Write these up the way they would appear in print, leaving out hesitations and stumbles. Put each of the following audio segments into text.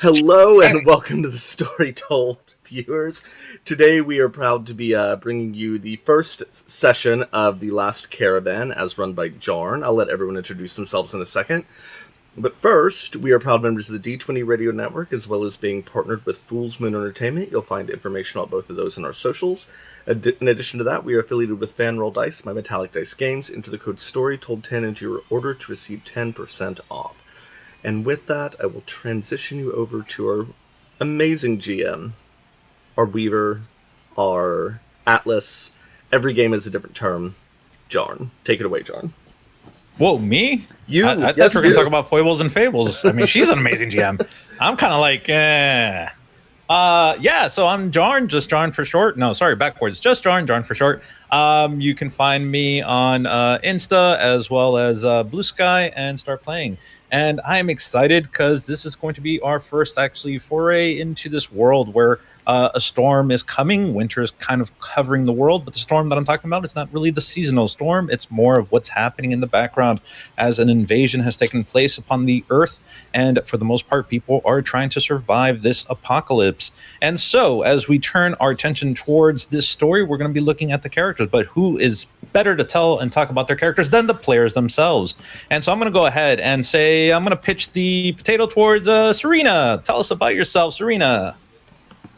Hello and welcome to the Story Told, viewers. Today we are proud to be bringing you the first session of the Last Caravan as run by Jarn. I'll let everyone introduce themselves in a second. But first, we are proud members of the D20 Radio Network, as well as being partnered with Fool's Moon Entertainment. You'll find information about both of those in our socials. In addition to that, we are affiliated with Fanroll Dice, my metallic dice games. Enter the code STORYTOLD10 into your order to receive 10% off. And with that, I will transition you over to our amazing GM, our Weaver, our Atlas. Every game is a different term. Jarn. Take it away, Jarn. Whoa, me? You? I thought we were going to talk about foibles and fables. I mean, she's an amazing GM. I'm kind of like, so I'm Jarn, just Jarn for short. No, sorry, backwards. Just Jarn for short. You can find me on Insta as well as Blue Sky and Start Playing. And I'm excited because this is going to be our first actually foray into this world where a storm is coming. Winter is kind of covering the world, but the storm that I'm talking about, it's not really the seasonal storm. It's more of what's happening in the background as an invasion has taken place upon the earth. And for the most part, people are trying to survive this apocalypse. And so as we turn our attention towards this story, we're going to be looking at the characters. But who is better to tell and talk about their characters than the players themselves? And so I'm going to go ahead and say I'm going to pitch the potato towards Serena. Tell us about yourself, Serena.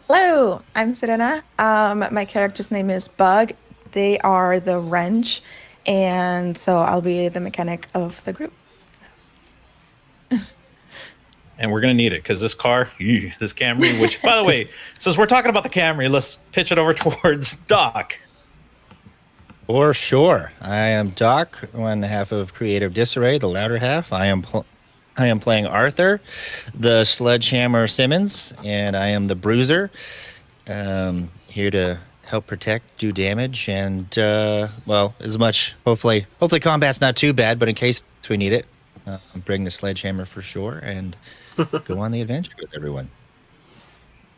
Hello, I'm Serena. My character's name is Bug. They are the wrench, and so I'll be the mechanic of the group. And we're going to need it because this car, this Camry, which, by the way, since we're talking about the Camry, let's pitch it over towards Doc. For sure. I am Doc, one half of Creative Disarray, the latter half. I am playing Arthur, the Sledgehammer Simmons, and I am the Bruiser. Here to help protect, do damage, and, as much, hopefully combat's not too bad, but in case we need it, bring the Sledgehammer for sure, and go on the adventure with everyone.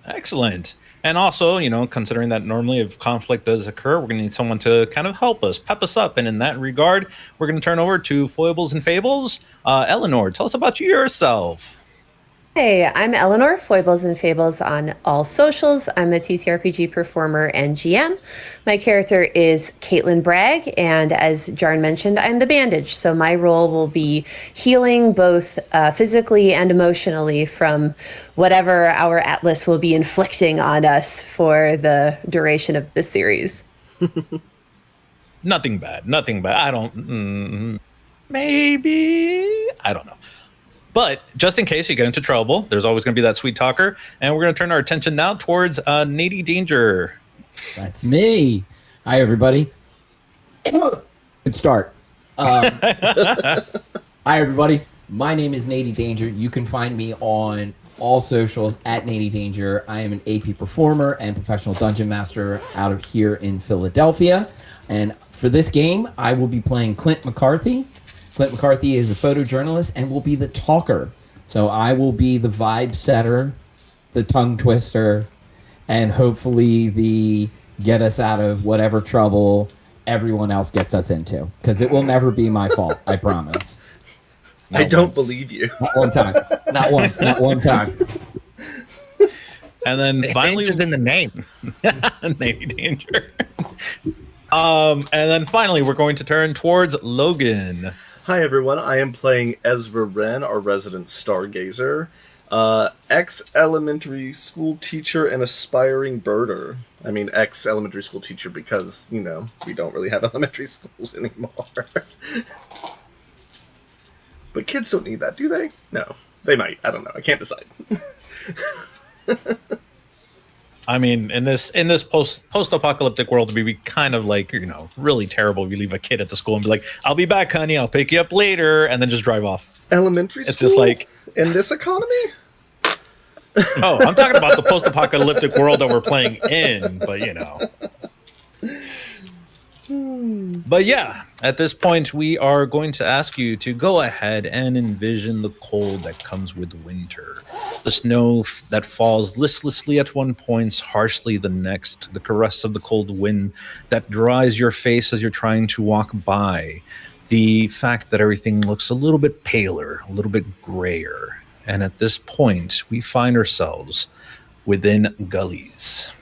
Excellent. And also, considering that normally if conflict does occur, we're going to need someone to kind of help us, pep us up. And in that regard, we're going to turn over to Foibles and Fables. Eleanor, tell us about yourself. Hey, I'm Eleanor, Foibles and Fables on all socials. I'm a TTRPG performer and GM. My character is Caitlin Bragg, and as Jarn mentioned, I'm the bandage. So my role will be healing both physically and emotionally from whatever our Atlas will be inflicting on us for the duration of the series. Nothing bad. I don't... maybe... I don't know. But just in case you get into trouble, there's always going to be that sweet talker. And we're going to turn our attention now towards Nady Danger. That's me. Hi, everybody. Good start. Hi, everybody. My name is Nady Danger. You can find me on all socials at Nady Danger. I am an AP performer and professional dungeon master out of here in Philadelphia. And for this game, I will be playing Clint McCarthy. Clint McCarthy is a photojournalist and will be the talker. So I will be the vibe setter, the tongue twister, and hopefully the get us out of whatever trouble everyone else gets us into. Because it will never be my fault, I promise. I don't believe you. Not one time. Not once. Not one time. And then finally... Danger's in the name. Nady Danger. And then finally, we're going to turn towards Logan. Hi everyone, I am playing Ezra Wren, our resident stargazer, ex-elementary school teacher and aspiring birder. I mean ex-elementary school teacher because, we don't really have elementary schools anymore. But kids don't need that, do they? No, they might. I don't know. I can't decide. I mean, in this post-apocalyptic world, it'd be kind of like, really terrible if you leave a kid at the school and be like, I'll be back, honey, I'll pick you up later, and then just drive off. Elementary school? It's just like... In this economy? Oh, I'm talking about the post-apocalyptic world that we're playing in, but But yeah, at this point, we are going to ask you to go ahead and envision the cold that comes with winter. The snow that falls listlessly at one point, harshly the next. The caress of the cold wind that dries your face as you're trying to walk by. The fact that everything looks a little bit paler, a little bit grayer. And at this point, we find ourselves within Gullies.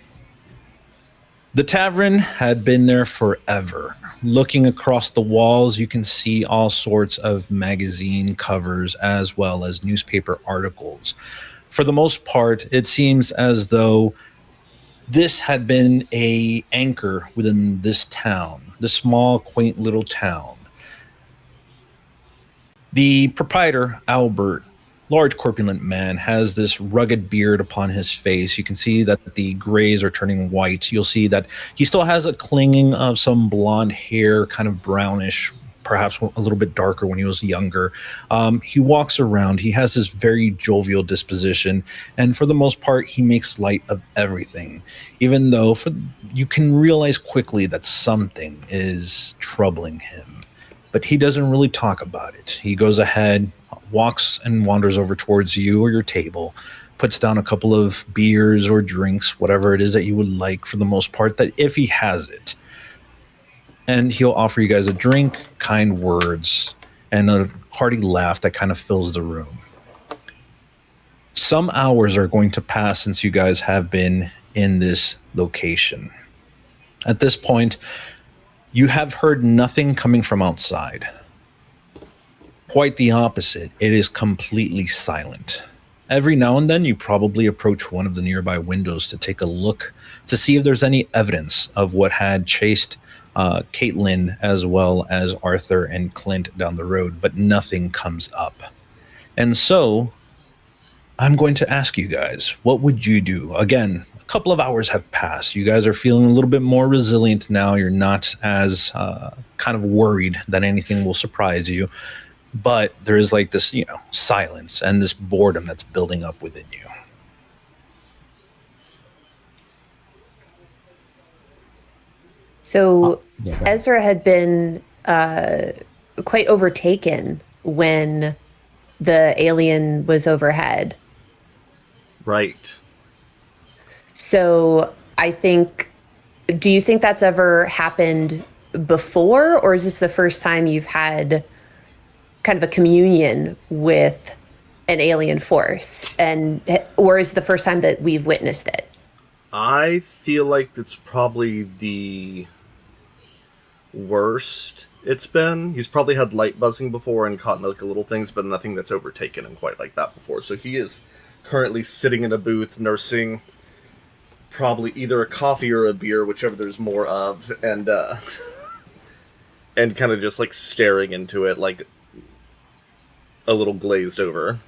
The tavern had been there forever. Looking across the walls, you can see all sorts of magazine covers as well as newspaper articles. For the most part, it seems as though this had been a anchor within this town, this small, quaint little town. The proprietor, Albert, large corpulent man, has this rugged beard upon his face. You can see that the grays are turning white. You'll see that he still has a clinging of some blonde hair, kind of brownish, perhaps a little bit darker when he was younger. He walks around. He has this very jovial disposition, and for the most part, he makes light of everything, even though you can realize quickly that something is troubling him. But he doesn't really talk about it. He goes ahead, walks and wanders over towards you or your table, puts down a couple of beers or drinks, whatever it is that you would like for the most part, that if he has it. And he'll offer you guys a drink, kind words, and a hearty laugh that kind of fills the room. Some hours are going to pass since you guys have been in this location. At this point, you have heard nothing coming from outside. Quite the opposite. It is completely silent. Every now and then, you probably approach one of the nearby windows to take a look to see if there's any evidence of what had chased Caitlin as well as Arthur and Clint down the road, but nothing comes up. And so, I'm going to ask you guys, what would you do? Again, a couple of hours have passed. You guys are feeling a little bit more resilient now. You're not as kind of worried that anything will surprise you. But there is like this, silence and this boredom that's building up within you. So Yeah, go ahead. Ezra had been quite overtaken when the alien was overhead. Right. So do you think that's ever happened before, or is this the first time you've had kind of a communion with an alien force, or is it the first time that we've witnessed it? I feel like it's probably the worst it's been. He's probably had light buzzing before and caught like little things, but nothing that's overtaken him quite like that before. So he is currently sitting in a booth nursing probably either a coffee or a beer, whichever there's more of, and and kind of just like staring into it like a little glazed over.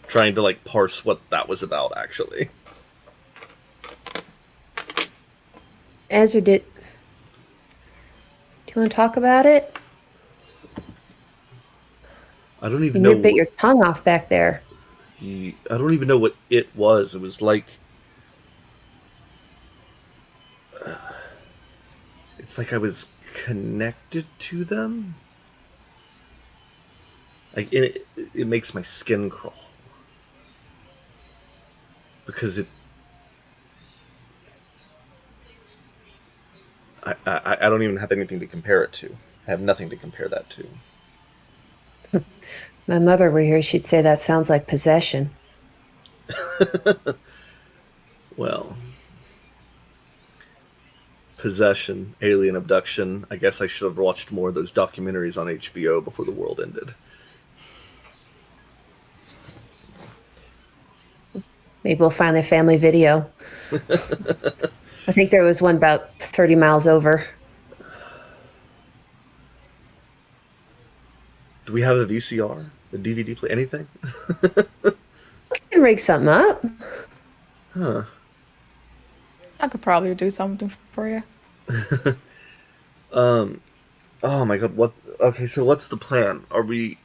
Trying to like parse what that was about, actually. Ezra, do you want to talk about it? I don't even You know. bit your tongue off back there. I don't even know what it was. It was like it's like I was connected to them. Like it makes my skin crawl because I don't even have anything to compare it to. I have nothing to compare that to. My mother were here, she'd say that sounds like possession. Well, possession, alien abduction. I guess I should have watched more of those documentaries on HBO before the world ended. Maybe we'll find the family video. I think there was one about 30 miles over. Do we have a VCR? A DVD play? Anything? We can rig something up. I could probably do something for you. Oh my god, what? Okay, so what's the plan? Are we...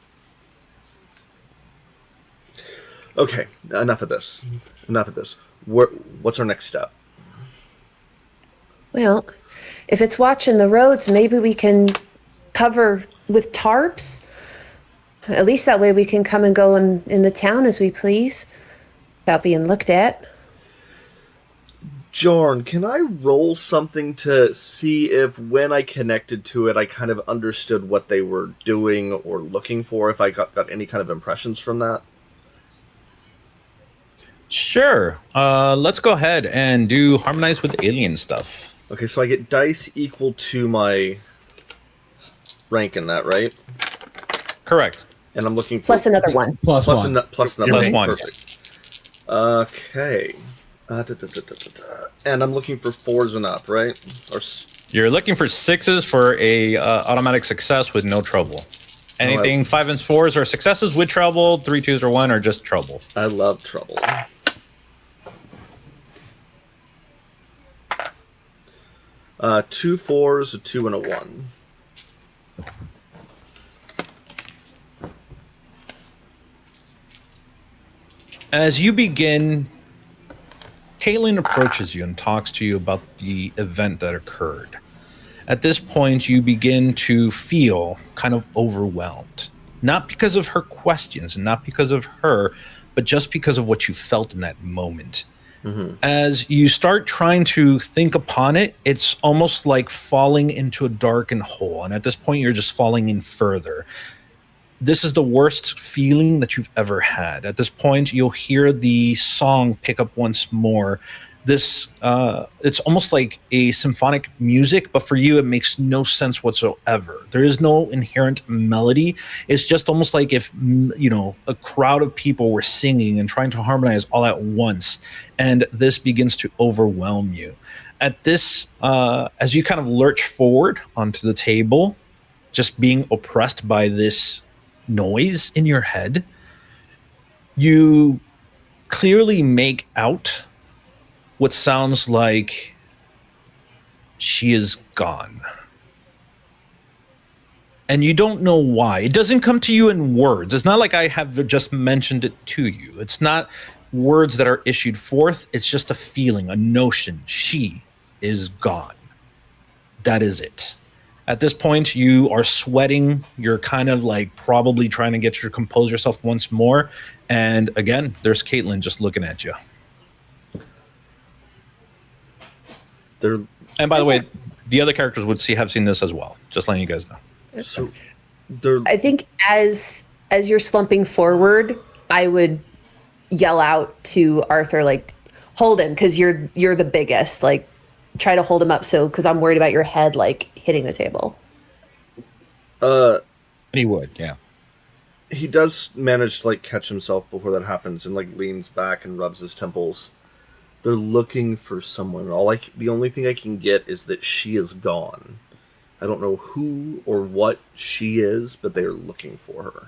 Okay, enough of this. Enough of this. What's our next step? Well, if it's watching the roads, maybe we can cover with tarps. At least that way we can come and go in the town as we please without being looked at. Jarn, can I roll something to see if when I connected to it, I kind of understood what they were doing or looking for, if I got any kind of impressions from that? Sure. Let's go ahead and do harmonize with alien stuff. Okay, so I get dice equal to my rank in that, right? Correct. And I'm looking for... Plus another one. Plus Plus one. plus another Plus one. one. Perfect. Okay. And I'm looking for 4s and up, right? You're looking for 6s for a automatic success with no trouble. Anything 5 and 4s are successes with trouble. 3 2s or 1 are just trouble. I love trouble. Two 4s, a 2, and a 1. As you begin, Caitlin approaches you and talks to you about the event that occurred. At this point, you begin to feel kind of overwhelmed. Not because of her questions and not because of her, but just because of what you felt in that moment. Mm-hmm. As you start trying to think upon it, it's almost like falling into a darkened hole. And at this point, you're just falling in further. This is the worst feeling that you've ever had. At this point, you'll hear the song pick up once more. This, it's almost like a symphonic music, but for you, it makes no sense whatsoever. There is no inherent melody. It's just almost like if, a crowd of people were singing and trying to harmonize all at once. And this begins to overwhelm you. At this, as you kind of lurch forward onto the table, just being oppressed by this noise in your head, you clearly make out what sounds like she is gone. And you don't know why. It doesn't come to you in words. It's not like I have just mentioned it to you. It's not words that are issued forth. It's just a feeling, a notion. She is gone. That is it. At this point, you are sweating. You're kind of like probably trying to get you to compose yourself once more. And again, there's Caitlin just looking at you. And by the way, the other characters would have seen this as well. Just letting you guys know. So I think as you're slumping forward, I would yell out to Arthur, like, hold him, because you're the biggest. Like, try to hold him up, so because I'm worried about your head like hitting the table. He would, yeah. He does manage to like catch himself before that happens, and like leans back and rubs his temples. They're looking for someone. The only thing I can get is that she is gone. I don't know who or what she is, but they are looking for her.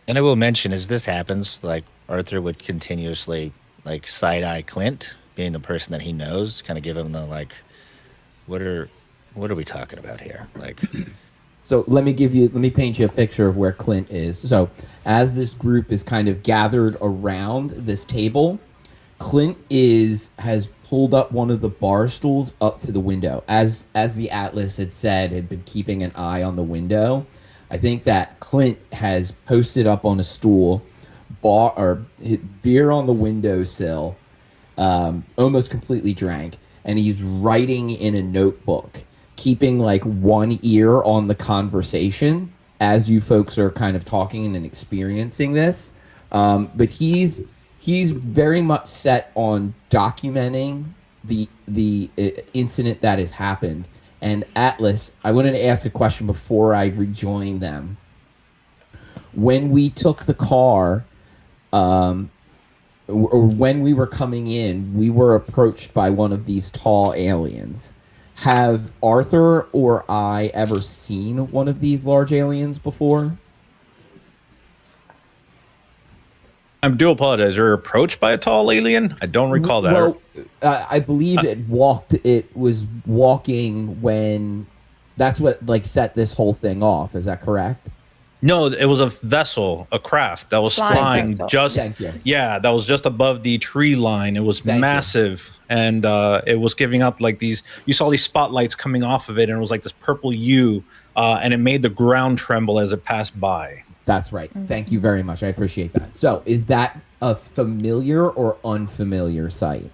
And I will mention, as this happens, like Arthur would continuously like side-eye Clint, being the person that he knows, kind of give him the like, what are we talking about here? Like, so let me paint you a picture of where Clint is. So as this group is kind of gathered around this table, Clint has pulled up one of the bar stools up to the window. As the Atlas had been keeping an eye on the window. I think that Clint has posted up on a stool, beer on the windowsill, almost completely drank, and he's writing in a notebook, keeping like one ear on the conversation as you folks are kind of talking and experiencing this. But he's very much set on documenting the incident that has happened. And Atlas, I wanted to ask a question before I rejoin them. When we took the car, or when we were coming in, we were approached by one of these tall aliens. Have Arthur or I ever seen one of these large aliens before? I do apologize. You're approached by a tall alien? I don't recall that. Well, I believe it was walking when... That's what like set this whole thing off. Is that correct? No, it was a vessel, a craft that was flying just, that was just above the tree line. It was massive, and it was giving up like these. You saw these spotlights coming off of it, and it was like this purple hue, and it made the ground tremble as it passed by. That's right. Thank you very much. I appreciate that. So, is that a familiar or unfamiliar sight?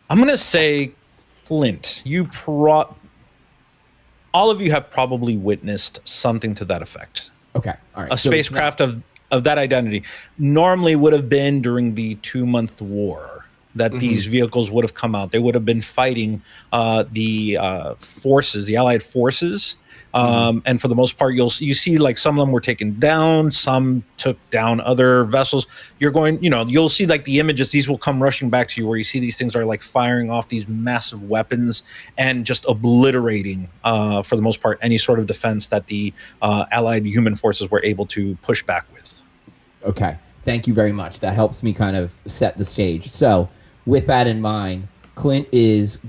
I'm gonna say, Clint, all of you have probably witnessed something to that effect. Okay, all right. A So it's not- spacecraft of that identity normally would have been during the 2-month war that these vehicles would have come out. They would have been fighting the forces, the Allied forces. And for the most part, you see like some of them were taken down, some took down other vessels. You'll see like the images, these will come rushing back to you where you see these things are like firing off these massive weapons and just obliterating, for the most part, any sort of defense that the Allied human forces were able to push back with. Okay. Thank you very much. That helps me kind of set the stage. So, with that in mind, Clint is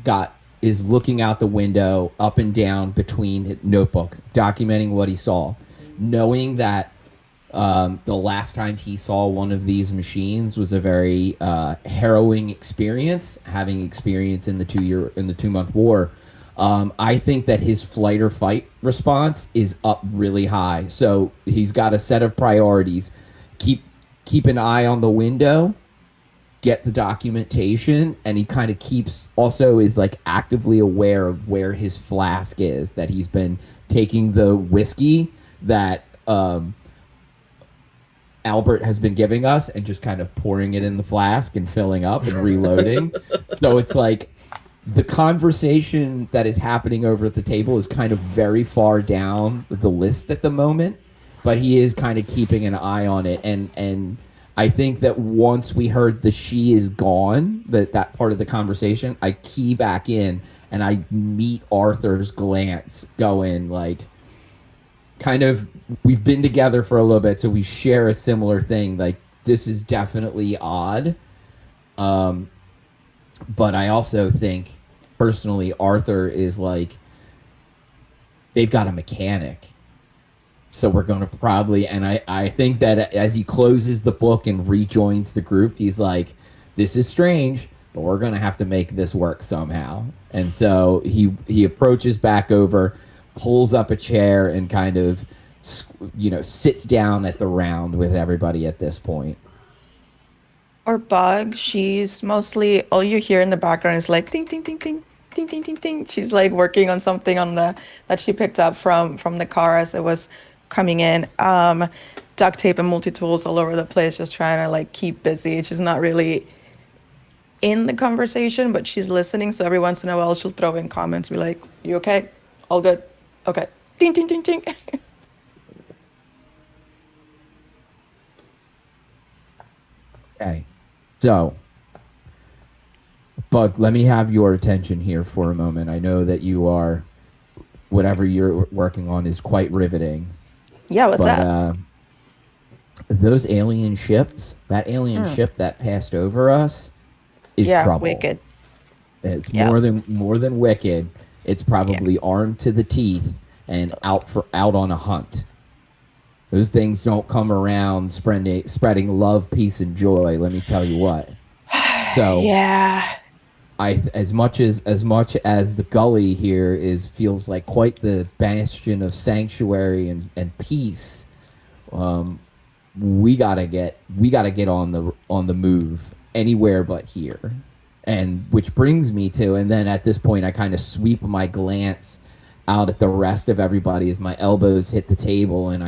looking out the window up and down between his notebook, documenting what he saw, knowing that the last time he saw one of these machines was a very harrowing experience, having experience in the 2-month war. I think that his flight or fight response is up really high. So he's got a set of priorities. Keep an eye on the window, get the documentation, and he kind of is like actively aware of where his flask is, that he's been taking the whiskey that Albert has been giving us and just kind of pouring it in the flask and filling up and reloading. So it's like the conversation that is happening over at the table is kind of very far down the list at the moment, but he is kind of keeping an eye on it. And I think that once we heard the she is gone, that part of the conversation, I key back in and I meet Arthur's glance going like, kind of, we've been together for a little bit, so we share a similar thing. Like, this is definitely odd. But I also think, personally, Arthur is like, they've got a mechanic. So we're going to probably, and I think that as he closes the book and rejoins the group, he's like, this is strange, but we're going to have to make this work somehow. And so he approaches back over, pulls up a chair, and kind of, sits down at the round with everybody at this point. Or Bug, she's mostly, all you hear in the background is like ting, ting, ting, ting, ting, ting, ting, ting. She's like working on something that she picked up from the car as it was coming in. Duct tape and multi-tools all over the place, just trying to like keep busy. She's not really in the conversation, but she's listening. So every once in a while, she'll throw in comments, be like, "You okay? All good? Okay." Ting, ting, ting, ting. Okay. So, Bug, let me have your attention here for a moment. I know that whatever you're working on is quite riveting. Yeah, what's that? Those alien ships, that alien ship that passed over us is trouble. Wicked. It's more than wicked. It's probably armed to the teeth and out on a hunt. Those things don't come around spreading love, peace, and joy. Let me tell you what. So Yeah. as much as the gully here feels like quite the bastion of sanctuary and peace. We gotta get on the move anywhere but here. And which brings me to, and then at this point I kind of sweep my glance out at the rest of everybody as my elbows hit the table, and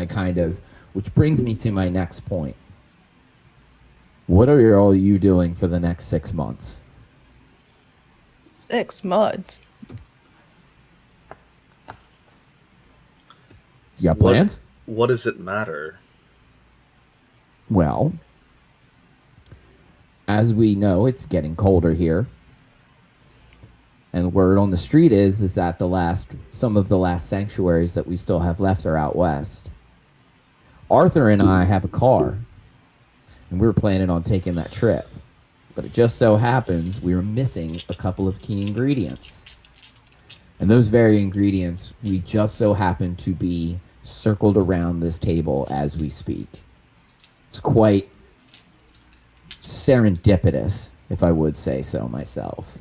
which brings me to my next point. What are all you doing for the next 6 months? 6 months. You got plans? What does it matter? Well, as we know, it's getting colder here. And word on the street is that some of the last sanctuaries that we still have left are out west. Arthur and I have a car, and we were planning on taking that trip. But it just so happens we were missing a couple of key ingredients. And those very ingredients, we just so happen to be circled around this table as we speak. It's quite serendipitous, if I would say so myself.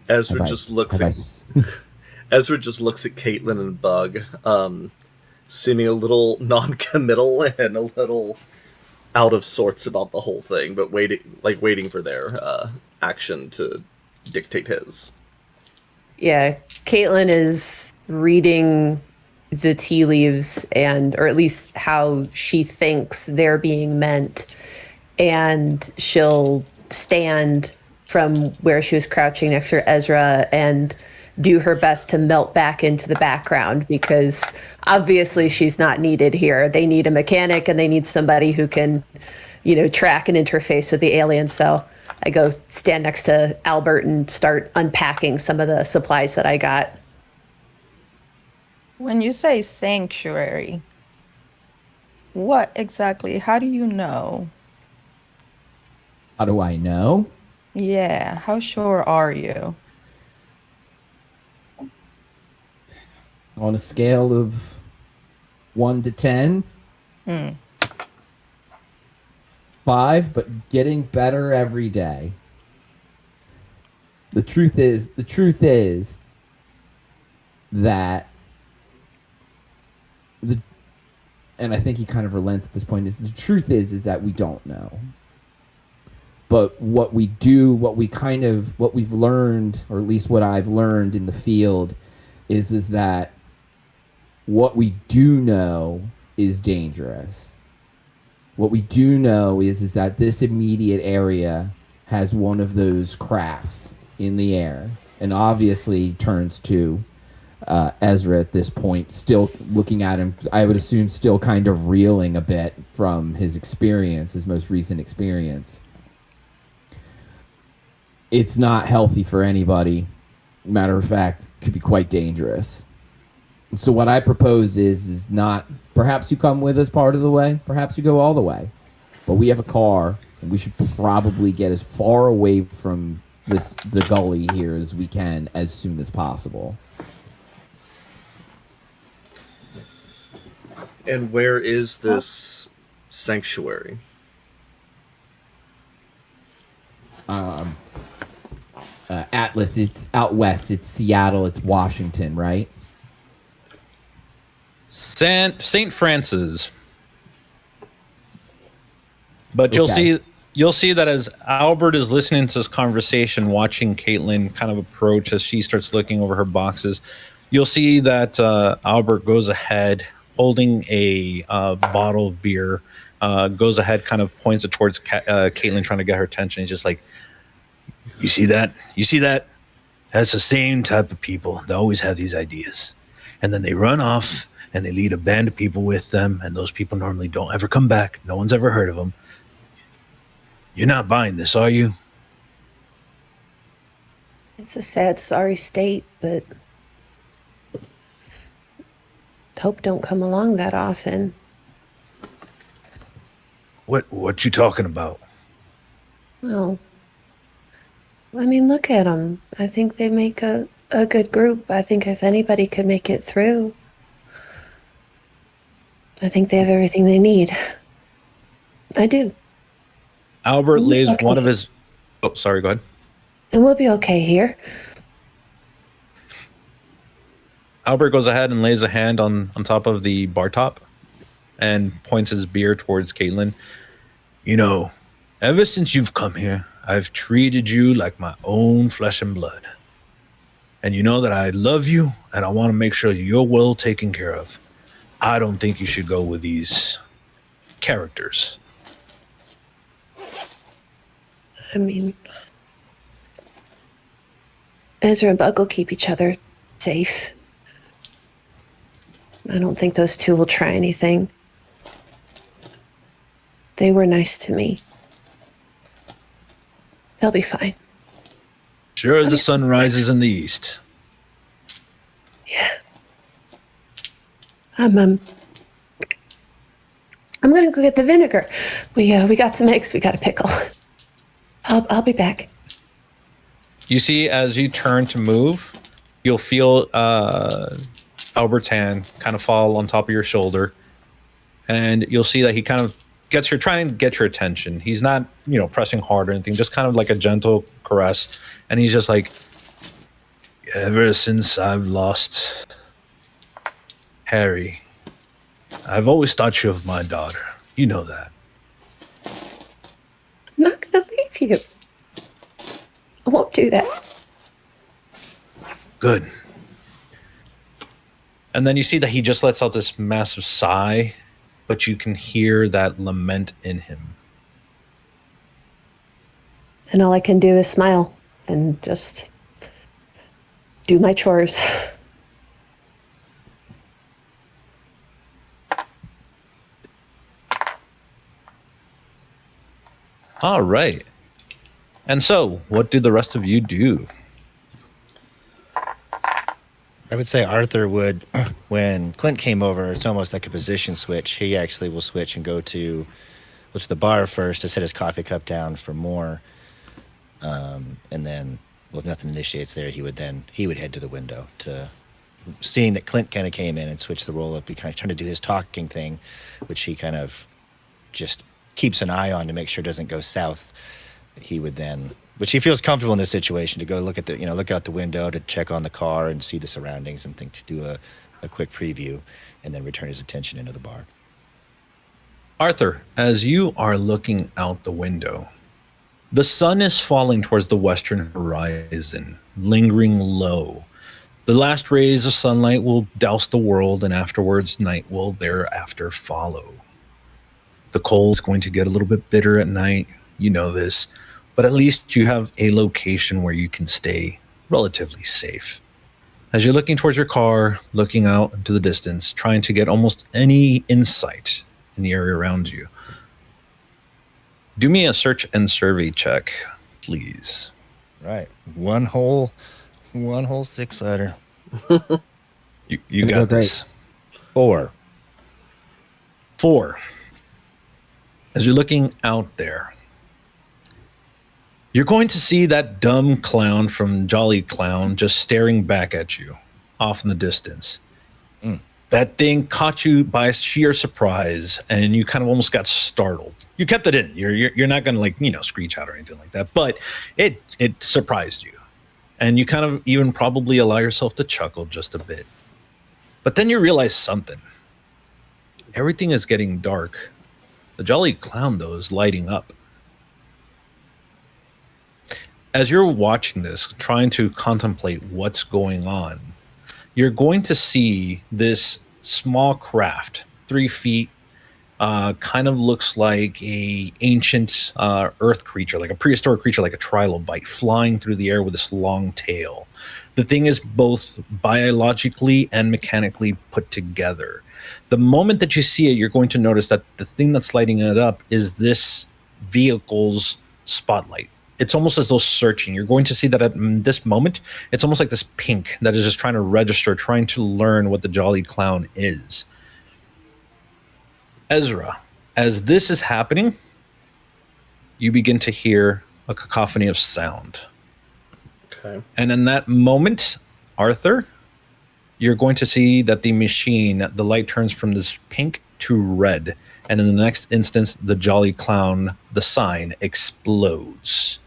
Ezra just looks Ezra just looks at Caitlin and Bug, seeming a little non-committal and a little out of sorts about the whole thing, but waiting for their action to dictate his. Yeah, Caitlin is reading the tea leaves, or at least how she thinks they're being meant, and she'll stand from where she was crouching next to Ezra and do her best to melt back into the background, because obviously she's not needed here. They need a mechanic and they need somebody who can, track and interface with the aliens. So I go stand next to Albert and start unpacking some of the supplies that I got. When you say sanctuary, what exactly? How do you know? How do I know? Yeah, how sure are you? On a scale of 1 to 10, 5, but getting better every day. The truth is that and I think he kind of relents at this point, is the truth is that we don't know. But what we've learned, or at least what I've learned in the field, is that what we do know is dangerous. What we do know is that this immediate area has one of those crafts in the air, and obviously turns to Ezra at this point, still looking at him, I would assume still kind of reeling a bit from his experience, his most recent experience. It's not healthy for anybody. Matter of fact, could be quite dangerous. So what I propose is not, perhaps you come with us part of the way, perhaps you go all the way. But we have a car, and we should probably get as far away from the gully here as we can as soon as possible. And where is this sanctuary? Atlas, it's out west. It's Seattle. It's Washington, right? St. Francis. But Okay. you'll see that as Albert is listening to this conversation, watching Caitlin kind of approach as she starts looking over her boxes, you'll see that Albert goes ahead holding a bottle of beer, goes ahead, kind of points it towards Caitlin, trying to get her attention. He's just like, you see that? You see that? That's the same type of people. They always have these ideas. And then they run off and they lead a band of people with them. And those people normally don't ever come back. No one's ever heard of them. You're not buying this, are you? It's a sad, sorry state, but hope don't come along that often. What you talking about? Well, I mean, look at them. I think they make a good group. I think if anybody could make it through, I think they have everything they need. I do. Albert lays Okay. one of his... Oh, sorry, go ahead. And we'll be okay here. Albert goes ahead and lays a hand on top of the bar top and points his beer towards Caitlin. You know, ever since you've come here, I've treated you like my own flesh and blood. And you know that I love you and I want to make sure you're well taken care of. I don't think you should go with these characters. I mean, Ezra and Bug will keep each other safe. I don't think those two will try anything. They were nice to me. They'll be fine. Sure as the sun rises in the east. Yeah. I'm gonna go get the vinegar. We got some eggs. We got a pickle. I'll be back. You see, as you turn to move, you'll feel Albert's hand kind of fall on top of your shoulder, and you'll see that he kind of trying to get your attention. He's not, pressing hard or anything, just kind of like a gentle caress. And he's just like, Ever since I've lost Harry, I've always thought you of my daughter. You know that. I'm not gonna leave you. I won't do that. Good. And then you see that he just lets out this massive sigh, but you can hear that lament in him. And all I can do is smile and just do my chores. All right. And so, what do the rest of you do? I would say Arthur would, when Clint came over, it's almost like a position switch. He actually will switch and go to the bar first to set his coffee cup down for more. And then, well, if nothing initiates there, he would head to the window to, seeing that Clint kind of came in and switched the role up, he kind of trying to do his talking thing, which he kind of just keeps an eye on to make sure it doesn't go south. He would then, which he feels comfortable in this situation, to go look out the window to check on the car and see the surroundings and think to do a quick preview, and then return his attention into the bar. Arthur, as you are looking out the window, the sun is falling towards the western horizon, lingering low. The last rays of sunlight will douse the world, and afterwards night will thereafter follow. The cold is going to get a little bit bitter at night, you know this, but at least you have a location where you can stay relatively safe. As you're looking towards your car, looking out into the distance, trying to get almost any insight in the area around you, do me a search and survey check, please. Right. One whole 6-letter. You got this. 4. 4. As you're looking out there, you're going to see that dumb clown from Jolly Clown just staring back at you off in the distance. That thing caught you by sheer surprise, and you kind of almost got startled. You kept it in. You're not going to screech out or anything like that, but it surprised you. And you kind of even probably allow yourself to chuckle just a bit. But then you realize something. Everything is getting dark. The Jolly Clown, though, is lighting up. As you're watching this, trying to contemplate what's going on, you're going to see this small craft, 3 feet, kind of looks like a ancient earth creature, like a prehistoric creature, like a trilobite, flying through the air with this long tail. The thing is both biologically and mechanically put together. The moment that you see it, you're going to notice that the thing that's lighting it up is this vehicle's spotlight. It's almost as though searching. You're going to see that at this moment, it's almost like this pink that is just trying to register, trying to learn what the Jolly Clown is. Ezra, as this is happening, you begin to hear a cacophony of sound. Okay. And in that moment, Arthur, you're going to see that the machine, the light turns from this pink to red. And in the next instance, the Jolly Clown, the sign, explodes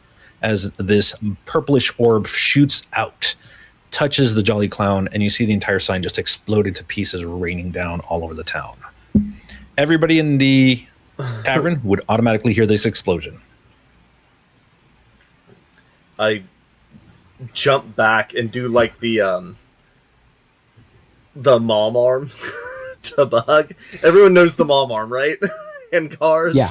as this purplish orb shoots out, touches the Jolly Clown, and you see the entire sign just explode into pieces, raining down all over the town. Everybody in the tavern would automatically hear this explosion. I jump back and do like the mom arm to Bug. Everyone knows the mom arm, right? In cars. Yeah.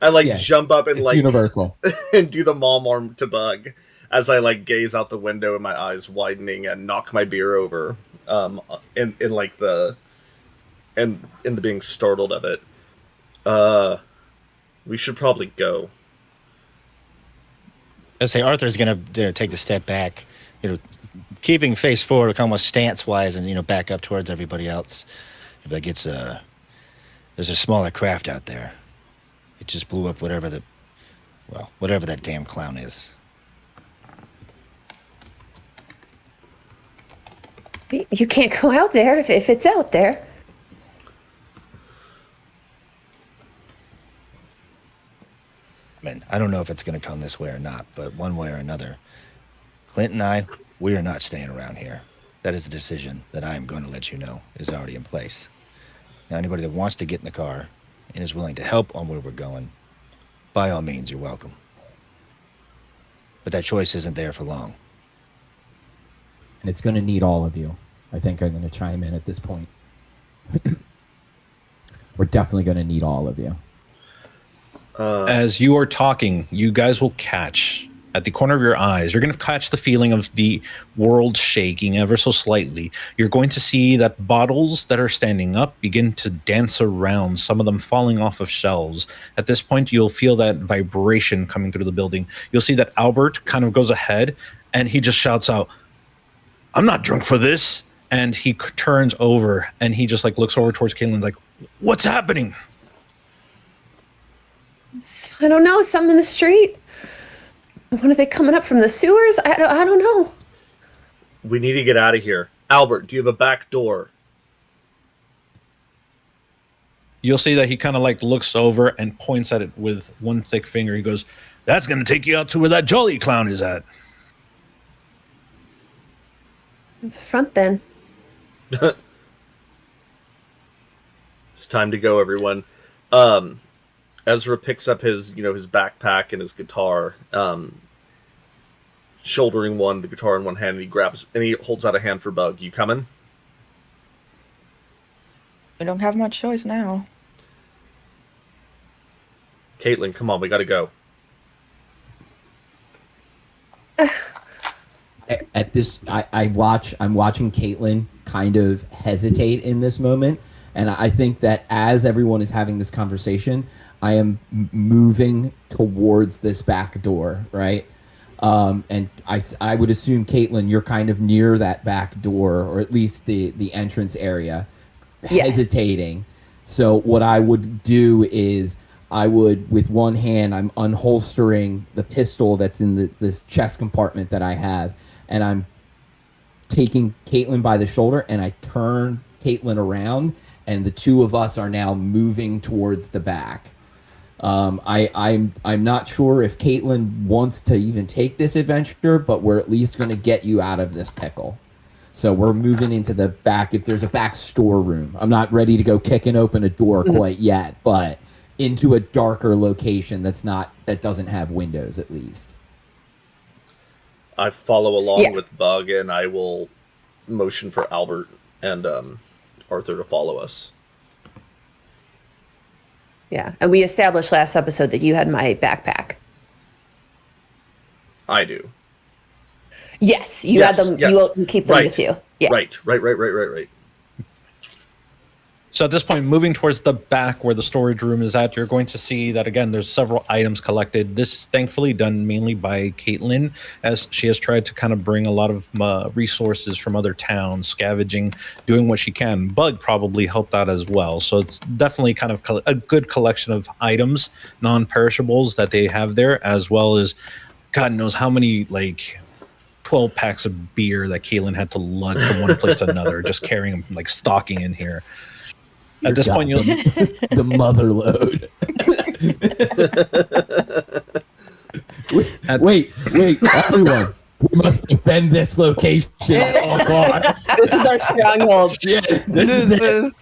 I jump up and It's universal. and do the mom arm to Bug as I gaze out the window and my eyes widening and knock my beer over in the being startled of it. We should probably go. I'd say Arthur's going to take the step back, keeping face forward, almost stance-wise, and, back up towards everybody else. Like there's a smaller craft out there. It just blew up whatever that damn clown is. You can't go out there if it's out there. I mean, I don't know if it's going to come this way or not, but one way or another, Clint and I, We are not staying around here. That is a decision that I am going to let you know is already in place. Now, anybody that wants to get in the car and is willing to help on where we're going, by all means, you're welcome. But that choice isn't there for long. And it's going to need all of you. I think I'm going to chime in at this point. We're definitely going to need all of you. As you are talking, you guys will catch at the corner of your eyes, you're going to catch the feeling of the world shaking ever so slightly. You're going to see that bottles that are standing up begin to dance around, some of them falling off of shelves. At this point, you'll feel that vibration coming through the building. You'll see that Albert kind of goes ahead and he just shouts out, "I'm not drunk for this." And he turns over and he just like looks over towards Caitlin's like, "What's happening?" I don't know. Something in the street. What are they coming up from the sewers? I don't know. We need to get out of here. Albert, do you have a back door? You'll see that he kind of like looks over and points at it with one thick finger. He goes, "That's going to take you out to where that jolly clown is at." It's the front then. It's time to go, everyone. Ezra picks up his backpack and his guitar, shouldering the guitar in one hand, and he holds out a hand for Bug. You coming? We don't have much choice now. Caitlin, come on, we gotta go. I'm watching Caitlin kind of hesitate in this moment, and I think that as everyone is having this conversation, I am moving towards this back door, right? And I would assume, Caitlin, you're kind of near that back door, or at least the entrance area, Yes. hesitating. So what I would do is with one hand, I'm unholstering the pistol that's in this chest compartment that I have, and I'm taking Caitlin by the shoulder, and I turn Caitlin around, and the two of us are now moving towards the back. I'm not sure if Caitlin wants to even take this adventure, but we're at least going to get you out of this pickle. So we're moving into the back. If there's a back storeroom, I'm not ready to go kicking open a door quite yet, but into a darker location that doesn't have windows at least. I follow along Yeah. with Bug, and I will motion for Albert and Arthur to follow us. Yeah. And we established last episode that you had my backpack. I do. Yes, you Yes, had them. yes. You keep them Right. with you. Yeah. Right. So at this point, moving towards the back where the storage room is at, you're going to see that, again, there's several items collected. This thankfully done mainly by Caitlin, as she has tried to kind of bring a lot of resources from other towns, scavenging, doing what she can. Bug probably helped out as well. So it's definitely kind of a good collection of items, non-perishables that they have there, as well as God knows how many, 12 packs of beer that Caitlin had to lug from one place to another, just carrying them, stocking in here. At this point, you'll the mother load. Wait, everyone. We must defend this location at all costs. This is our stronghold. Yeah, this is it.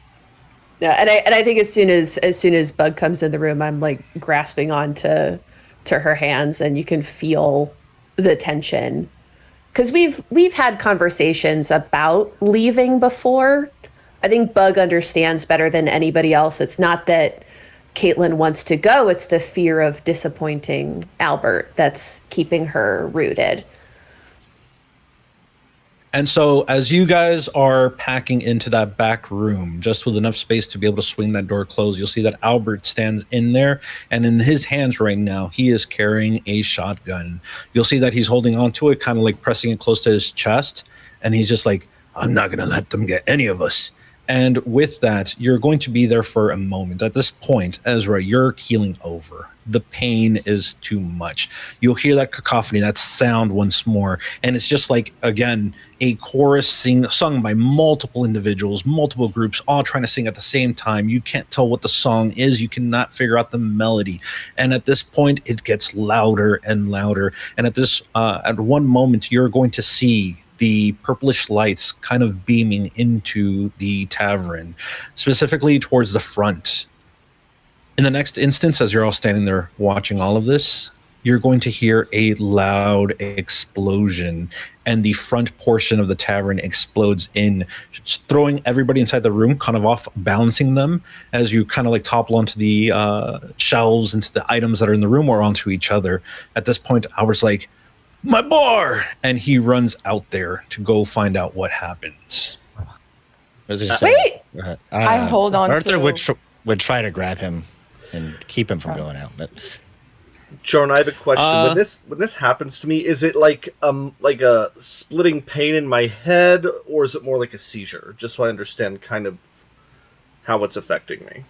Yeah, and I think as soon as Bug comes in the room, I'm like grasping onto her hands, and you can feel the tension. Because we've had conversations about leaving before. I think Bug understands better than anybody else. It's not that Caitlin wants to go, it's the fear of disappointing Albert that's keeping her rooted. And so as you guys are packing into that back room, just with enough space to be able to swing that door closed, you'll see that Albert stands in there, and in his hands right now, he is carrying a shotgun. You'll see that he's holding onto it, kind of like pressing it close to his chest, and he's just like, "I'm not going to let them get any of us." And with that, you're going to be there for a moment. At this point, Ezra, you're keeling over. The pain is too much. You'll hear that cacophony, that sound once more. And it's just like, again, a chorus sung by multiple individuals, multiple groups, all trying to sing at the same time. You can't tell what the song is. You cannot figure out the melody. And at this point, it gets louder and louder. And at one moment, you're going to see the purplish lights kind of beaming into the tavern, specifically towards the front. In the next instance, as you're all standing there watching all of this, you're going to hear a loud explosion, and the front portion of the tavern explodes in, just throwing everybody inside the room kind of off, balancing them as you kind of like topple onto the shelves, into the items that are in the room, or onto each other. At this point, Albert's like, "My bar!" And he runs out there to go find out what happens. Wait! I hold on Arthur to- would try to grab him and keep him from going out, but Jordan, I have a question. When this happens to me, is it like a splitting pain in my head, or is it more like a seizure? Just so I understand kind of how it's affecting me.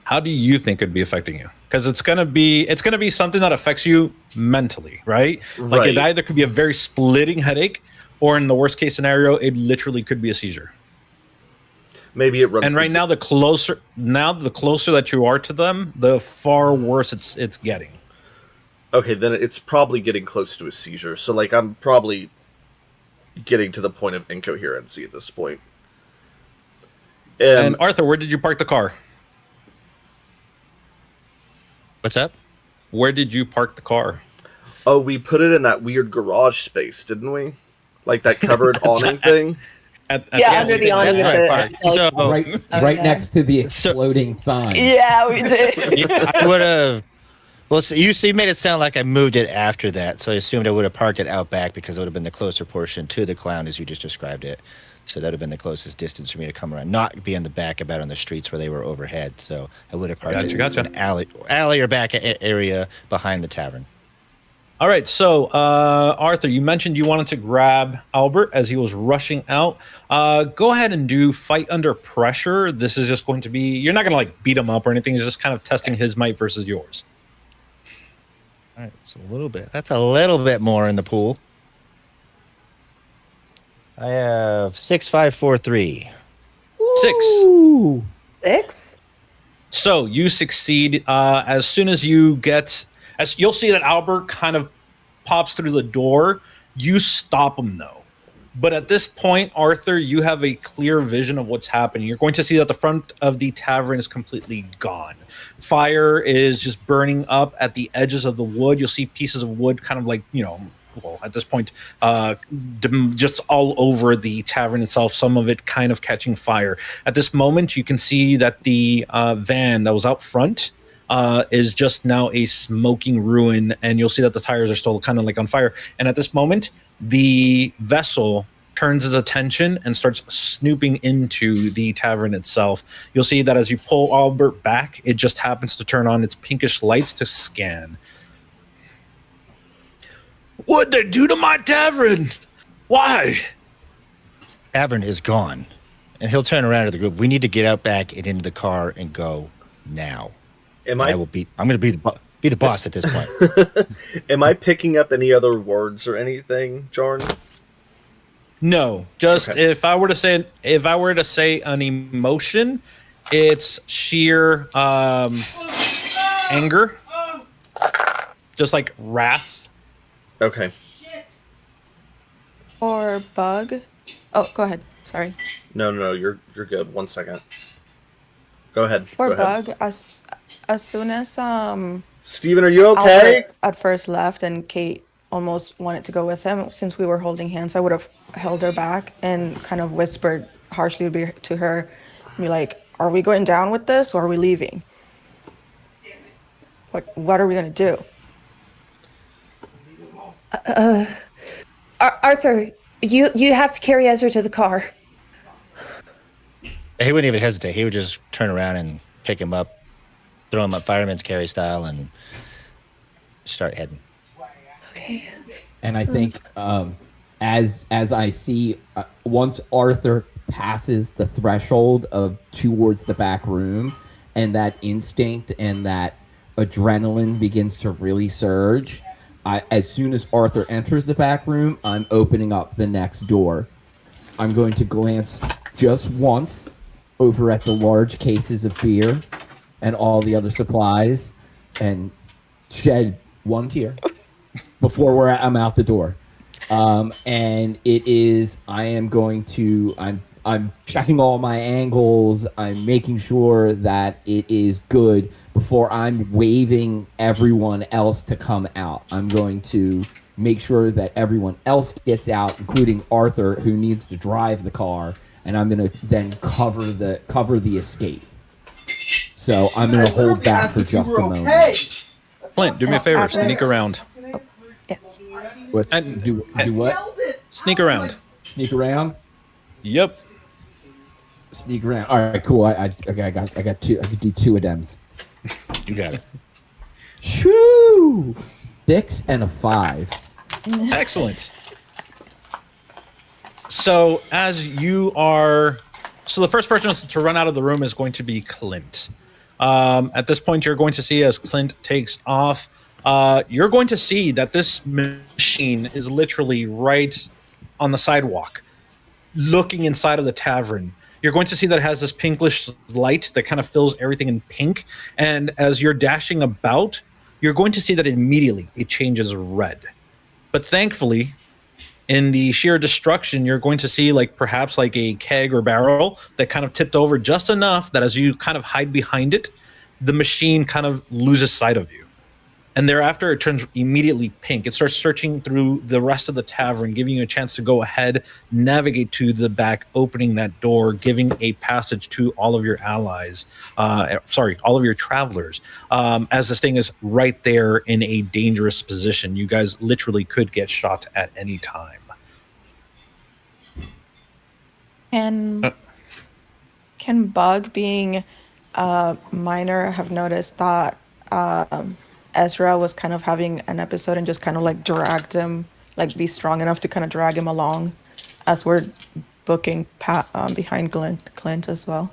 How do you think it'd be affecting you? Because it's gonna be something that affects you mentally, right? Like it either could be a very splitting headache, or in the worst case scenario, it literally could be a seizure. Maybe it runs. And right now, the closer that you are to them, the far worse it's getting. Okay, then it's probably getting close to a seizure. So like I'm probably getting to the point of incoherency at this point. And Arthur, where did you park the car? what's up? Where did you park the car? Oh, we put it in that weird garage space, didn't we? Like that covered awning thing. Under the awning of the So Right next to the exploding sign. Yeah, we did. I would have. Well, so you made it sound like I moved it after that, so I assumed I would have parked it out back because it would have been the closer portion to the clown as you just described it. So that would have been the closest distance for me to come around, not be in the back about on the streets where they were overhead. So I would have parked it in an alley or back area behind the tavern. All right, so Arthur, you mentioned you wanted to grab Albert as he was rushing out. Go ahead and do fight under pressure. This is just going to be, you're not going to like beat him up or anything. It's just kind of testing his might versus yours. All right, so a little bit. That's a little bit more in the pool. I have 6, 5, 4, 3. 6. 6? So you succeed as soon as you get, as you'll see that Albert kind of pops through the door. You stop him though. But at this point, Arthur, you have a clear vision of what's happening. You're going to see that the front of the tavern is completely gone. Fire is just burning up at the edges of the wood. You'll see pieces of wood kind of like, well, at this point, just all over the tavern itself, some of it kind of catching fire. At this moment, you can see that the van that was out front is just now a smoking ruin, and you'll see that the tires are still kind of like on fire. And at this moment, the vessel turns his attention and starts snooping into the tavern itself. You'll see that as you pull Albert back, it just happens to turn on its pinkish lights to scan. What'd they do to my tavern? Why? Tavern is gone. And he'll turn around to the group. We need to get out back and into the car and go now. I'm going to be the boss at this point. Am I picking up any other words or anything, Jordan? No, just okay. if I were to say an emotion, it's sheer anger, just like wrath. Okay. Or bug. Oh, go ahead. Sorry. No, you're good. 1 second. Go ahead. For Go ahead. bug, as soon as Steven, are you okay? Albert at first left and Kate almost wanted to go with him, since we were holding hands, I would have held her back and kind of whispered harshly to her, be like, "Are we going down with this, or are we leaving? What are we gonna do?" Arthur, you have to carry Ezra to the car. He wouldn't even hesitate. He would just turn around and pick him up, throw him up fireman's carry style, and start heading. Okay. And I think as I see, once Arthur passes the threshold of towards the back room, and that instinct and that adrenaline begins to really surge, as soon as Arthur enters the back room, I'm opening up the next door. I'm going to glance just once over at the large cases of beer and all the other supplies and shed one tear before I'm out the door. And it is I am going to I'm checking all my angles. I'm making sure that it is good before I'm waving everyone else to come out. I'm going to make sure that everyone else gets out, including Arthur, who needs to drive the car, and I'm going to then cover the escape. So I'm going to hold back for just a moment. Clint, do me a favor. Atlas. Sneak around. Yes. Do what? Sneak around. Sneak around. Yep. Sneak around. All right, cool. I got two. I could do two of them. You got it. Shoo! 6 and a 5. Excellent. So the first person to run out of the room is going to be Clint. At this point, you're going to see as Clint takes off, you're going to see that this machine is literally right on the sidewalk, looking inside of the tavern. You're going to see that it has this pinkish light that kind of fills everything in pink. And as you're dashing about, you're going to see that immediately it changes red. But thankfully, in the sheer destruction, you're going to see perhaps a keg or barrel that kind of tipped over just enough that as you kind of hide behind it, the machine kind of loses sight of you. And thereafter, it turns immediately pink. It starts searching through the rest of the tavern, giving you a chance to go ahead, navigate to the back, opening that door, giving a passage to all of your allies. All of your travelers. As this thing is right there in a dangerous position, you guys literally could get shot at any time. Can Bug, being a minor, have noticed that Ezra was kind of having an episode and just kind of dragged him, be strong enough to kind of drag him along as we're booking behind Clint as well?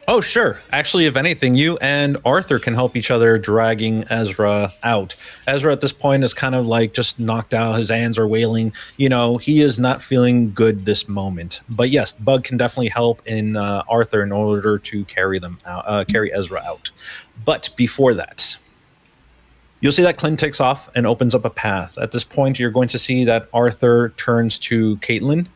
Oh, sure. Actually, if anything, you and Arthur can help each other dragging Ezra out. Ezra at this point is kind of just knocked out. His hands are wailing. He is not feeling good this moment. But yes, Bug can definitely help in Arthur in order to carry Ezra out. But before that, you'll see that Clint takes off and opens up a path. At this point, you're going to see that Arthur turns to Caitlin,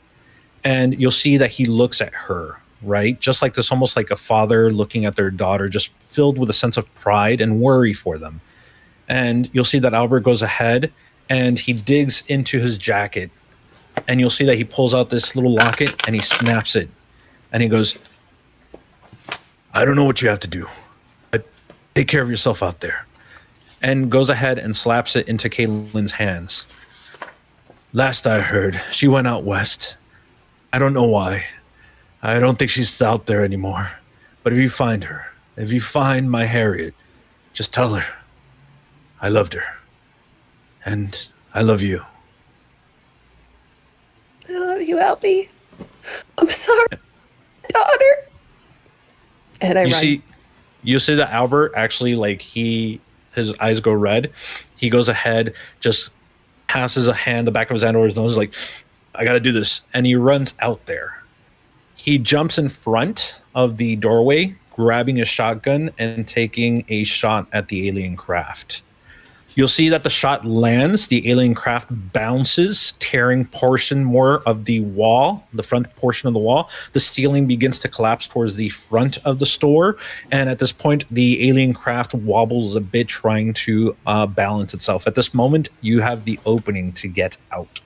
and you'll see that he looks at her. Right? Just like this, almost like a father looking at their daughter, just filled with a sense of pride and worry for them. And you'll see that Albert goes ahead and he digs into his jacket, and you'll see that he pulls out this little locket and he snaps it. And he goes, "I don't know what you have to do, but take care of yourself out there." And goes ahead and slaps it into Caitlin's hands. "Last I heard, she went out west. I don't know why. I don't think she's out there anymore. But if you find her, if you find my Harriet, just tell her I loved her. And I love you." I love you, Albie. I'm sorry, daughter. And I run. You see that Albert actually, his eyes go red. He goes ahead, just passes the back of his hand over his nose, "I got to do this." And he runs out there. He jumps in front of the doorway, grabbing a shotgun and taking a shot at the alien craft. You'll see that the shot lands. The alien craft bounces, tearing portion more of the wall, the front portion of the wall. The ceiling begins to collapse towards the front of the store. And at this point, the alien craft wobbles a bit, trying to balance itself. At this moment, you have the opening to get out.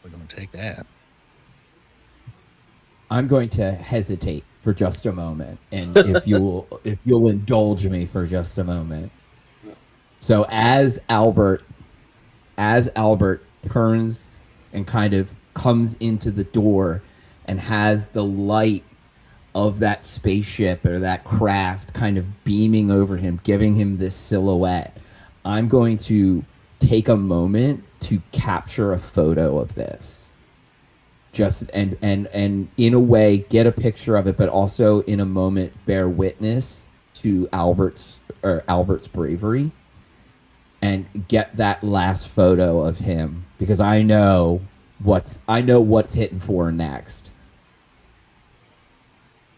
We're going to take that. I'm going to hesitate for just a moment, and if you'll indulge me for just a moment. So as Albert turns and kind of comes into the door and has the light of that spaceship or that craft kind of beaming over him, giving him this silhouette, I'm going to take a moment to capture a photo of this. Just and in a way get a picture of it, but also in a moment bear witness to Albert's bravery and get that last photo of him, because I know what's hitting for next.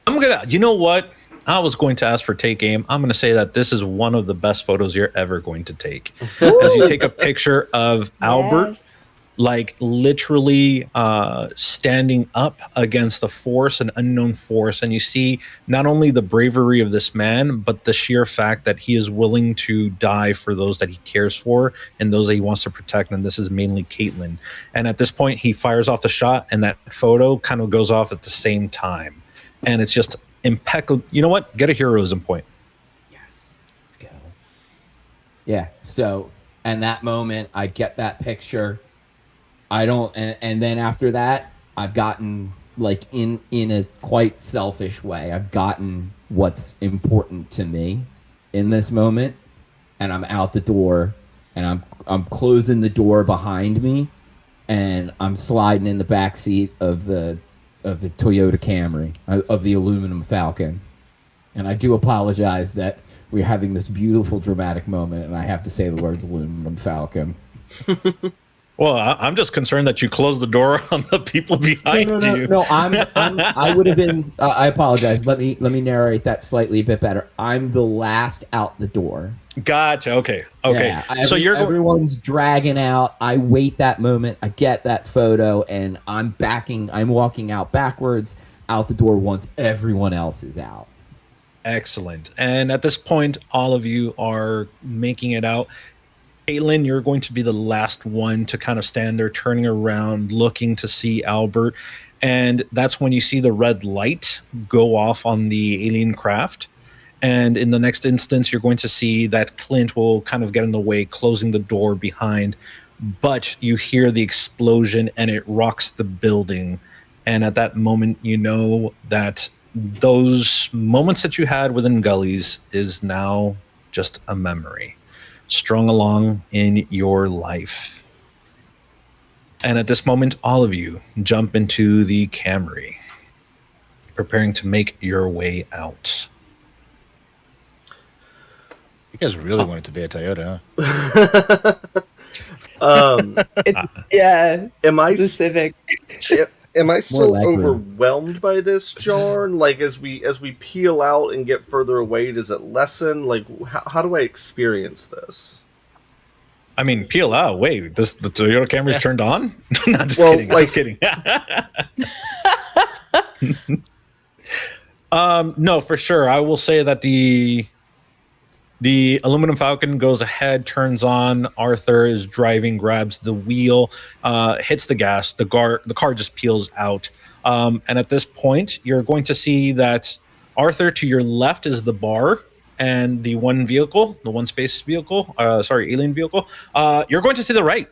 You know what? I was going to ask for take aim. I'm going to say that this is one of the best photos you're ever going to take. As you take a picture of Albert, Yes. like literally standing up against a force, an unknown force. And you see not only the bravery of this man, but the sheer fact that he is willing to die for those that he cares for and those that he wants to protect. And this is mainly Caitlin. And at this point, he fires off the shot, and that photo kind of goes off at the same time. And it's just impeccable. You know what? Get a heroism point. Yes. Let's go. Yeah. So, and that moment, I get that picture. I don't, and then after that, I've gotten like in a quite selfish way. I've gotten what's important to me in this moment, and I'm out the door, and I'm closing the door behind me, and I'm sliding in the back seat of the Toyota Camry, of the aluminum Falcon. And I do apologize that we're having this beautiful dramatic moment, and I have to say the words aluminum Falcon. Well, I'm just concerned that you closed the door on the people behind you. No, I would have been. I apologize. Let me narrate that slightly a bit better. I'm the last out the door. Gotcha. Okay. Yeah, So everyone's dragging out. I wait that moment. I get that photo, and I'm walking out backwards out the door once everyone else is out. Excellent. And at this point, all of you are making it out. Caitlin, you're going to be the last one to kind of stand there, turning around, looking to see Albert. And that's when you see the red light go off on the alien craft. And in the next instance, you're going to see that Clint will kind of get in the way, closing the door behind. But you hear the explosion, and it rocks the building. And at that moment, you know that those moments that you had within Gullies is now just a memory strung along in your life. And at this moment, all of you jump into the Camry, preparing to make your way out. You guys really want it to be a Toyota, Yeah, Am I the Civic. am I still likely. overwhelmed by this, Jarn? Like as we peel out and get further away, does it lessen? Like how do I experience this? I mean, peel out. Wait, the Toyota Camry's turned on? No, just Well, kidding. like- Just kidding. No, for sure. I will say that the aluminum Falcon goes ahead, turns on. Arthur is driving, grabs the wheel, hits the gas. The car just peels out. And at this point, you're going to see that Arthur, to your left is the bar, and the one space vehicle, alien vehicle. You're going to see the right.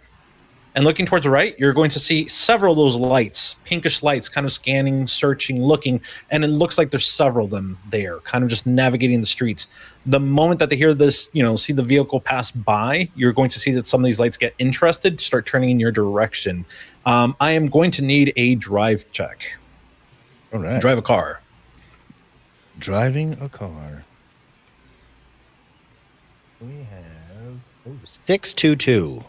And looking towards the right, you're going to see several of those lights, pinkish lights, kind of scanning, searching, looking, and it looks like there's several of them there, kind of just navigating the streets. The moment that they hear this, see the vehicle pass by, you're going to see that some of these lights get interested, start turning in your direction. I am going to need a drive check. All right. Drive a car. Driving a car. We have 622.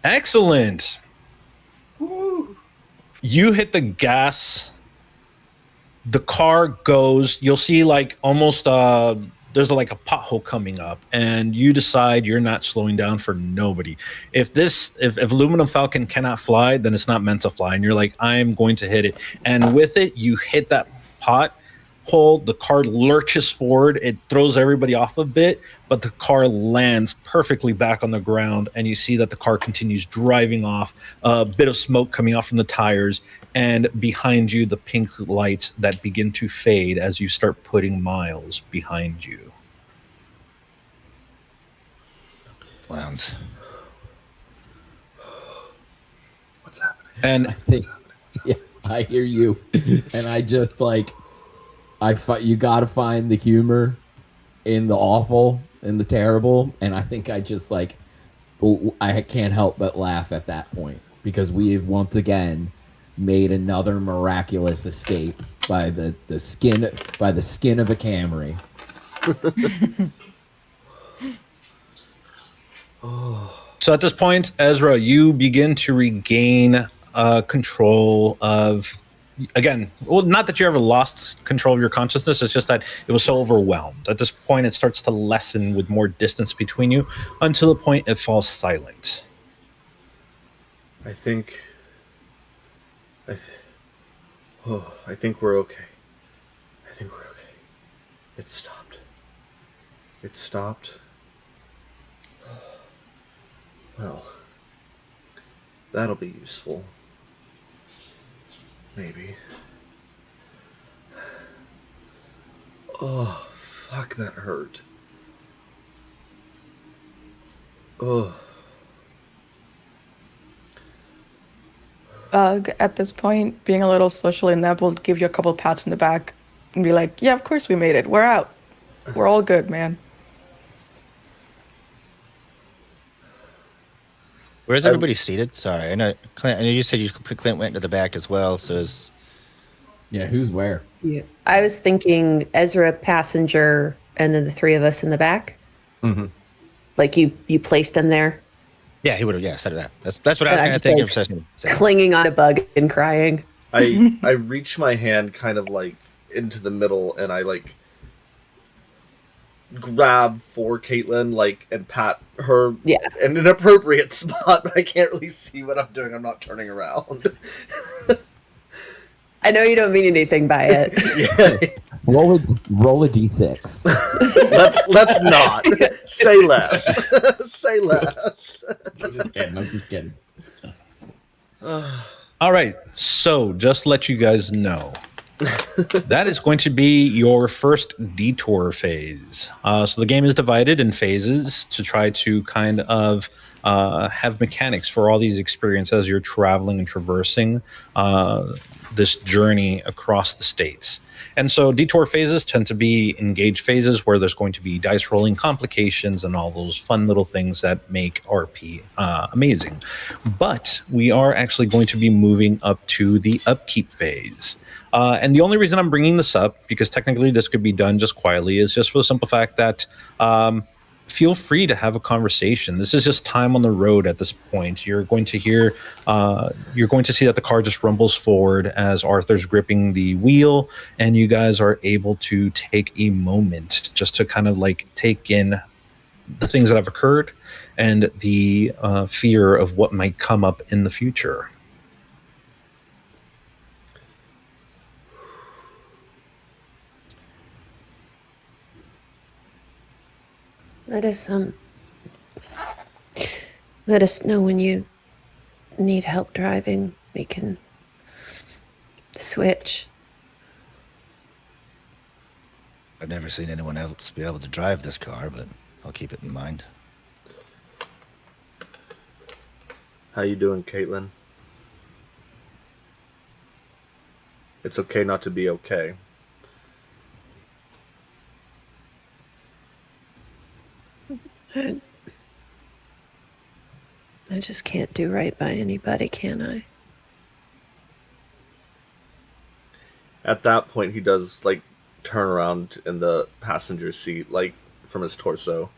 Excellent. You hit the gas. The car goes. You'll see like almost there's like a pothole coming up, and you decide you're not slowing down for nobody. If aluminum Falcon cannot fly, then it's not meant to fly. And you're like, I'm going to hit it. And with it, you hit that pothole. The car lurches forward. It throws everybody off a bit, but the car lands perfectly back on the ground, and you see that the car continues driving off, a bit of smoke coming off from the tires, and behind you, the pink lights that begin to fade as you start putting miles behind you. Clowns. What's happening? And Yeah, I hear you, and I just like, you got to find the humor in the awful and the terrible, and I think I just like, I can't help but laugh at that point because we have once again made another miraculous escape by the skin of a Camry. so at this point, Ezra, you begin to regain control of again, well, not that you ever lost control of your consciousness. It's just that it was so overwhelmed. At this point, it starts to lessen with more distance between you until the point it falls silent. I think we're okay. I think we're okay. It stopped. It stopped. Well, that'll be useful. Maybe. Oh, fuck, that hurt. Oh. Bug, at this point, being a little socially inept, will give you a couple pats in the back and be like, yeah, of course we made it. We're out. We're all good, man. Where's everybody seated? Sorry, I know Clint. I know you said Clint went to the back as well. So is Yeah, who's where? Yeah. I was thinking Ezra passenger and then the three of us in the back. Mm-hmm. Like you placed them there, yeah, he would have said that. That's what I was I'm kind of just thinking like for a second. clinging on a bug and crying. I reach my hand kind of like into the middle and I like grab for Caitlin like and pat her Yeah. in an appropriate spot, but I can't really see what I'm doing. I'm not turning around. I know you don't mean anything by it. Yeah. Roll a d6. Let's not say less. Say less. I'm just kidding. All right, so just let you guys know. That is going to be your first detour phase. So the game is divided in phases to try to kind of have mechanics for all these experiences as you're traveling and traversing this journey across the states. And so detour phases tend to be engaged phases where there's going to be dice rolling complications and all those fun little things that make RP amazing. But we are actually going to be moving up to the upkeep phase. And the only reason I'm bringing this up, because technically this could be done just quietly, is just for the simple fact that feel free to have a conversation. This is just time on the road at this point. You're going to hear, you're going to see that the car just rumbles forward as Arthur's gripping the wheel, and you guys are able to take a moment just to kind of like take in the things that have occurred and the fear of what might come up in the future. Let us know when you need help driving. We can switch. I've never seen anyone else be able to drive this car, but I'll keep it in mind. How you doing, Caitlin? It's okay not to be okay. I just can't do right by anybody, can I? At that point, he does like turn around in the passenger seat, like from his torso.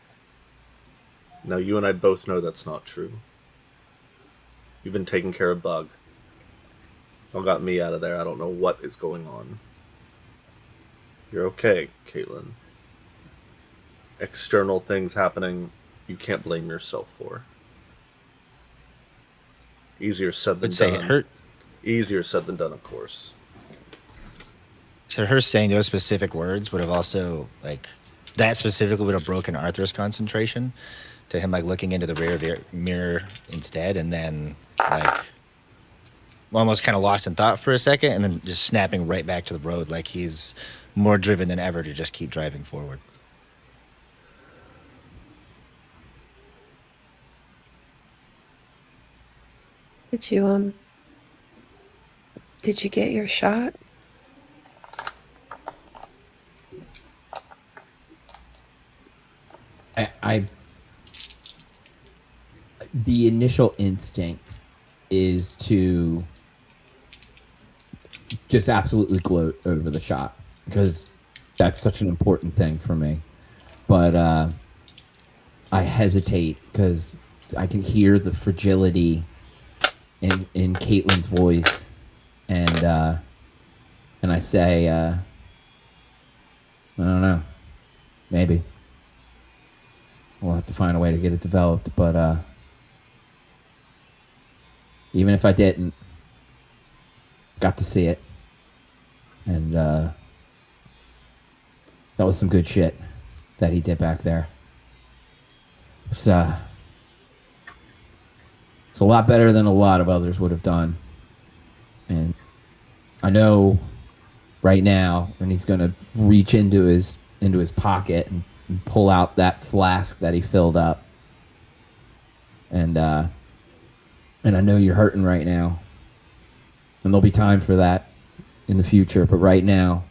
Now, you and I both know that's not true. You've been taking care of Bug. Y'all got me out of there. I don't know what is going on. You're okay, Caitlin. External things happening, you can't blame yourself for. Easier said than Would say done. it hurt. Easier said than done, of course. So her saying those specific words would have also, like, that specifically would have broken Arthur's concentration to him, like, looking into the rear mirror instead, and then, like, almost kind of lost in thought for a second, and then just snapping right back to the road, like he's more driven than ever to just keep driving forward. Did you get your shot? The initial instinct is to just absolutely gloat over the shot because that's such an important thing for me. But I hesitate because I can hear the fragility in Caitlin's voice, and and I say, I don't know, maybe we'll have to find a way to get it developed. But even if I didn't, got to see it, and that was some good shit that he did back there. It's a lot better than a lot of others would have done. And I know right now, and he's gonna reach into his pocket and pull out that flask that he filled up. And I know you're hurting right now. And there'll be time for that in the future, but right now,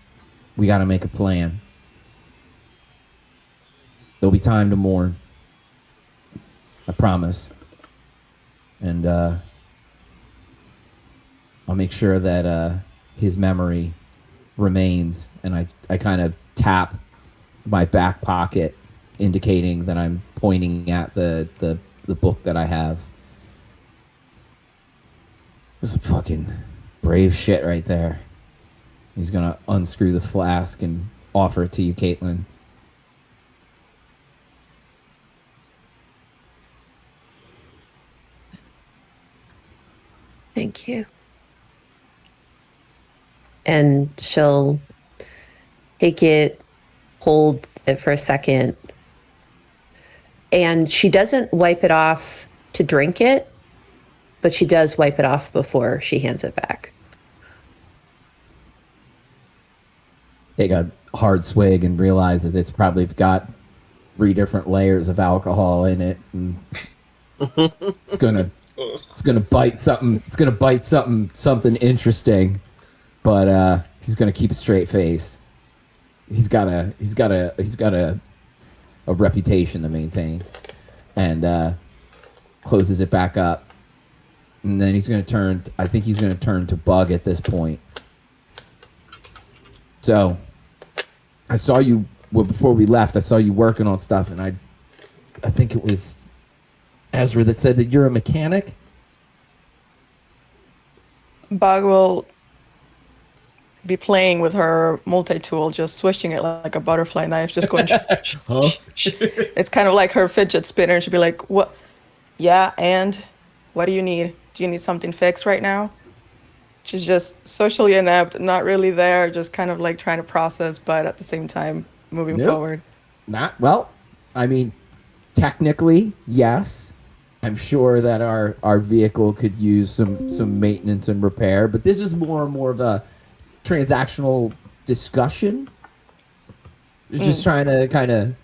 we gotta make a plan. There'll be time to mourn. I promise. And I'll make sure that his memory remains. And I kind of tap my back pocket, indicating that I'm pointing at the book that I have. There's some fucking brave shit right there. He's gonna unscrew the flask and offer it to you, Caitlin. Thank you. And she'll take it, hold it for a second. And she doesn't wipe it off to drink it, but she does wipe it off before she hands it back. Take a hard swig and realize that it's probably got 3 different layers of alcohol in it. And it's gonna bite something. It's gonna bite something interesting, but he's gonna keep a straight face. He's got a reputation to maintain, and closes it back up. And then he's gonna turn. I think he's gonna turn to Bug at this point. So, I saw you before we left. I saw you working on stuff, and I think it was Ezra that said that you're a mechanic. Bug will be playing with her multi-tool, just swishing it like a butterfly knife, just going. It's kind of like her fidget spinner. She'll be like, "What? Yeah, and what do you need? Do you need something fixed right now?" She's just socially inept, not really there, just kind of like trying to process, but at the same time moving Nope. forward. Not well. I mean, technically, yes. I'm sure that our vehicle could use some maintenance and repair, but this is more and more of a transactional discussion. Just trying to kind of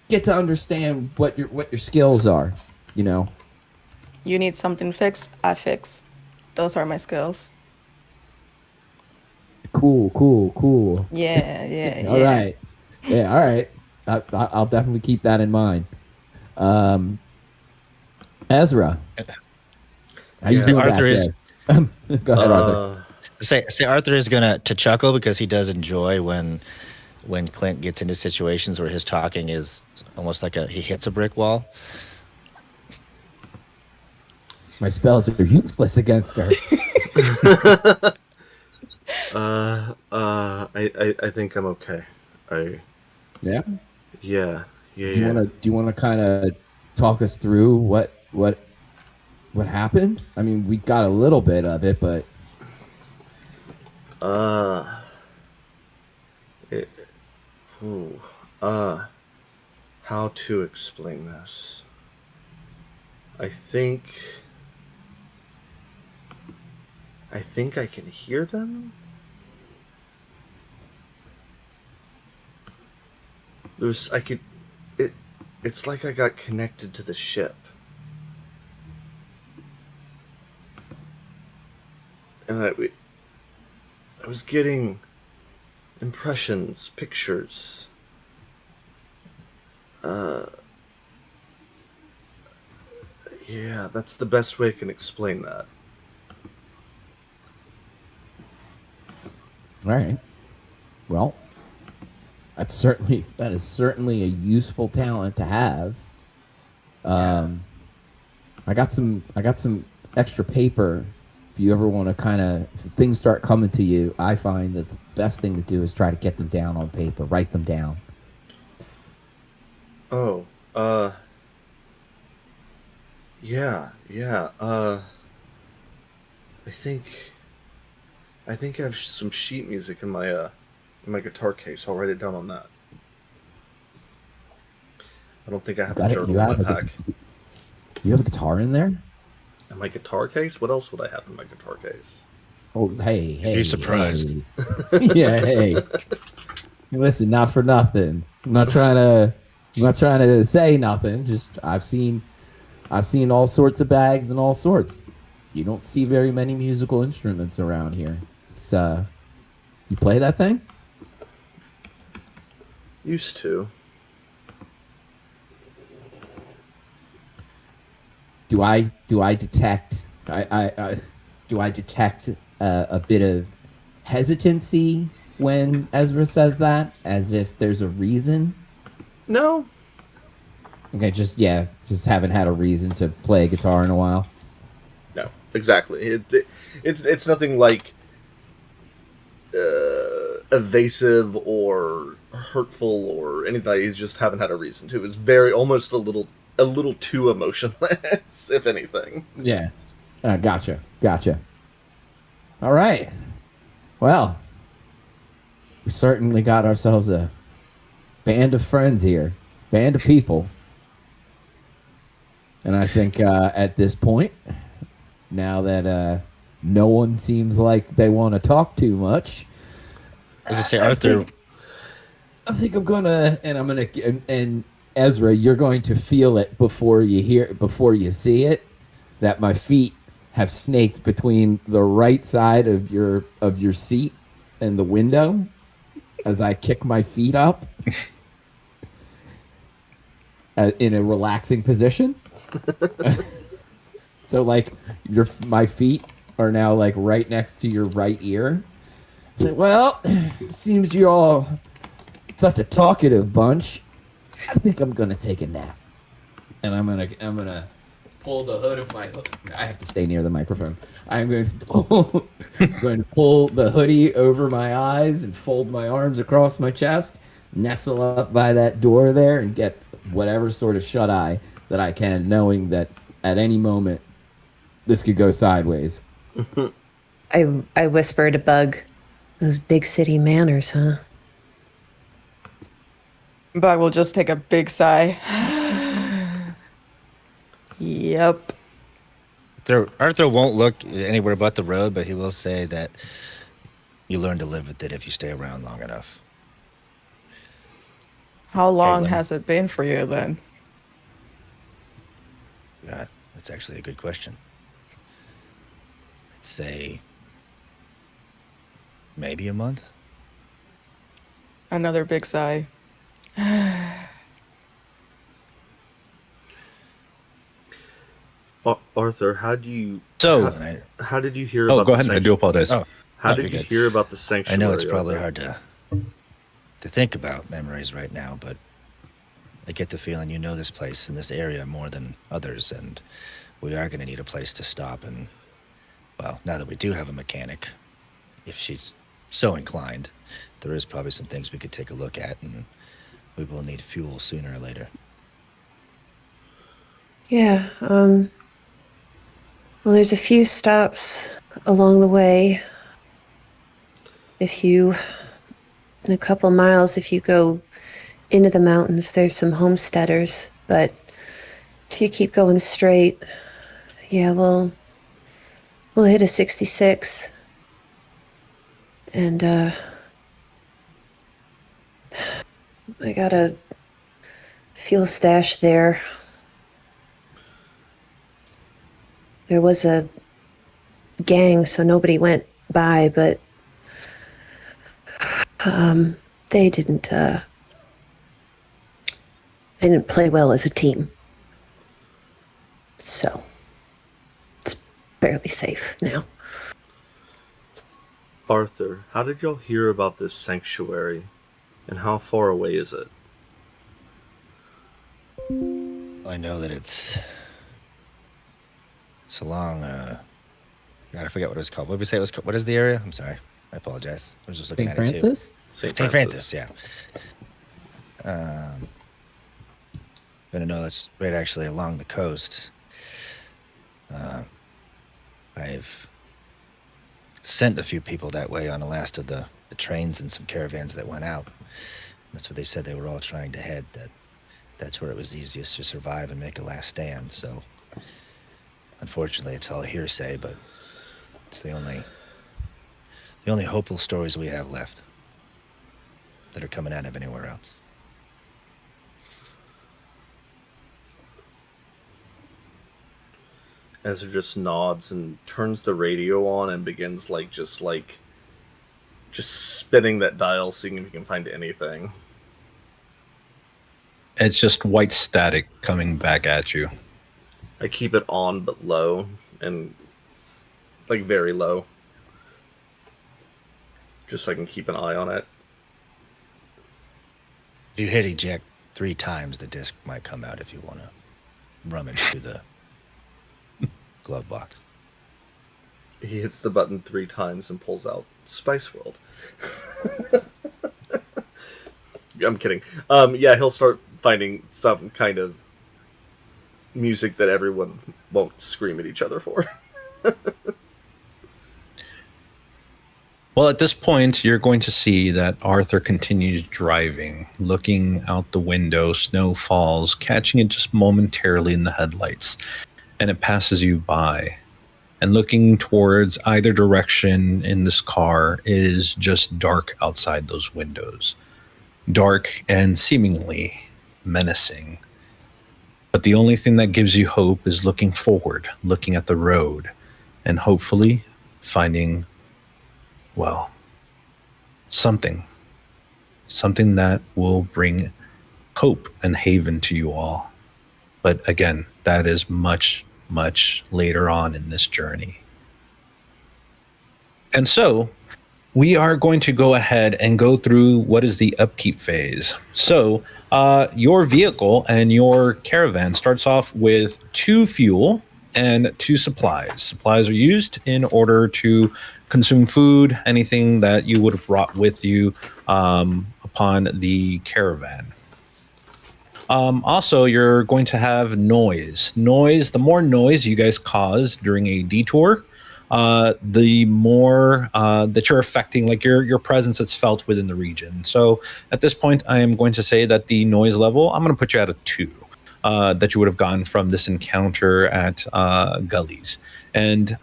get to understand what your skills are, you know. You need something fixed, I fix. Those are my skills. Cool. Yeah. All right. Yeah, all right. I'll definitely keep that in mind. Ezra, how you doing Arthur back is- there? Go ahead, Arthur. Say Arthur is gonna to chuckle because he does enjoy when Clint gets into situations where his talking is almost like he hits a brick wall. My spells are useless against her. I think I'm okay. Yeah. Yeah. Do you wanna kind of talk us through what happened? I mean, we got a little bit of it, but how to explain this? I think I can hear them. It's like I got connected to the ship. And I was getting impressions, pictures. Yeah, that's the best way I can explain that. all right. Well, that is certainly a useful talent to have. I got some extra paper if you ever want to kind of, if things start coming to you, I find that the best thing to do is try to get them down on paper, write them down. Oh, yeah. I think I have some sheet music in my guitar case. I'll write it down on that. I don't think I have a Got it. journal in my pack. You have a guitar in there? In my guitar case? What else would I have in my guitar case? Oh, hey, You'd be surprised. Hey. Yeah, hey. Listen, not for nothing. I'm not trying to say nothing. Just I've seen all sorts of bags and all sorts. You don't see very many musical instruments around here. It's you play that thing? Used to. Do I detect do I detect a bit of hesitancy when Ezra says that, as if there's a reason? No. Okay, just haven't had a reason to play guitar in a while. No. Exactly. It's nothing like evasive or hurtful or anything. You just haven't had a reason to. It's very almost a little too emotionless, if anything. Yeah. Gotcha. All right. Well, we certainly got ourselves a band of friends here, band of people. And I think at this point, now that no one seems like they want to talk too much, As I say, Arthur. I think and Ezra, you're going to feel it before you see it, that my feet have snaked between the right side of your seat and the window as I kick my feet up in a relaxing position. So like my feet are now like right next to your right ear. So, well, seems you're all such a talkative bunch. I think I'm gonna take a nap, and I'm gonna pull the hood of my hood. I have to stay near the microphone. I'm going to pull the hoodie over my eyes and fold my arms across my chest, nestle up by that door there, and get whatever sort of shut eye that I can, knowing that at any moment this could go sideways. I whispered to Bug, those big city manners, huh? Bug will just take a big sigh. Yep. Arthur won't look anywhere but the road, but he will say that you learn to live with it if you stay around long enough. How long Caitlin. has it been for you then? That's actually a good question. I'd say maybe a month. Another big sigh. Arthur, how did you hear Oh, about go the ahead. I do apologize. Oh, How no, did you're you good. hear about the I sanctuary? know it's probably Arthur? hard to think about memories right now, but I get the feeling you know this place and this area more than others, and we are going to need a place to stop. And, well, now that we do have a mechanic, if she's so inclined, there is probably some things we could take a look at, and we will need fuel sooner or later. Yeah, well, there's a few stops along the way. In a couple miles, if you go into the mountains, there's some homesteaders. But if you keep going straight, yeah, we'll hit a 66. And, I got a fuel stash there. There was a gang, so nobody went by, but they didn't play well as a team. So it's fairly safe now. Arthur, how did y'all hear about this sanctuary, and how far away is it? I know that it's along God, I forget what it was called. What did we say it was called? What is the area? I'm sorry. I apologize. I was just looking St. at it Francis? too. St. Francis, yeah. Gonna know that's right actually along the coast. I've sent a few people that way on the last of the trains and some caravans that went out. That's what they said. They were all trying to head. That's where it was easiest to survive and make a last stand. So, unfortunately, it's all hearsay, but it's the only hopeful stories we have left that are coming out of anywhere else. Ezra just nods and turns the radio on and begins just spinning that dial, seeing if he can find anything. It's just white static coming back at you. I keep it on but low, and very low, just so I can keep an eye on it. If you hit eject 3 times, the disc might come out if you want to rummage through the glove box. He hits the button 3 times and pulls out Spice World. I'm kidding. Yeah, he'll start finding some kind of music that everyone won't scream at each other for. Well, at this point, you're going to see that Arthur continues driving, looking out the window. Snow falls, catching it just momentarily in the headlights, and it passes you by. And looking towards either direction in this car is just dark outside those windows. Dark and seemingly menacing. But the only thing that gives you hope is looking forward, looking at the road, and hopefully finding, well, something that will bring hope and haven to you all. But again, that is much, much later on in this journey. And so we are going to go ahead and go through what is the upkeep phase. So your vehicle and your caravan starts off with 2 fuel and 2 supplies. Supplies are used in order to consume food, anything that you would have brought with you upon the caravan. Also, you're going to have noise. The more noise you guys cause during a detour, the more that you're affecting, your presence that's felt within the region. So at this point, I am going to say that the noise level, I'm going to put you at a 2, that you would have gotten from this encounter at Gullies. And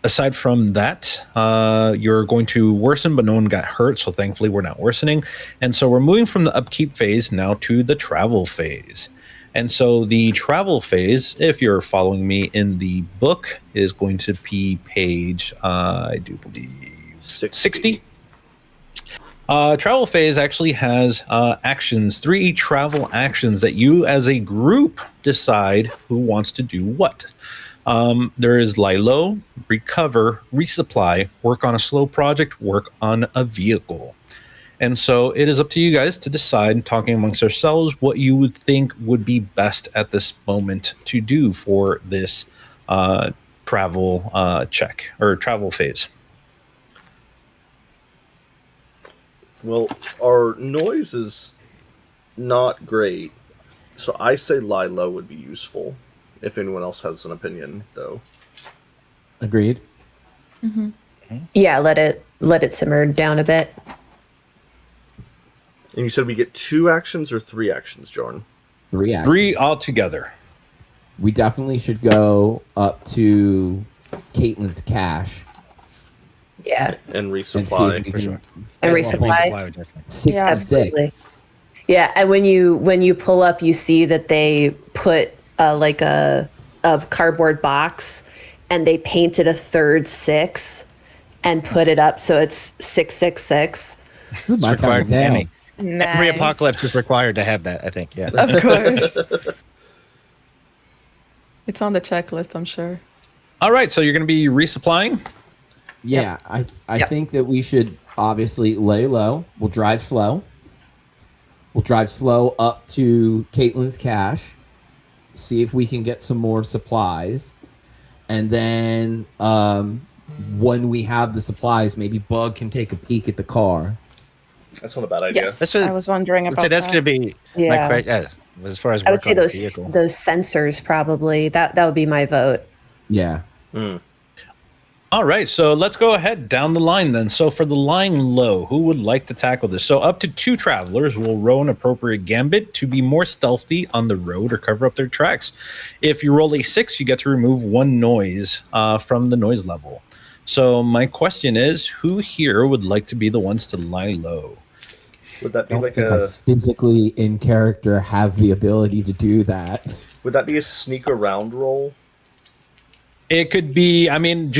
aside from that, you're going to worsen, but no one got hurt, so thankfully we're not worsening. And so we're moving from the upkeep phase now to the travel phase. And so the travel phase, if you're following me in the book, is going to be page, I do believe, 60. Travel phase actually has actions, 3 travel actions that you as a group decide who wants to do what. There is lie low, recover, resupply, work on a slow project, work on a vehicle. And so it is up to you guys to decide, talking amongst yourselves, what you would think would be best at this moment to do for this travel check or travel phase. Well, our noise is not great, so I say lie low would be useful. If anyone else has an opinion, though. Agreed. Mm-hmm. Yeah, let it simmer down a bit. And you said we get 2 actions or 3 actions, Jordan? 3 actions. 3 altogether. We definitely should go up to Caitlin's cache. Yeah. And And see if resupply. we For can sure. And Well, resupply. would definitely- 66. Absolutely. Yeah, and when you pull up, you see that they put a cardboard box, and they painted a third 6 and put it up, so it's 666. This is my It's kind required of in town. any. Every apocalypse is required to have that, I think, yeah. Of course. It's on the checklist, I'm sure. All right, so you're going to be resupplying? Yeah, I Yep. think that we should obviously lay low. We'll drive slow. We'll drive slow up to Caitlin's cache, see if we can get some more supplies, and then when we have the supplies, maybe Bug can take a peek at the car. That's not a bad idea. Yes, That's what- I was wondering I'd about say that's that. going to be my Yeah. question. As far as I would work say on the those vehicle. sensors probably. That would be my vote. Yeah. All right, so let's go ahead down the line then. So for the lying low, who would like to tackle this? So up to 2 travelers will roll an appropriate gambit to be more stealthy on the road or cover up their tracks. If you roll a 6, you get to remove 1 noise from the noise level. So my question is, who here would like to be the ones to lie low? Would that I be don't like think I physically in character have the ability to do that. Would that be a sneak around roll? It could be, I mean,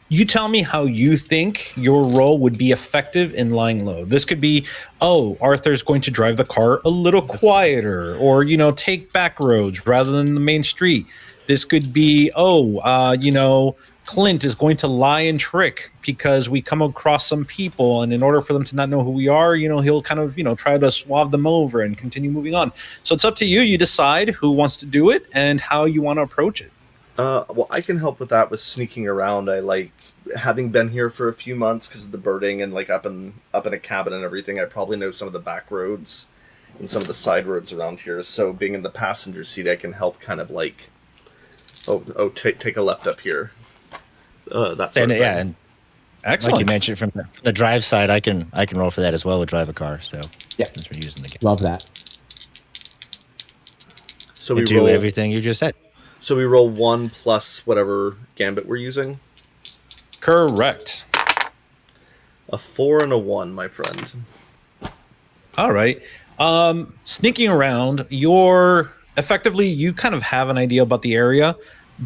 you tell me how you think your role would be effective in lying low. This could be, oh, Arthur's going to drive the car a little quieter, or, take back roads rather than the main street. This could be, Clint is going to lie and trick because we come across some people, and in order for them to not know who we are, he'll kind of, try to swab them over and continue moving on. So it's up to you. You decide who wants to do it and how you want to approach it. Well, I can help with that with sneaking around. I like having been here for a few months because of the birding and like up in a cabin and everything. I probably know some of the back roads and some of the side roads around here. So being in the passenger seat, I can help kind of like, take a left up here. That's And yeah, and Excellent. like you mentioned, from the drive side, I can roll for that as well. With drive a car, so Yeah. since we're using the game, Love that. So we do roll everything you just said. So we roll 1 plus whatever gambit we're using. Correct. A 4 and a 1, my friend. All right. Sneaking around, you kind of have an idea about the area,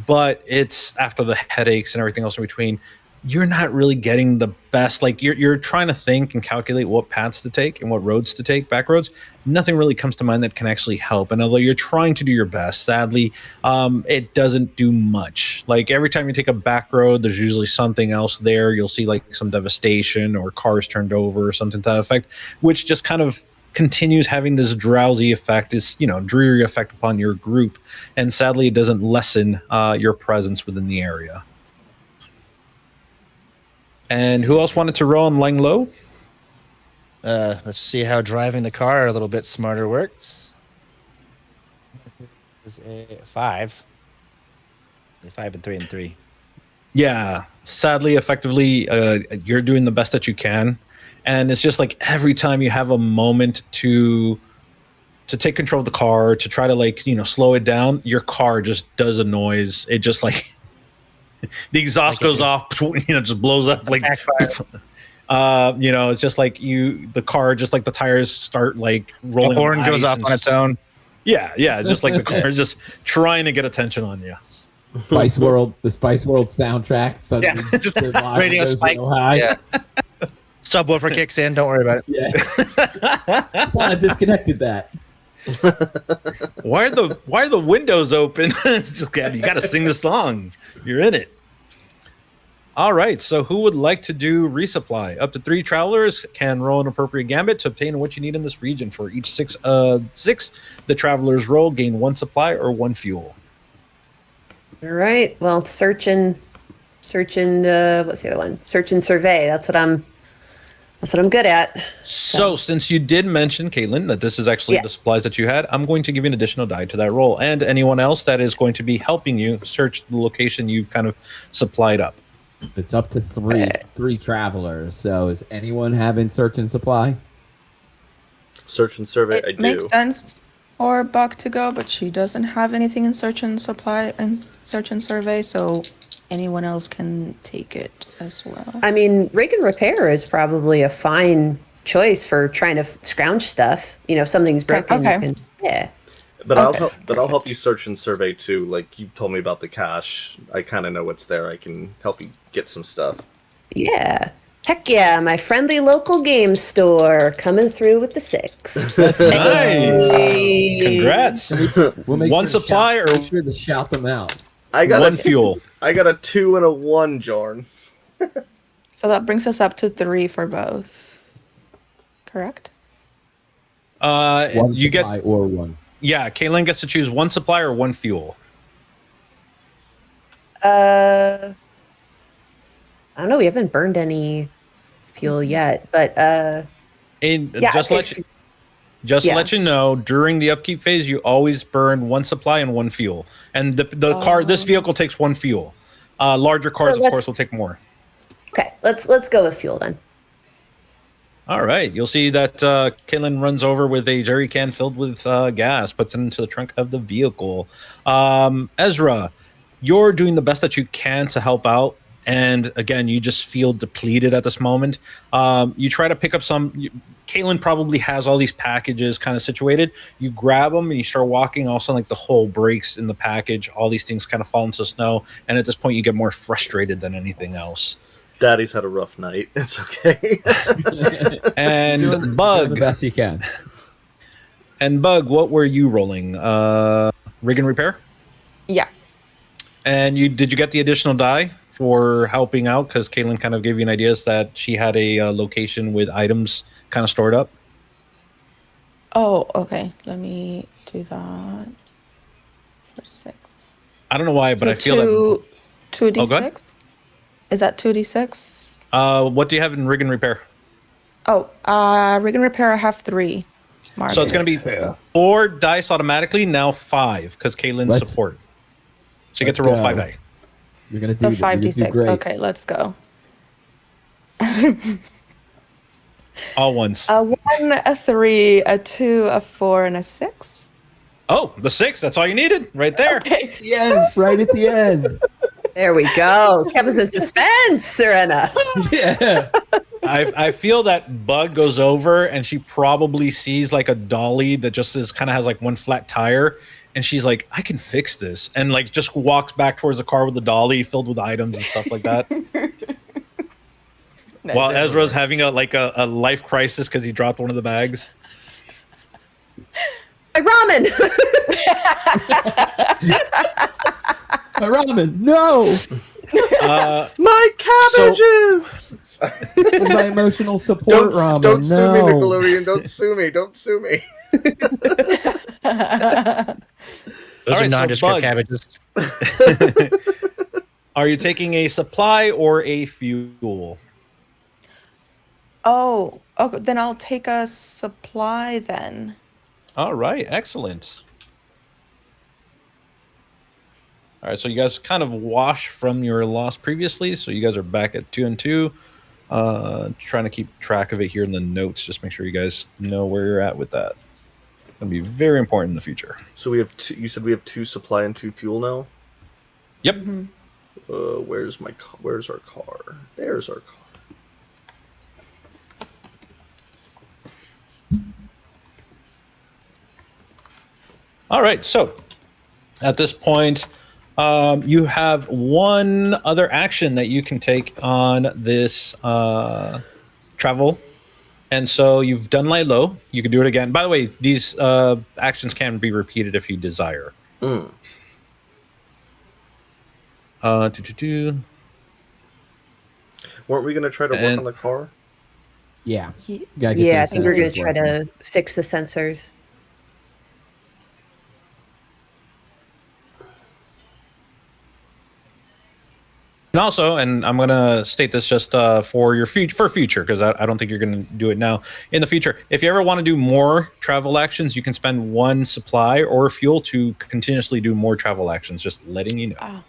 but it's after the headaches and everything else in between. You're not really getting the best. Like you're trying to think and calculate what paths to take and what roads to take, back roads. Nothing really comes to mind that can actually help. And although you're trying to do your best, sadly, it doesn't do much. Like every time you take a back road, there's usually something else there. You'll see like some devastation or cars turned over or something to that effect, which just kind of continues having this drowsy effect, this dreary effect upon your group. And sadly, it doesn't lessen your presence within the area. And who else wanted to roll on lying low? Let's see how driving the car a little bit smarter works. 5. 5 and 3 and 3. Yeah, sadly, effectively, you're doing the best that you can, and it's just like every time you have a moment to take control of the car, to try to slow it down, your car just does a noise. It just like the exhaust goes off, just blows up like. It's just like the car, just like the tires start like rolling. The horn goes off on its own. Yeah, it's just like the car is just trying to get attention on you. Spice World, the Spice World soundtrack. Suddenly Just the volume radio goes spike. real high. Yeah. Subwoofer kicks in. Don't worry about it. Yeah. I thought I disconnected that. Why are the windows open? It's just, you got to sing the song. You're in it. All right. So who would like to do resupply? Up to 3 travelers can roll an appropriate gambit to obtain what you need in this region. For each 6, the travelers roll, gain 1 supply or 1 fuel. All right. Well, search and what's the other one? Search and survey. That's what I'm good at. So since you did mention, Caitlin, that this is actually the supplies that you had, I'm going to give you an additional die to that roll. And anyone else that is going to be helping you search the location you've kind of supplied up. It's up to 3 travelers. So is anyone having search and supply? Search and survey, I It do. makes sense for Buck to go, but she doesn't have anything in search and supply and search and survey, so anyone else can take it as well. I mean, rig and repair is probably a fine choice for trying to scrounge stuff. If something's broken, Okay. you can, yeah. But Okay, I'll help you search and survey too. Like you told me about the cache. I kind of know what's there. I can help you get some stuff. Yeah. Heck yeah, my friendly local game store coming through with the 6. Nice. Congrats. We'll make One sure to supply or make sure to shout them out. I got 1 fuel. I got a 2 and a 1, Jorn. So that brings us up to 3 for both. Correct? One You get supply or 1. Caitlin gets to choose 1 supply or 1 fuel. I don't know. We haven't burned any fuel yet, but And yeah, just let you, just to yeah. let you know, during the upkeep phase, you always burn one supply and one fuel. And the car, this vehicle takes one fuel. Larger cars, of course, will take more. Okay, let's go with fuel then. All right. You'll see that Caitlin runs over with a jerry can filled with gas, puts it into the trunk of the vehicle. Ezra, you're doing the best that you can to help out. And again, you just feel depleted at this moment. You try to pick up some. Caitlin probably has all these packages kind of situated. You grab them and you start walking. All of a sudden, like the hole breaks in the package. All these things kind of fall into the snow. And at this point, you get more frustrated than anything else. Daddy's had a rough night. It's okay. And Doing Bug, the best you can. and Bug, what were you rolling? Rig and repair. Yeah. And did you get the additional die for helping out? Because Caitlin kind of gave you an idea that she had a location with items kind of stored up. Oh, okay. Let me do that for 6. I don't know why, but So I feel that. 2d6? Oh, go ahead. Is that 2d6? What do you have in rig and repair? Oh, rig and repair, I have 3. Mark. So it's going to be 4 dice automatically, now 5, because Caitlin's Let's- support. So you get to let's roll 5 go. die. You're gonna do. So You're gonna do 5d6. great. Okay, let's go. All ones. A 1, a 3, a 2, a 4, and a 6. Oh, the 6. That's all you needed right there. Okay. Yeah, right at the end. There we go. Kevin's in suspense, Serena. Yeah. I feel that Bug goes over and she probably sees like a dolly that just kind of has like one flat tire, and she's like, I can fix this, and like just walks back towards the car with the dolly filled with items and stuff like that. While Ezra's having a life crisis because he dropped one of the bags. My ramen. My ramen. No. My cabbages! My emotional support Don't ramen. don't sue me, no. Nickelodeon. Don't sue me. Don't sue me. Those All are right, so nondescript Bug. cabbages. Are you taking a supply or a fuel? Oh, okay, then I'll take a supply then. All right, excellent. All right, so you guys kind of wash from your loss previously, so you guys are back at 2 and 2. Trying to keep track of it here in the notes, just make sure you guys know where you're at with that. Gonna be very important in the future. So we have two, you said we have 2 supply and 2 fuel now? Yep. Where's our car? There's our car. All right, so at this point, you have one other action that you can take on this travel. And so you've done lie low. You can do it again. By the way, these actions can be repeated if you desire. Mm. Weren't we going to try to work And- on the car? Yeah. Ye- Gotta get Yeah, I those think we're gonna sensors try working. to fix the sensors. And also, and I'm going to state this just for your future, because I don't think you're going to do it now. In the future, if you ever want to do more travel actions, you can spend 1 supply or fuel to continuously do more travel actions. Just letting you know. Oh,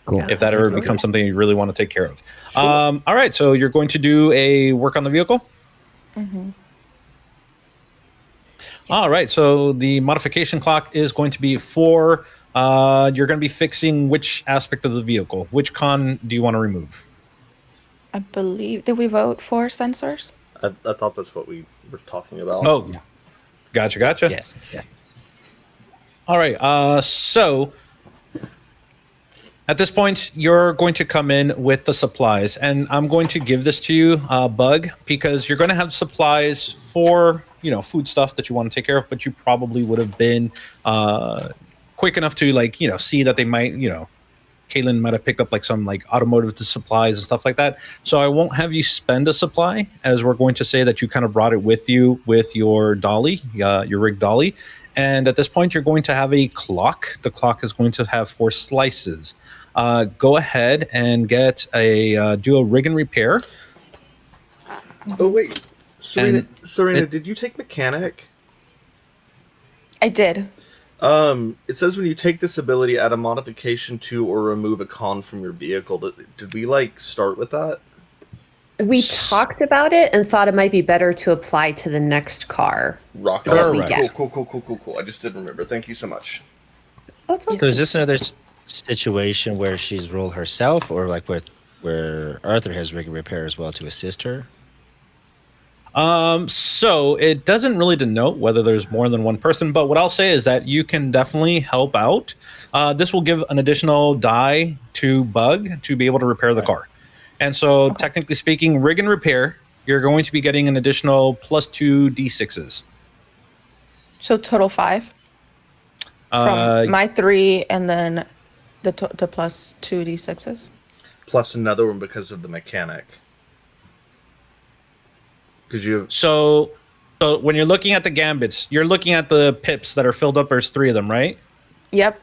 Cool. If that ever becomes something you really want to take care of. All right, so you're going to do a work on the vehicle? All right, so the modification clock is going to be 4. You're going to be fixing which aspect of the vehicle? Which con do you want to remove? I believe. Did we vote for sensors? I thought that's what we were talking about. Oh, Yeah. gotcha. Yes. Yeah. All right, so at this point, you're going to come in with the supplies, and I'm going to give this to you, Bug, because you're going to have supplies for, food stuff that you want to take care of, but you probably would have been quick enough to see that they might, Caitlin might have picked up some automotive supplies and stuff like that. So I won't have you spend a supply, as we're going to say that you kind of brought it with you with your dolly, your rig dolly. And at this point, you're going to have a clock. The clock is going to have 4 slices. Go ahead and get do a rig and repair. Oh wait, Serena, And did you take mechanic? I did. It says when you take this ability, add a modification to or remove a con from your vehicle. Did we like start with that? We talked about it and thought it might be better to apply to the next car. Rock that on. we get. Cool. I just didn't remember. Thank you so much. Oh, it's So okay. is this another situation where she's rolled herself, or like where Arthur has rig and repair as well to assist her? So it doesn't really denote whether there's more than one person, but what I'll say is that you can definitely help out. This will give an additional die to Bug to be able to repair the car. And so technically speaking, rig and repair, you're going to be getting an additional +2 D6s. So total 5 from my 3, and then the +2 d6s. Plus another one because of the mechanic. Because you. So when you're looking at the gambits, you're looking at the pips that are filled up. There's 3 of them, right? Yep.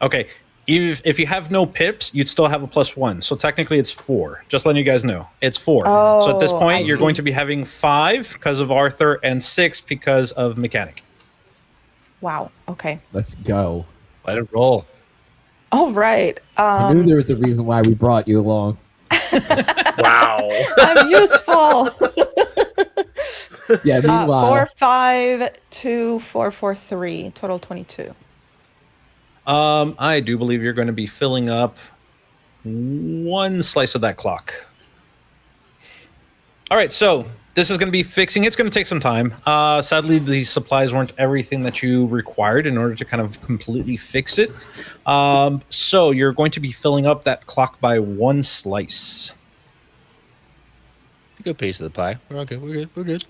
Okay. If you have no pips, you'd still have a +1. So technically it's 4. Just letting you guys know. It's 4. So at this Oh, point, I you're see. going to be having 5 because of Arthur and 6 because of mechanic. Wow. Okay. Let's go. Let it roll. All right. I knew there was a reason why we brought you along. Wow. I'm useful. Yeah, meanwhile, 4, 5, 2, 4, 4, 3. Total 22. I do believe you're going to be filling up 1 slice of that clock. All right, so this is going to be fixing. It's going to take some time. Sadly, the supplies weren't everything that you required in order to kind of completely fix it. So you're going to be filling up that clock by 1 slice. A good piece of the pie. We're okay. We're good.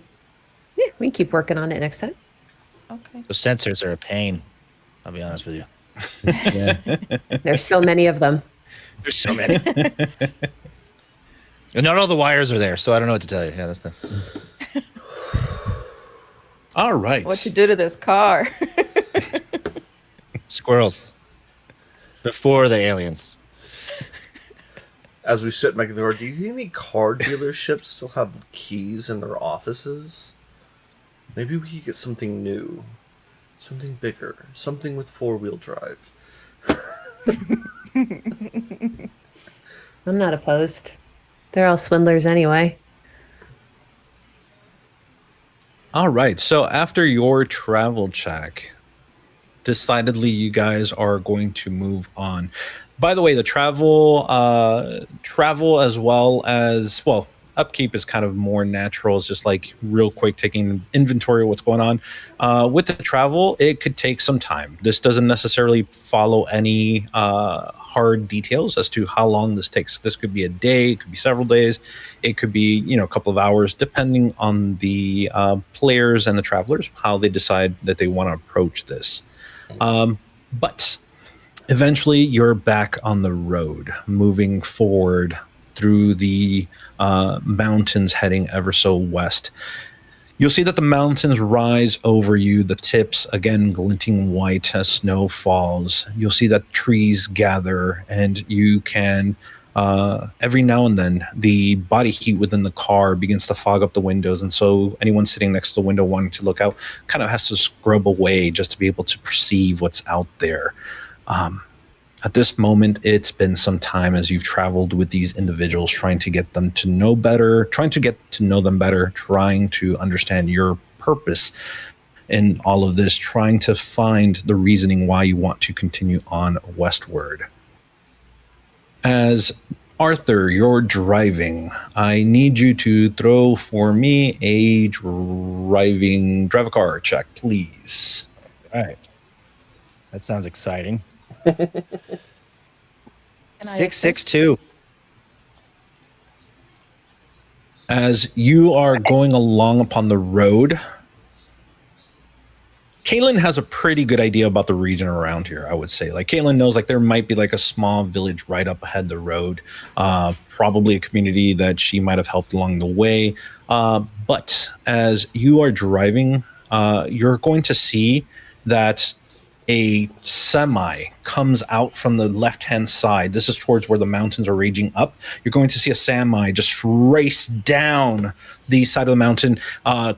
Yeah, we can keep working on it next time. Okay. The sensors are a pain. I'll be honest with you. yeah. There's so many of them. There's so many. And not all the wires are there, so I don't know what to tell you. Yeah, that's the. All right. What you do to this car? Squirrels. Before the aliens. As we sit back in the door, do you think any car dealerships still have keys in their offices? Maybe we could get something new. Something bigger. Something with 4-wheel drive. I'm not opposed. They're all swindlers anyway. All right. So after your travel check, decidedly you guys are going to move on. By the way, the travel as well as, well, upkeep is kind of more natural. It's just like real quick taking inventory of what's going on. With the travel, it could take some time. This doesn't necessarily follow any hard details as to how long this takes. This could be a day, it could be several days, it could be, a couple of hours, depending on the players and the travelers, how they decide that they want to approach this. But eventually you're back on the road, moving forward through the mountains, heading ever so west. You'll see that the mountains rise over you, the tips again glinting white as snow falls. You'll see that trees gather, and you can, every now and then, the body heat within the car begins to fog up the windows, and so anyone sitting next to the window wanting to look out kind of has to scrub away just to be able to perceive what's out there. At this moment, it's been some time as you've traveled with these individuals, trying to get them to know better, trying to get to know them better, trying to understand your purpose in all of this, trying to find the reasoning why you want to continue on westward. As Arthur, you're driving, I need you to throw for me a drive a car check, please. All right. That sounds exciting. Can I assist? 662. As you are going along upon the road, Caitlin has a pretty good idea about the region around here, I would say. Like, Caitlin knows, like, there might be, like, a small village right up ahead the road. Probably a community that she might have helped along the way. But as you are driving, you're going to see that a semi comes out from the left-hand side. This is towards where the mountains are raging up. You're going to see a semi just race down the side of the mountain,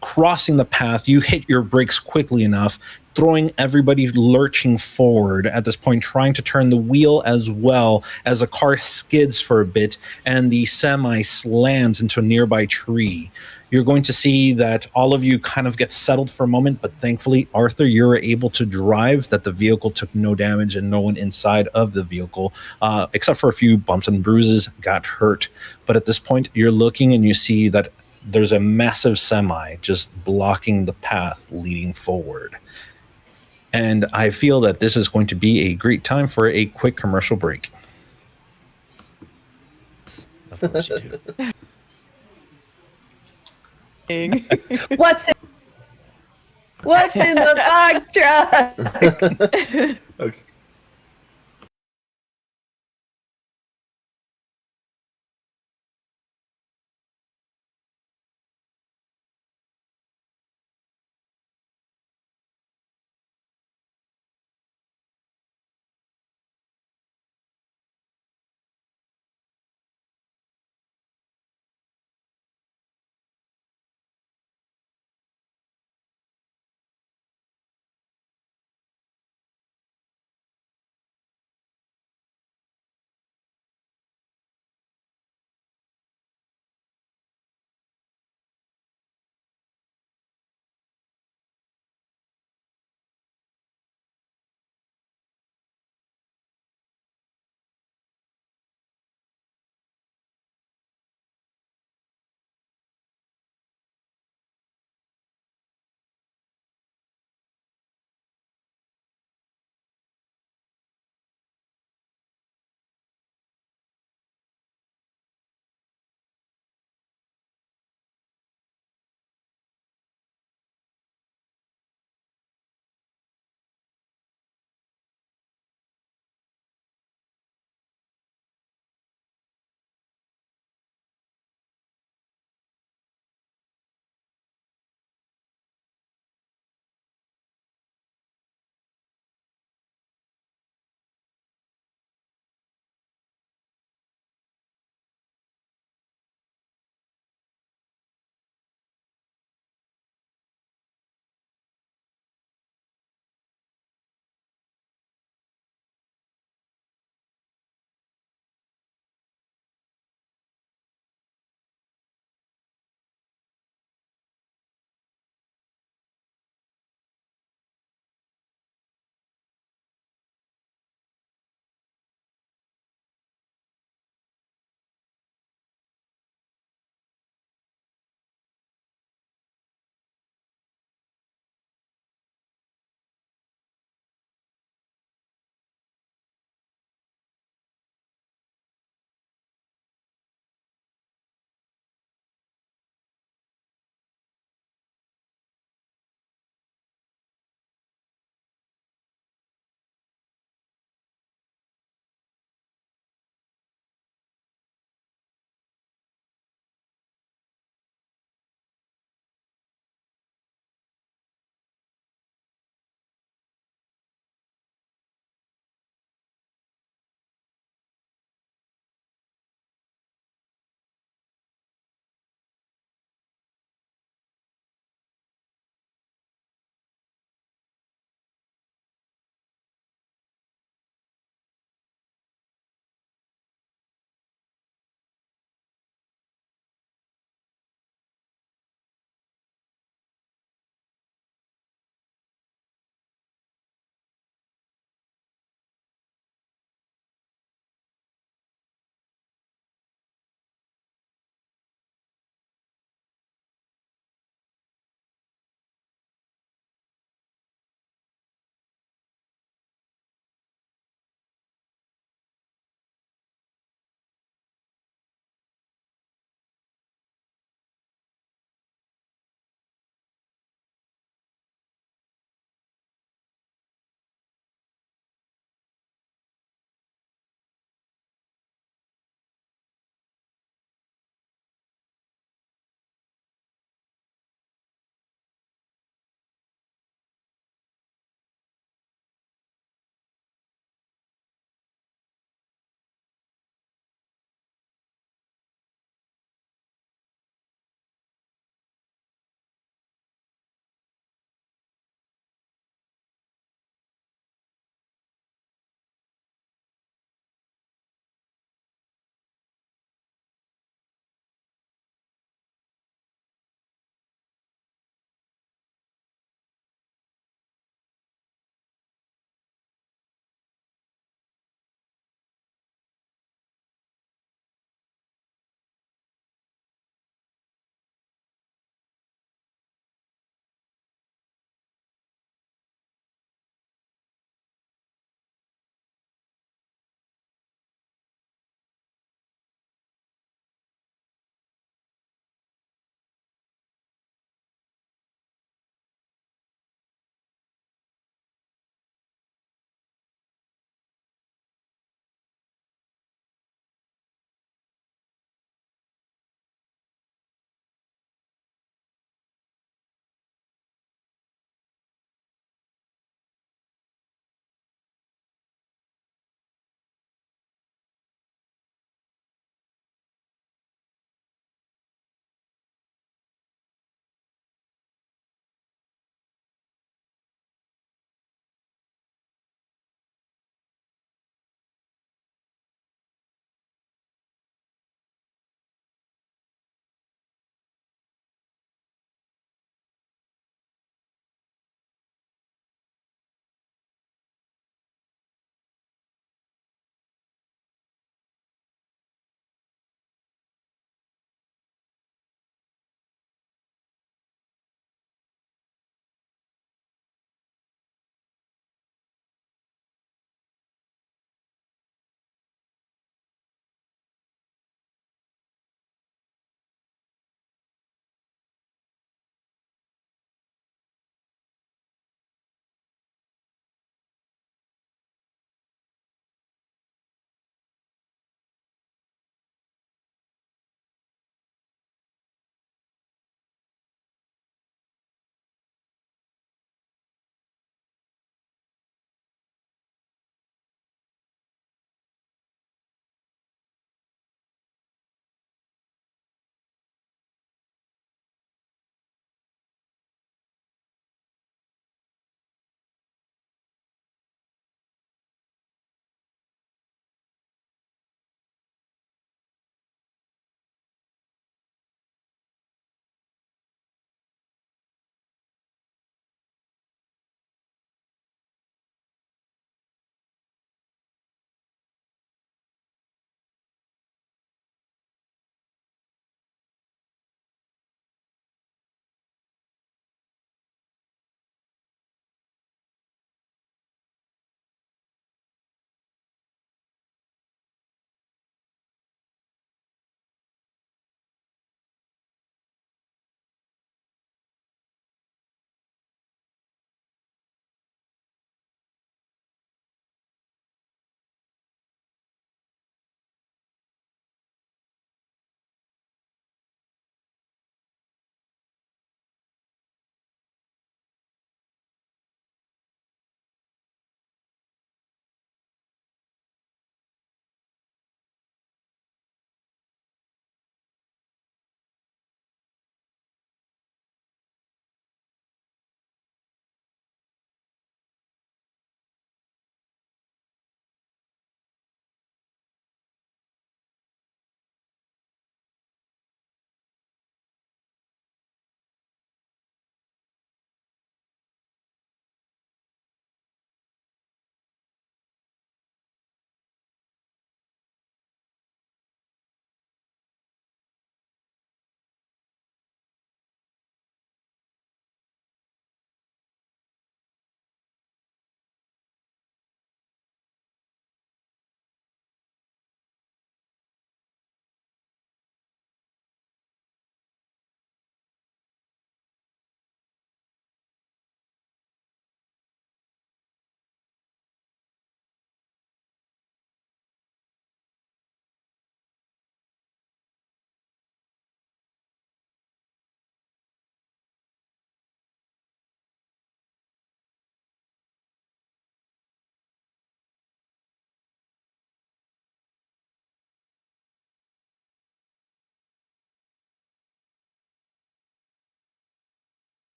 crossing the path. You hit your brakes quickly enough, throwing everybody lurching forward at this point, trying to turn the wheel as well as the car skids for a bit, and the semi slams into a nearby tree. You're going to see that all of you kind of get settled for a moment, but thankfully, Arthur, you're able to drive, that the vehicle took no damage and no one inside of the vehicle, except for a few bumps and bruises, got hurt. But at this point, you're looking and you see that there's a massive semi just blocking the path leading forward. And I feel that this is going to be a great time for a quick commercial break. Of course you do. What's in the box truck? Okay.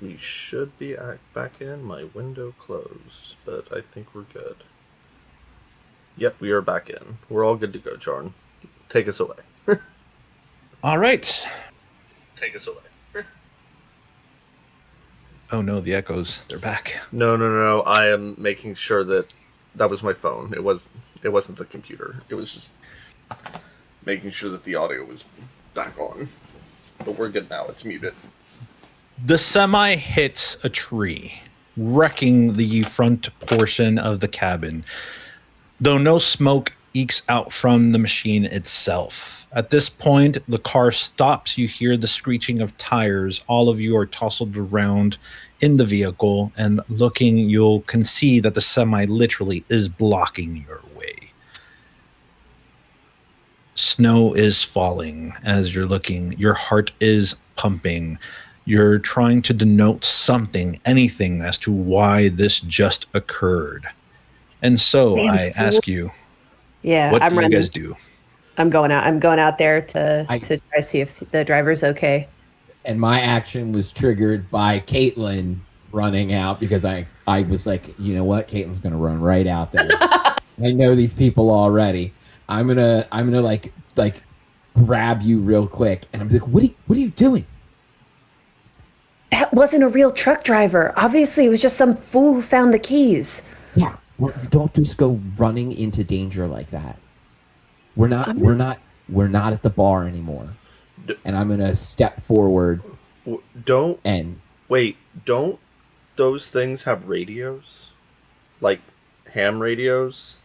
We should be back in. My window closed, but I think we're good. Yep, we are back in. We're all good to go, Jarn. Take us away. All right. Take us away. Oh no, the echoes. They're back. No. I am making sure that was my phone. It wasn't the computer. It was just making sure that the audio was back on. But we're good now. It's muted. The semi hits a tree, wrecking the front portion of the cabin, though no smoke ekes out from the machine itself. At this point, the car stops. You hear the screeching of tires. All of you are tousled around in the vehicle, and looking, you can see that the semi literally is blocking your way. Snow is falling as you're looking. Your heart is pumping. You're trying to denote something, anything, as to why this just occurred. And so I ask you, Yeah, what I'm do you running. guys do? I'm going out. I'm going out there to I- try to see if the driver's okay. And my action was triggered by Caitlin running out because I was like, you know what? Caitlin's gonna run right out there. I know these people already. I'm gonna like grab you real quick, and I'm like, what are you doing? That wasn't a real truck driver. Obviously, it was just some fool who found the keys. Yeah, well, you don't just go running into danger like that. We're not at the bar anymore. And I'm gonna step forward. Don't And wait. Don't those things have radios? Like ham radios?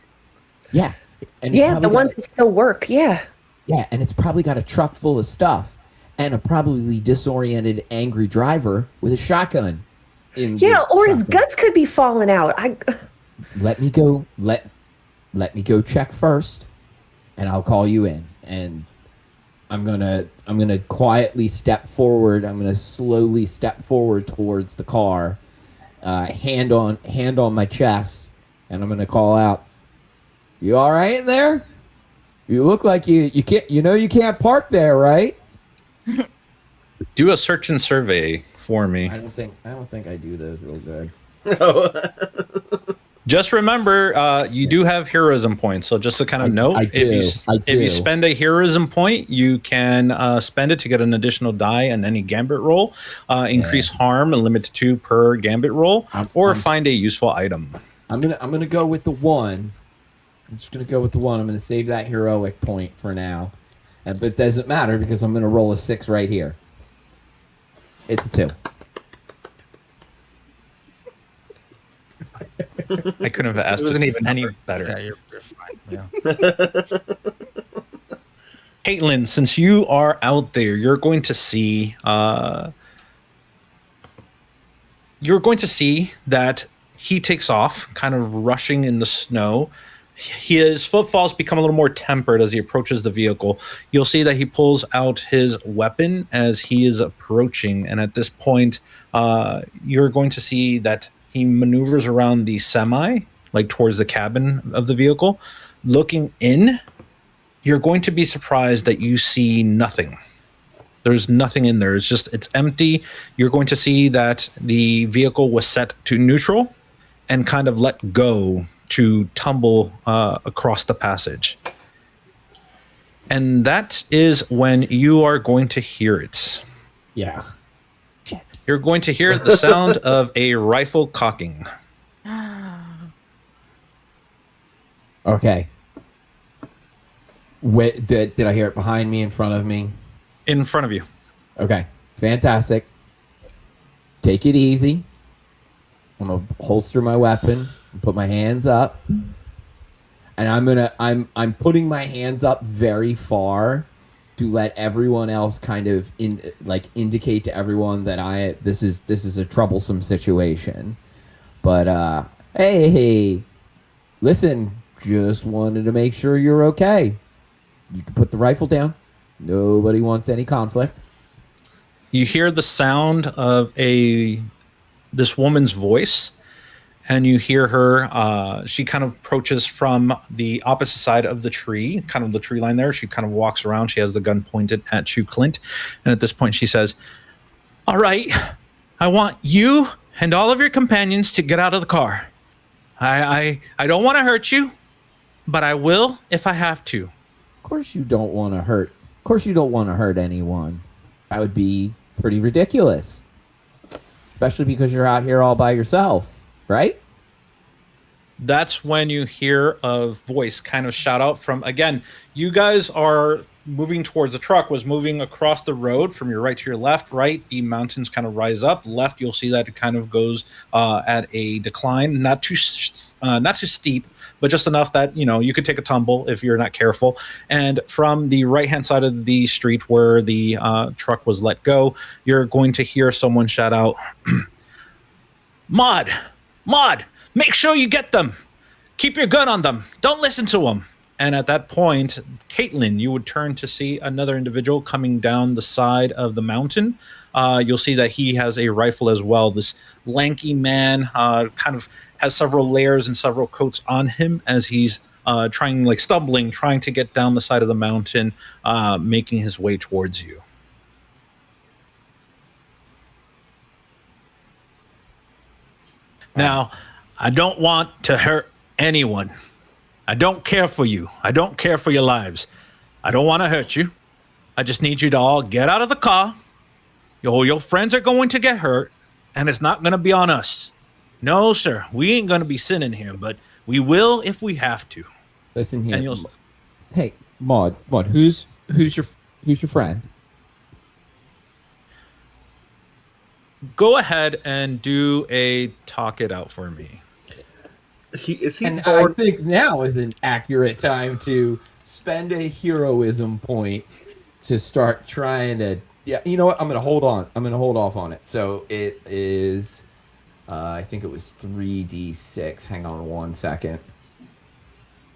yeah, and Yeah, probably the got- ones that still work. Yeah. Yeah, and it's probably got a truck full of stuff and a probably disoriented, angry driver with a shotgun. Yeah, or his shotgun. guts could be falling out. Let me go. Let me go check first, and I'll call you in. And I'm gonna quietly step forward. I'm gonna slowly step forward towards the car, hand on my chest, and I'm gonna call out, "You all right in there? You look like you can't. You know you can't park there, right?" Do a search and survey for me. I don't think I do those real good. Just remember, you do have heroism points. So just to kind of note, I do. if you spend a heroism point, you can spend it to get an additional die on any gambit roll, increase harm and limit to 2 per gambit roll, or find a useful item. I'm gonna go with the one. I'm just gonna go with the one. I'm gonna save that heroic point for now, but it doesn't matter because I'm gonna roll a 6 right here. It's a 2. I couldn't have asked wasn't it even any numbered. better. Yeah, you're fine. Yeah. Caitlin, since you are out there, you're going to see that he takes off, kind of rushing in the snow. His footfalls become a little more tempered as he approaches the vehicle. You'll see that he pulls out his weapon as he is approaching, and at this point, you're going to see that he maneuvers around the semi, like towards the cabin of the vehicle. Looking in, you're going to be surprised that you see nothing. There's nothing in there. It's empty. You're going to see that the vehicle was set to neutral and kind of let go to tumble across the passage. And that is when you are going to hear it. Yeah. You're going to hear the sound of a rifle cocking. Okay. Wait, did I hear it behind me, in front of me? In front of you. Okay. Fantastic. Take it easy. I'm gonna holster my weapon and put my hands up. And I'm putting my hands up very far to let everyone else kind of indicate to everyone that this is a troublesome situation. But hey, listen, just wanted to make sure you're okay. You can put the rifle down. Nobody wants any conflict. You hear the sound of this woman's voice, and you hear her. She kind of approaches from the opposite side of the tree, kind of the tree line there. She kind of walks around. She has the gun pointed at you, Clint. And at this point, she says, "All right, I want you and all of your companions to get out of the car. I don't want to hurt you, but I will if I have to. Of course you don't want to hurt. Of course you don't want to hurt anyone. That would be pretty ridiculous. Especially because you're out here all by yourself, right? That's when you hear a voice kind of shout out from, again, you guys are moving towards the truck, was moving across the road from your right to your left. Right, the mountains kind of rise up. Left, you'll see that it kind of goes at a decline, not too steep, but just enough that you could take a tumble if you're not careful. And from the right hand side of the street where the truck was let go, you're going to hear someone shout out, Maud, make sure you get them. Keep your gun on them. Don't listen to them. And at that point, Caitlin, you would turn to see another individual coming down the side of the mountain. You'll see that he has a rifle as well. This lanky man kind of has several layers and several coats on him as he's trying to get down the side of the mountain, making his way towards you. Now, I don't want to hurt anyone. I don't care for you. I don't care for your lives. I don't want to hurt you. I just need you to all get out of the car. Your friends are going to get hurt, and it's not going to be on us. No, sir. We ain't going to be sinning here, but we will if we have to. Listen here. Hey, Maud, who's your friend? Go ahead and do a talk it out for me. I think now is an accurate time to spend a heroism point to start trying to. Yeah, you know what? I'm gonna hold on. I'm gonna hold off on it. So it is. I think it was 3d6. Hang on one second.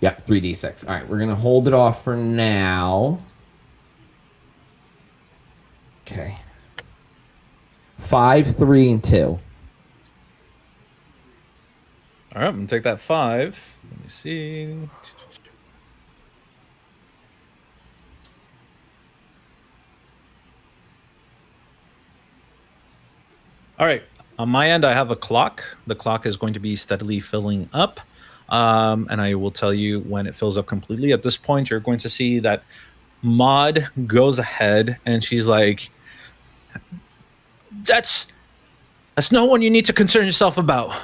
Yep, 3d6. All right, we're gonna hold it off for now. Okay. 5, 3, and 2. All right, I'm going to take that 5. Let me see. All right, on my end, I have a clock. The clock is going to be steadily filling up, and I will tell you when it fills up completely. At this point, you're going to see that Maud goes ahead, and she's like, That's no one you need to concern yourself about.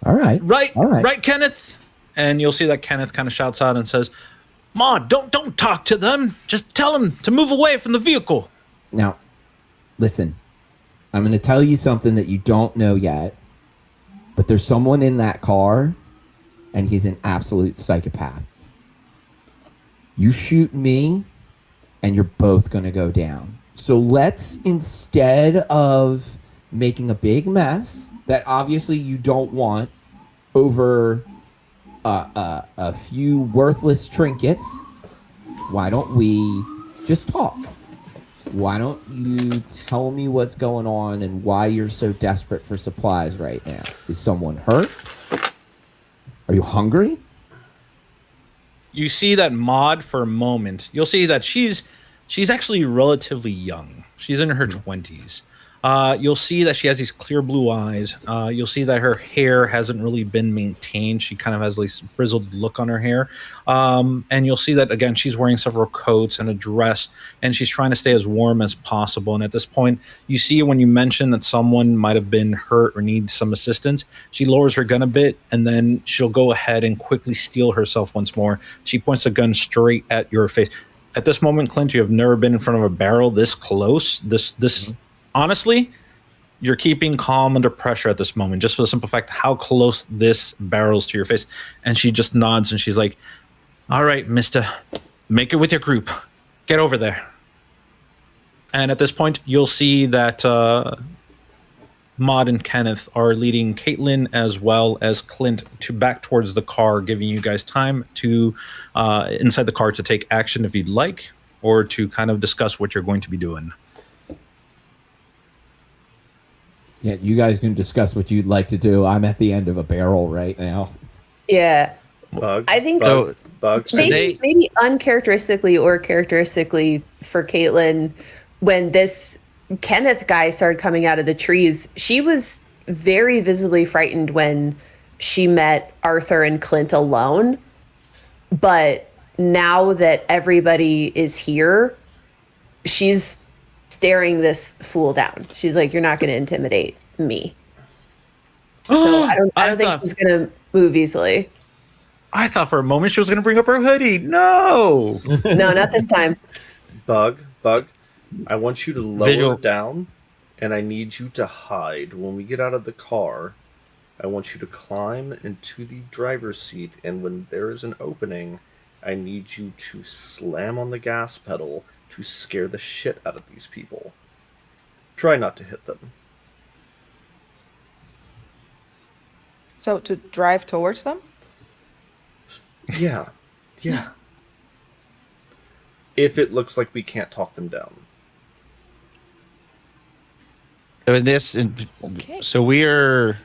All right. Right, Kenneth? And you'll see that Kenneth kind of shouts out and says, Maud, don't talk to them. Just tell them to move away from the vehicle. Now, listen. I'm going to tell you something that you don't know yet. But there's someone in that car, and he's an absolute psychopath. You shoot me, and you're both going to go down. So let's, instead of making a big mess that obviously you don't want over a few worthless trinkets, why don't we just talk? Why don't you tell me what's going on and why you're so desperate for supplies right now? Is someone hurt? Are you hungry? You see that Maud for a moment. You'll see that she's actually relatively young. She's in her 20s. You'll see that she has these clear blue eyes. You'll see that her hair hasn't really been maintained. She kind of has this frizzled look on her hair. And you'll see that, again, she's wearing several coats and a dress, and she's trying to stay as warm as possible. And at this point, you see when you mention that someone might have been hurt or needs some assistance, she lowers her gun a bit, and then she'll go ahead and quickly steel herself once more. She points the gun straight at your face. At this moment, Clint, you have never been in front of a barrel this close. This honestly, you're keeping calm under pressure at this moment, just for the simple fact how close this barrels to your face. And she just nods and she's like, all right, mister, make it with your group. Get over there. And at this point, you'll see that Maud and Kenneth are leading Caitlin as well as Clint back towards the car, giving you guys time to, inside the car, to take action if you'd like, or to kind of discuss what you're going to be doing. Yeah, you guys can discuss what you'd like to do. I'm at the end of a barrel right now. Yeah. I think Bug. Maybe uncharacteristically or characteristically for Caitlin, when this Kenneth guy started coming out of the trees, she was very visibly frightened when she met Arthur and Clint alone. But now that everybody is here, she's staring this fool down. She's like, "You're not going to intimidate me." So I don't think she's going to move easily. I thought for a moment she was going to bring up her hoodie. No. No, not this time. Bug, I want you to lower Visual. down, and I need you to hide. When we get out of the car, I want you to climb into the driver's seat, and when there is an opening, I need you to slam on the gas pedal to scare the shit out of these people. Try not to hit them. So to drive towards them? Yeah. If it looks like we can't talk them down. Okay. So we're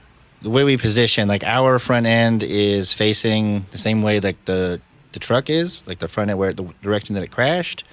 the way we position, like our front end is facing the same way like the truck is, like the front end where the direction that it crashed.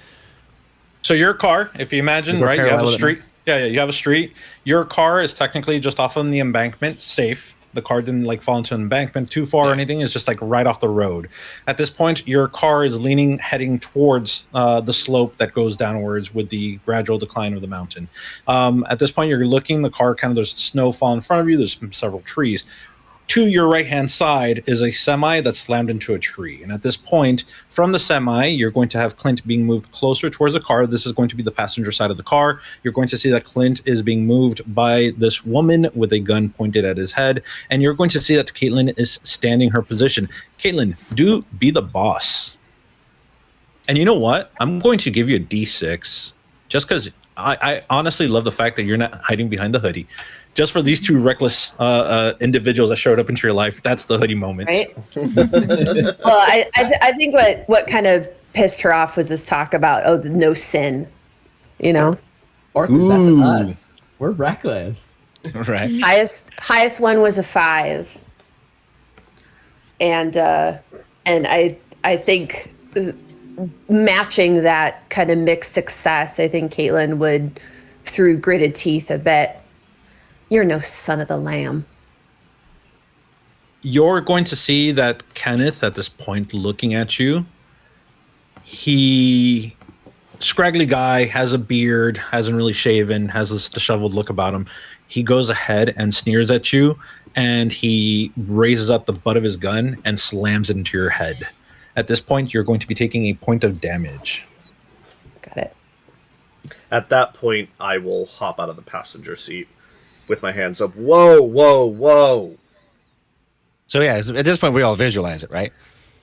So your car, if you imagine, We're right, you have a parallel with street. Yeah, you have a street. Your car is technically just off on the embankment, safe. The car didn't like fall into an embankment too far or anything. It's just like right off the road. At this point, your car is heading towards the slope that goes downwards with the gradual decline of the mountain. At this point, you're looking, the car kind of, there's snow fall in front of you. There's several trees. To your right-hand side is a semi that's slammed into a tree. And at this point, from the semi, you're going to have Clint being moved closer towards the car. This is going to be the passenger side of the car. You're going to see that Clint is being moved by this woman with a gun pointed at his head. And you're going to see that Caitlin is standing her position. Caitlin, do be the boss. And you know what? I'm going to give you a D6 just because I honestly love the fact that you're not hiding behind the hoodie. Just for these two reckless individuals that showed up into your life, that's the hoodie moment. Right? Well, I think what kind of pissed her off was this talk about, no sin, you know? Arthur, that's us. We're reckless. Right. Highest one was a 5. And I think matching that kind of mixed success, I think Caitlin would, through gritted teeth, a bet, "You're no son of the lamb." You're going to see that Kenneth at this point looking at you. He, scraggly guy, has a beard, hasn't really shaven, has this disheveled look about him. He goes ahead and sneers at you, and he raises up the butt of his gun and slams it into your head. At this point, you're going to be taking a point of damage. Got it. At that point, I will hop out of the passenger seat with my hands up. Whoa. So yeah, at this point we all visualize it, right?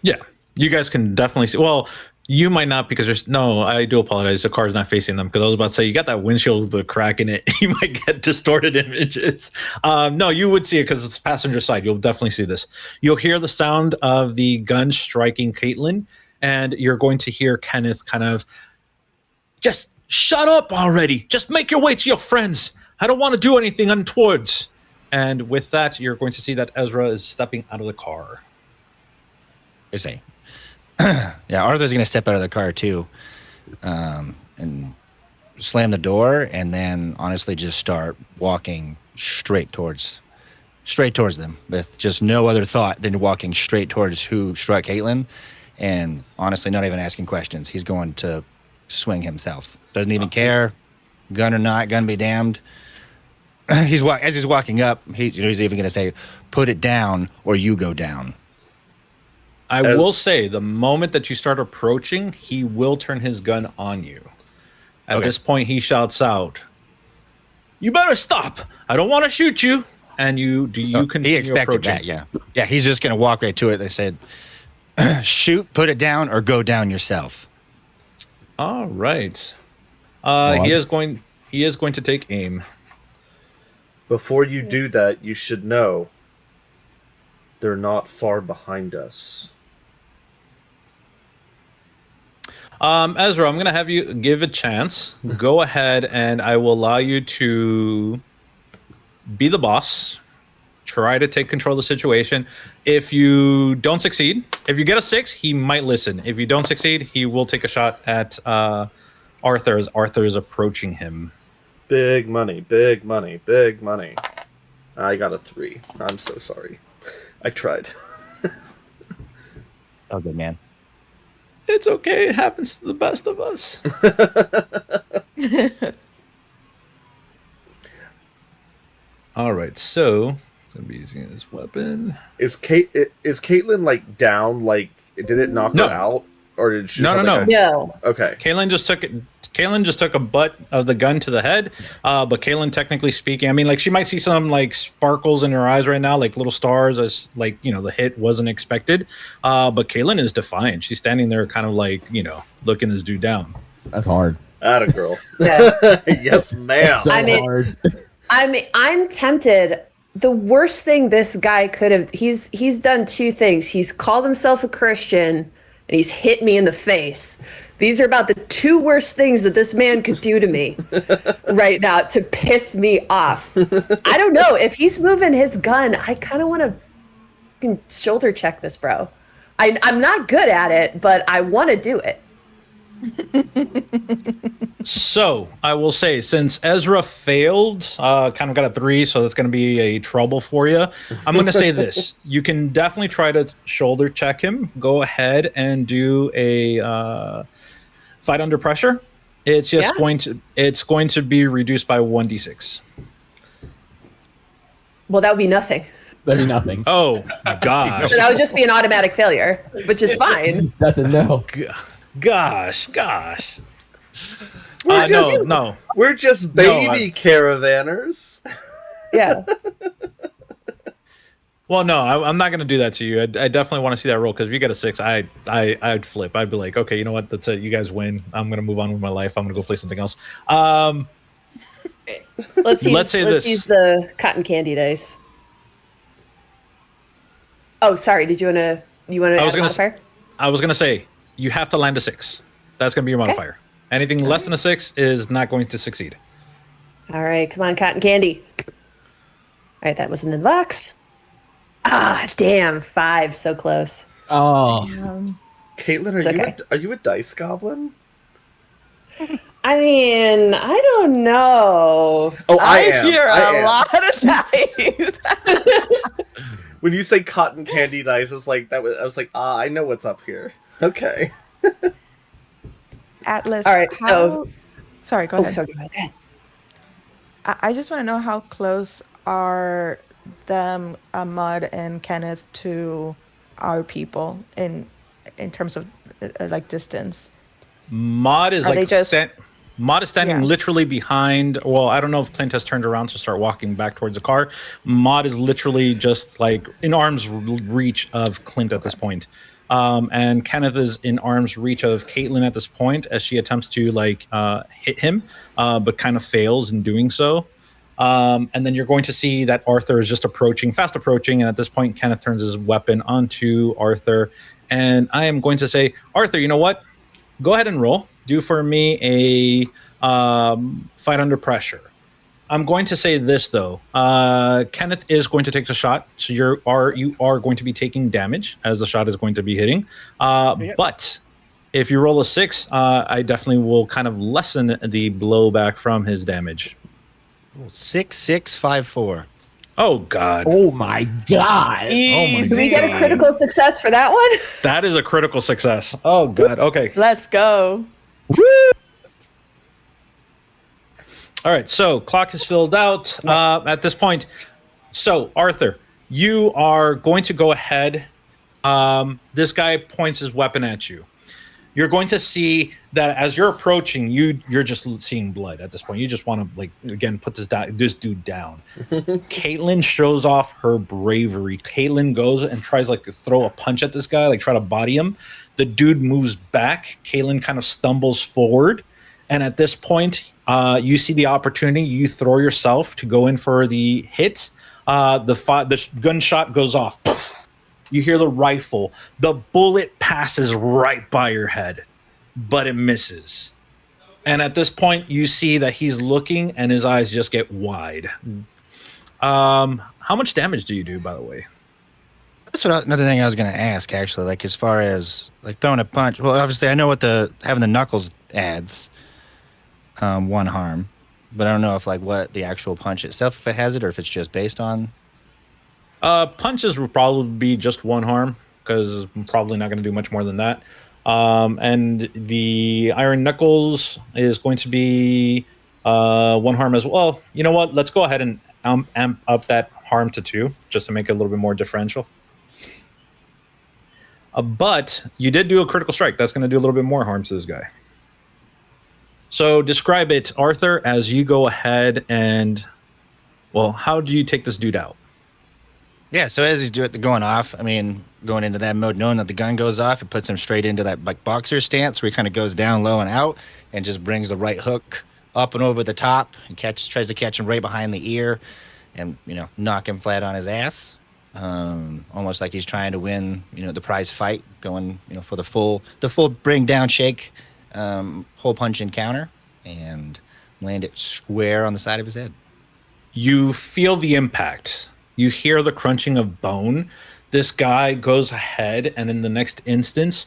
Yeah, you guys can definitely see. Well, you might not because I do apologize. The car's not facing them because I was about to say you got that windshield with the crack in it. You might get distorted images. No, you would see it because it's passenger side. You'll definitely see this. You'll hear the sound of the gun striking Caitlin, and you're going to hear Kenneth kind of, "Just shut up already. Just make your way to your friends. I don't want to do anything untoward." And with that, you're going to see that Ezra is stepping out of the car. I say. Yeah, Arthur's gonna step out of the car too, and slam the door, and then honestly just start walking straight towards them with just no other thought than walking straight towards who struck Caitlin, and honestly not even asking questions. He's going to swing himself. Doesn't even care, gun or not, gun be damned. As he's walking up, he's even going to say, "Put it down, or you go down." I will say, the moment that you start approaching, he will turn his gun on you. At this point, he shouts out, "You better stop! I don't want to shoot you." And you continue He expected approaching? that, yeah. He's just going to walk right to it. They said, "Shoot, put it down, or go down yourself." All right. Well, he is going to take aim. Before you do that, you should know they're not far behind us. Ezra, I'm going to have you give a chance. Go ahead, and I will allow you to be the boss. Try to take control of the situation. If you don't succeed, if you get a 6, he might listen. If you don't succeed, he will take a shot at Arthur as Arthur is approaching him. Big money, big money, big money. I got a 3. I'm so sorry. I tried. Oh, good man. It's okay. It happens to the best of us. All right, so I'm gonna be using this weapon. Is Caitlyn like down? Like, did it knock No. her out, or did she? No, just no, have, like, No. Okay. Kaylin just took a butt of the gun to the head. But Kaylin, technically speaking, I mean, like she might see some like sparkles in her eyes right now, like little stars, as like the hit wasn't expected. But Kaylin is defiant. She's standing there, kind of like looking this dude down. That's hard. Atta girl. Yeah. Yes, ma'am. So I mean- hard. I'm tempted. The worst thing this guy could have he's done 2 things. He's called himself a Christian and he's hit me in the face. These are about the 2 worst things that this man could do to me right now to piss me off. I don't know. If he's moving his gun, I kind of want to shoulder check this bro. I'm not good at it, but I want to do it. So I will say, since Ezra failed, kind of got a 3, so that's going to be a trouble for you. I'm going to say this: you can definitely try to shoulder check him. Go ahead and do a fight under pressure. It's just going to be reduced by 1d6. Well, that would be nothing. That'd be nothing. Oh gosh, So that would just be an automatic failure, which is fine. That's a no. gosh. No. We're just baby caravanners. Yeah. Well, no, I'm not going to do that to you. I definitely want to see that roll, because if you get a 6, I'd flip. I'd be like, okay, you know what? That's it. You guys win. I'm going to move on with my life. I'm going to go play something else. Let's use the cotton candy dice. Oh, sorry. Did you want to? I was add a modifier? I was going to say you have to land a 6. That's going to be your modifier. Anything less than a 6 is not going to succeed. All right, come on, cotton candy. All right, that was in the box. Ah, damn, 5, so close. Oh, Caitlin, are you a dice goblin? I mean, I don't know. Oh, I am. hear I a am. lot of dice. When you say cotton candy dice, I was like, I know what's up here. Okay. Atlas. All right, so- Sorry, go Oh, ahead. sorry, go ahead. I just want to know how close are them, Mud and Kenneth, to our people in terms of like distance. Mod is Are they like just- Mod is standing Yeah. literally behind. Well, I don't know if Clint has turned around to start walking back towards the car. Mod is literally just like in arm's reach of Clint at this point. And Kenneth is in arm's reach of Caitlin at this point as she attempts to hit him, but kind of fails in doing so. And then you're going to see that Arthur is just fast approaching. And at this point, Kenneth turns his weapon onto Arthur. And I am going to say, Arthur, you know what? Go ahead and roll. Do for me a fight under pressure. I'm going to say this though. Kenneth is going to take the shot, so you are going to be taking damage as the shot is going to be hitting. But if you roll a 6, I definitely will kind of lessen the blowback from his damage. 6, 6, 5, 4. Oh God! oh my God. Did we get a critical success for that one? That is a critical success. Oh God! Okay. Let's go. All right, so clock is filled out at this point. So, Arthur, you are going to go ahead. This guy points his weapon at you. You're going to see that as you're approaching, you're just seeing blood at this point. You just want to, again, put this dude down. Caitlin shows off her bravery. Caitlin goes and tries to throw a punch at this guy, try to body him. The dude moves back. Caitlin kind of stumbles forward. And at this point, you see the opportunity. You throw yourself to go in for the hit. The gunshot goes off. You hear the rifle. The bullet passes right by your head, but it misses. And at this point, you see that he's looking, and his eyes just get wide. How much damage do you do, by the way? That's another thing I was going to ask, actually. As far as throwing a punch. Well, obviously, I know what having the knuckles adds. 1 harm. but I don't know if like what the actual punch itself, if it has it, or if it's just based on. Punches will probably be just one harm because I'm probably not going to do much more than that. And the Iron Knuckles is going to be one harm as well. You know what? Let's go ahead and amp up that harm to 2 just to make it a little bit more differential. But you did do a critical strike. That's going to do a little bit more harm to this guy. So describe it, Arthur, as you go ahead and, well, how do you take this dude out? Yeah, so as he's going off, I mean, going into that mode, knowing that the gun goes off, it puts him straight into that like boxer stance where he kind of goes down low and out and just brings the right hook up and over the top and tries to catch him right behind the ear and, knock him flat on his ass. Almost like he's trying to win, the prize fight, going, for the full bring down shake, whole punch and counter, and land it square on the side of his head. You feel the impact. You hear the crunching of bone. This guy goes ahead, and in the next instance,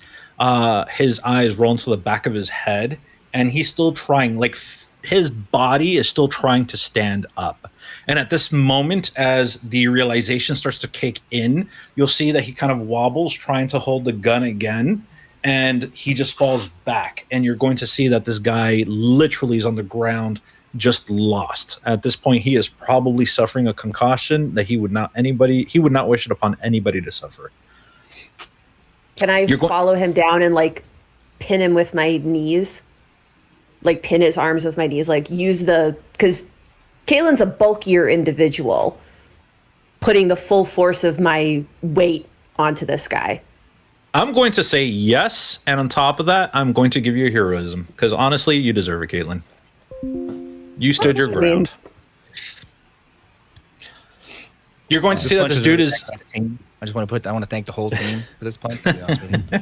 his eyes roll into the back of his head, and he's still trying, like his body is still trying to stand up. And at this moment, as the realization starts to kick in, you'll see that he kind of wobbles, trying to hold the gun again, and he just falls back. And you're going to see that this guy literally is on the ground, just lost. At this point, he is probably suffering a concussion that he would not wish it upon anybody to suffer. Can I follow him down and like pin him with my knees? Like pin his arms with my knees, like because Caitlin's a bulkier individual, putting the full force of my weight onto this guy. I'm going to say yes, and on top of that, I'm going to give you a heroism, because honestly, you deserve it, Caitlin. You stood your ground. You're going to see that this dude is... I want to thank the whole team for this punch. To be honest with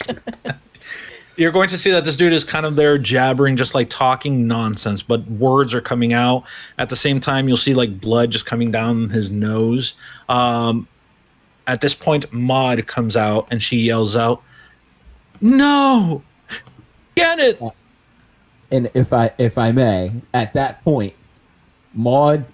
you. You're going to see that this dude is kind of there jabbering, just like talking nonsense, but words are coming out. At the same time, you'll see like blood just coming down his nose. At this point, Maud comes out and she yells out, "No! Kenneth!" And if I may, at that point, Maud,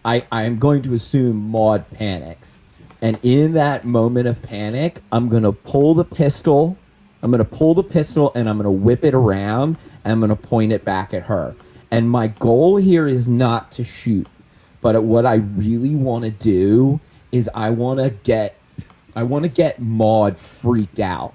I am going to assume Maud panics. And in that moment of panic, I'm going to pull the pistol and I'm going to whip it around and I'm going to point it back at her. And my goal here is not to shoot, but what I really want to do is I want to get Maud freaked out,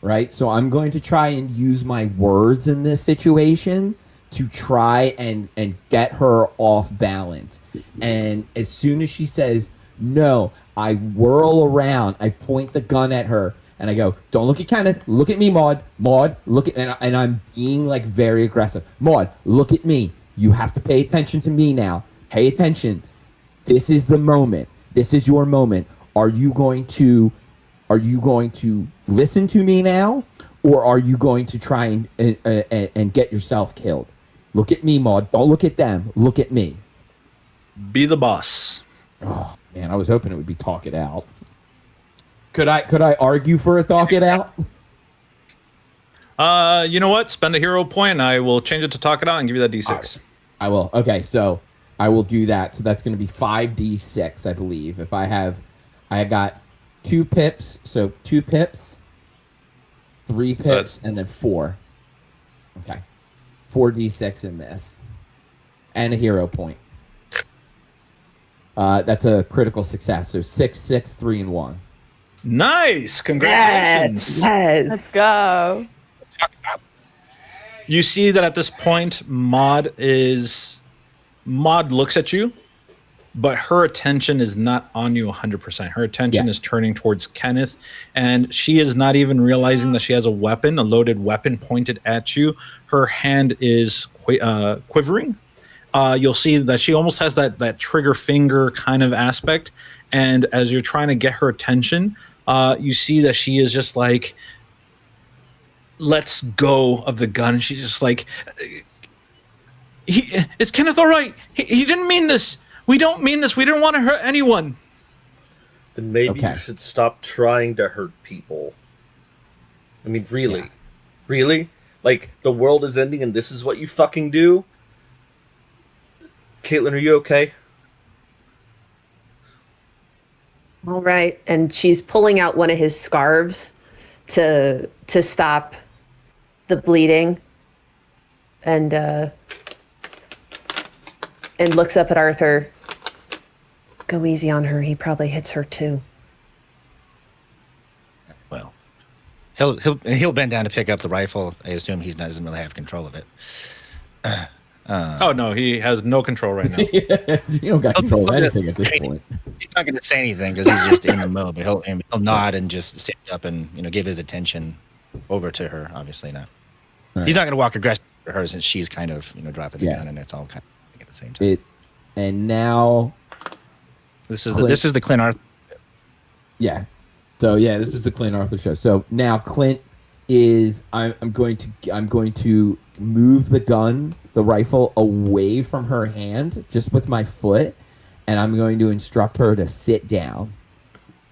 right? So I'm going to try and use my words in this situation to try and get her off balance. And as soon as she says no, I whirl around, I point the gun at her, and I go, "Don't look at Kenneth. Look at me, Maud. Maud, look at..." And I'm being like very aggressive. "Maud, look at me. You have to pay attention to me now. Pay attention. This is the moment. This is your moment. Are you going to listen to me now, or are you going to try and get yourself killed? Look at me, Maud. Don't look at them. Look at me. Be the boss." Oh man, I was hoping it would be talk it out. Could I argue for a talk it out? You know what? Spend a hero point, and I will change it to talk it out and give you that D6. Right. I will. Okay, so I will do that. So that's going to be 5d6, I believe. I got 2 pips, so 2 pips, 3 pips, and then 4. Okay, 4d6 in this, and a hero point. That's a critical success. So 6, 6, 3, and 1. Nice! Congratulations! Yes. Let's go. You see that at this point, Maud looks at you, but her attention is not on you 100%. Her attention is turning towards Kenneth, and she is not even realizing that she has a loaded weapon pointed at you. Her hand is quivering. You'll see that she almost has that trigger finger kind of aspect, and as you're trying to get her attention, you see that she is just like, lets go of the gun. She's just like, "Is Kenneth all right? He didn't mean this. We don't mean this. We didn't want to hurt anyone." Then maybe you should stop trying to hurt people. I mean, really? Really? Like, the world is ending and this is what you fucking do? Caitlin, are you okay? All right. And she's pulling out one of his scarves to stop the bleeding, and looks up at Arthur. Go easy on her. He probably hits her too. Well, he'll bend down to pick up the rifle. I assume he doesn't really have control of it. Oh no, he has no control right now. You don't got control of anything at this point. He's not going to say anything because he's just in the mode. But he'll nod and just stand up and give his attention over to her. Obviously not. Right. He's not going to walk aggressive to her since she's kind of dropping the gun, and it's all kind of at the same time. And now This is the Clint Arthur. Yeah. So yeah, this is the Clint Arthur show. So now Clint is I'm going to move the rifle away from her hand just with my foot, and I'm going to instruct her to sit down.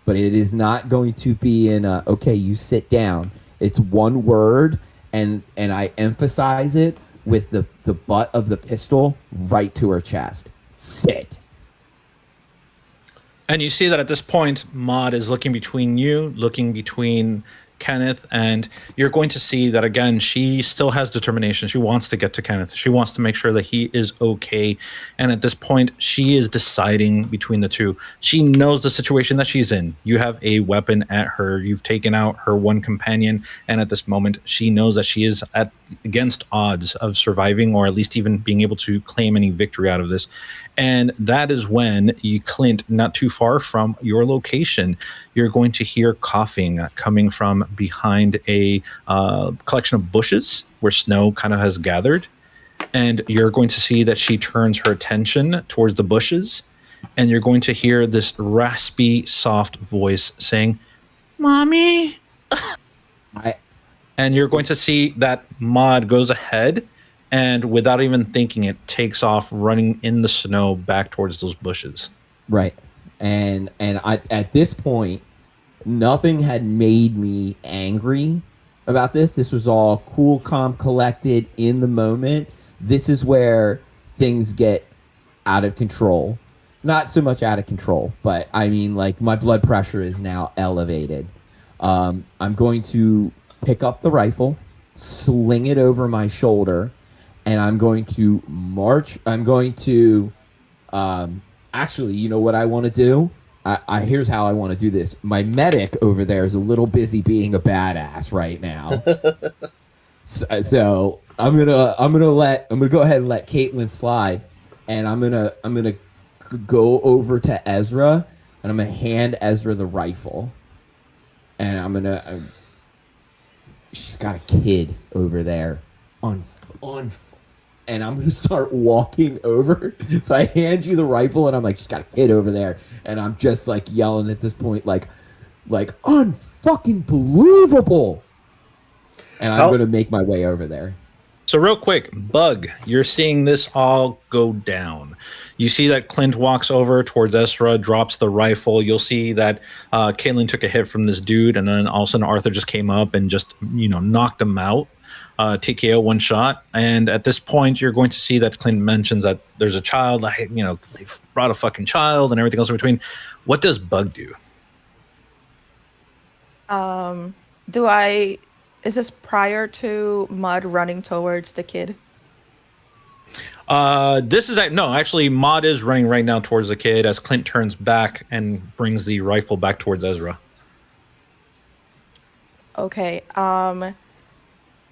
But it is not going to be in a okay, you sit down. It's one word, and I emphasize it with the butt of the pistol right to her chest. Sit. And you see that at this point, Maud is looking between you, looking between Kenneth, and you're going to see that again, she still has determination. She wants to get to Kenneth. She wants to make sure that he is okay. And at this point, she is deciding between the two. She knows the situation that she's in. You have a weapon at her. You've taken out her one companion. And at this moment, she knows that she is against odds of surviving, or at least even being able to claim any victory out of this. And that is when Clint, not too far from your location, you're going to hear coughing coming from behind a collection of bushes where snow kind of has gathered. And you're going to see that she turns her attention towards the bushes, and you're going to hear this raspy, soft voice saying, "Mommy." And you're going to see that Maud goes ahead, and without even thinking it, takes off running in the snow back towards those bushes. Right. And I, at this point, nothing had made me angry about this. This was all cool, calm, collected in the moment. This is where things get out of control. Not so much out of control, but I mean, like, my blood pressure is now elevated. I'm going to pick up the rifle, sling it over my shoulder, and I'm going to march. I'm going to, actually, you know what I want to do? Here's how I want to do this. My medic over there is a little busy being a badass right now. So I'm gonna go ahead and let Caitlin slide, and I'm gonna go over to Ezra, and I'm gonna hand Ezra the rifle, and she's got a kid over there and I'm gonna start walking over. So I hand you the rifle, and I'm like, she's got a kid over there, and I'm just like yelling at this point, like unfucking believable. And I'm gonna make my way over there. So real quick, Bug, you're seeing this all go down. You see that Clint walks over towards Ezra, drops the rifle. You'll see that Caitlin took a hit from this dude, and then all of a sudden Arthur just came up and just knocked him out. TKO, one shot. And at this point, you're going to see that Clint mentions that there's a child, they've brought a fucking child and everything else in between. What does Bug do? Is this prior to Mud running towards the kid? Actually, Maud is running right now towards the kid as Clint turns back and brings the rifle back towards Ezra. Okay.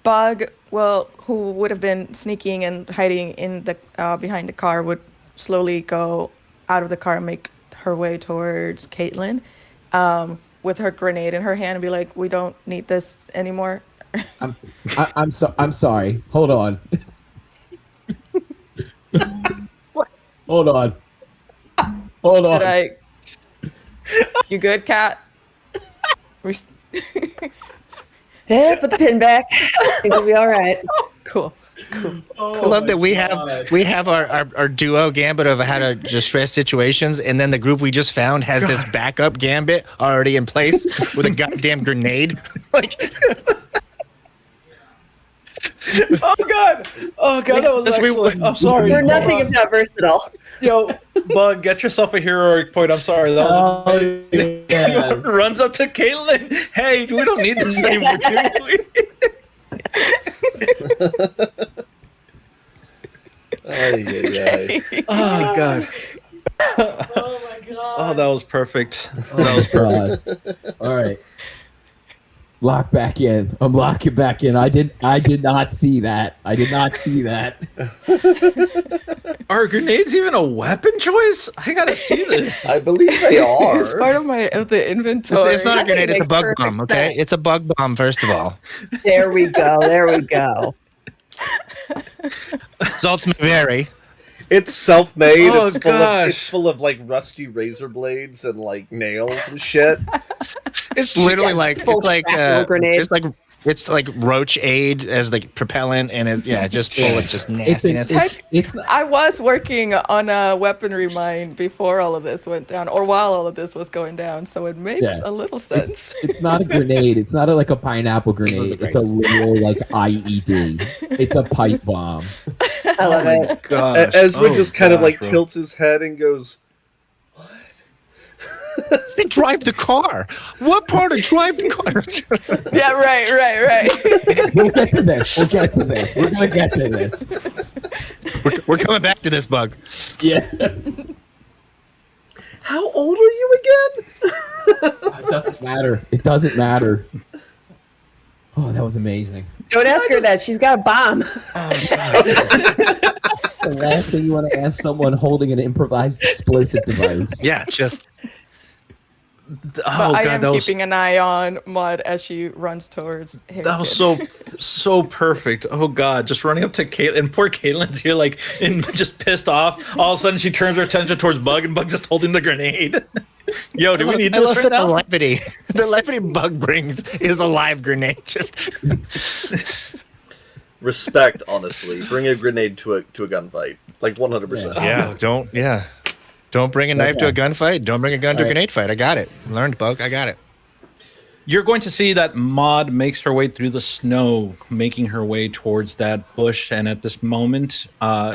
Bug, who would have been sneaking and hiding in the behind the car, would slowly go out of the car and make her way towards Caitlin, with her grenade in her hand, and be like, "We don't need this anymore." I'm sorry. Hold on. Hold on. You good, Cat? Yeah, put the pin back. I think we'll be all right. Cool. I love that we have our duo gambit of how to just stress situations, and then the group we just found has this backup gambit already in place with a goddamn grenade. Oh god! Oh god, that was excellent. I'm sorry. We're Hold nothing on. if not versatile. Yo, Bug, get yourself a heroic point. I'm sorry. That was amazing. yes. Runs up to Caitlin. Hey, we don't need this anymore, do we? Ay. Oh god. Oh my god. Oh, that was perfect. That was perfect. God. All right. Lock back in. I'm locking back in. I did not see that. I did not see that. Are grenades even a weapon choice? I gotta see this. I believe they are. It's part of the inventory. It's not a grenade. It's a makes bug perfect bomb. Okay, sense. it's a bug bomb. First of all, There we go. There we go. it's ultimate vary. It's self-made. Oh, it's gosh. full of like rusty razor blades and like nails and shit. It's literally Yeah, like just full it's like shrapnel grenade. it's like roach aid as the propellant, and it's just full of just nastiness. It's I was working on a weaponry mine before all of this went down, or while all of this was going down, so it makes Yeah. a little sense. it's not a grenade. It's not like a pineapple grenade. It's a literal like IED. It's a pipe bomb. I love it. Gosh. Ezra Oh, just kind of like bro. tilts his head and goes, Say drive the car. What part of drive the car? Yeah, right. We'll get to this. We're gonna get to this. We're coming back to this bug. Yeah. "How old are you again?" It doesn't matter. It doesn't matter. Oh, that was amazing. Don't ask her that. She's got a bomb. The last thing you want to ask someone holding an improvised explosive device. Yeah, just But Oh I god, am that was keeping an eye on Maud as she runs towards him. that was so perfect. Oh god, just running up to Caitlin. Poor Caitlin's here, like, just pissed off. All of a sudden, she turns her attention towards Bug, and Bug's just holding the grenade. Yo, do we need I this love right that the now? levity bug brings is a live grenade. Just Respect, honestly. Bring a grenade to a gunfight, like 100%. Don't bring a knife to yeah. a gunfight. Don't bring a gun to a All right. grenade fight. I got it. Learned, bug. I got it. You're going to see that Maud makes her way through the snow, making her way towards that bush. And at this moment,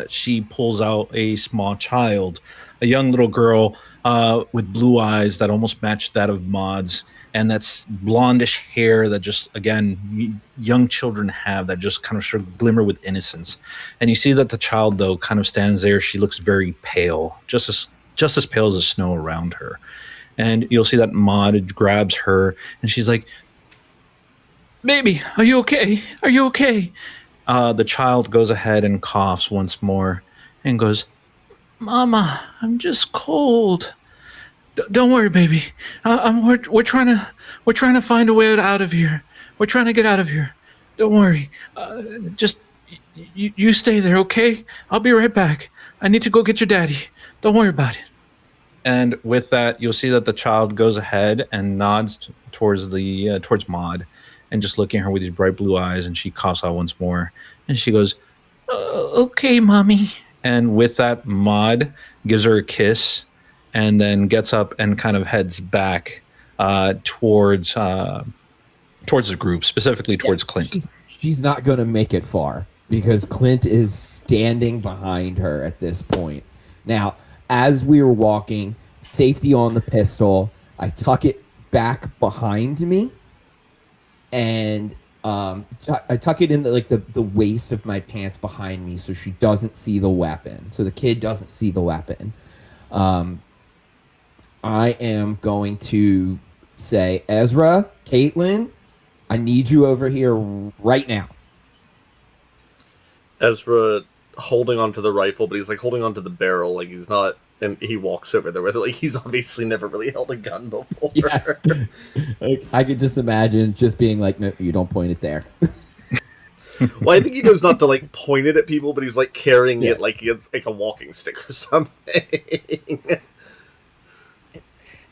she pulls out a small child, a young little girl with blue eyes that almost match that of Maud's. And that's blondish hair that just, again, young children have that just kind of sort of glimmer with innocence. And you see that the child, though, kind of stands there. She looks very pale, just as pale as the snow around her. And you'll see that Maud grabs her, and she's like, "Baby, are you okay? Are you okay?" The child goes ahead and coughs once more and goes, "Mama, I'm just cold. Don't worry, baby. We're trying to find a way out of here. We're trying to get out of here. Don't worry. Just you stay there, okay? I'll be right back. I need to go get your daddy. Don't worry about it." And with that, you'll see that the child goes ahead and nods towards Maud, and just looking at her with these bright blue eyes, and she coughs out once more, and she goes, "Okay, mommy." And with that, Maud gives her a kiss, and then gets up and kind of heads back towards the group, specifically towards Clint. She's not going to make it far because Clint is standing behind her at this point. Now, as we were walking, safety on the pistol, I tuck it back behind me, and I tuck it in the waist of my pants behind me so she doesn't see the weapon, so the kid doesn't see the weapon. I am going to say, Ezra, Caitlin, I need you over here right now. Ezra holding onto the rifle, but he's like holding onto the barrel, like he's not. And he walks over there with it, like he's obviously never really held a gun before. Yeah. Like, I could just imagine just being like, "No, you don't point it there." Well, I think he knows not to like point it at people, but he's like carrying Yeah. it like it's like a walking stick or something.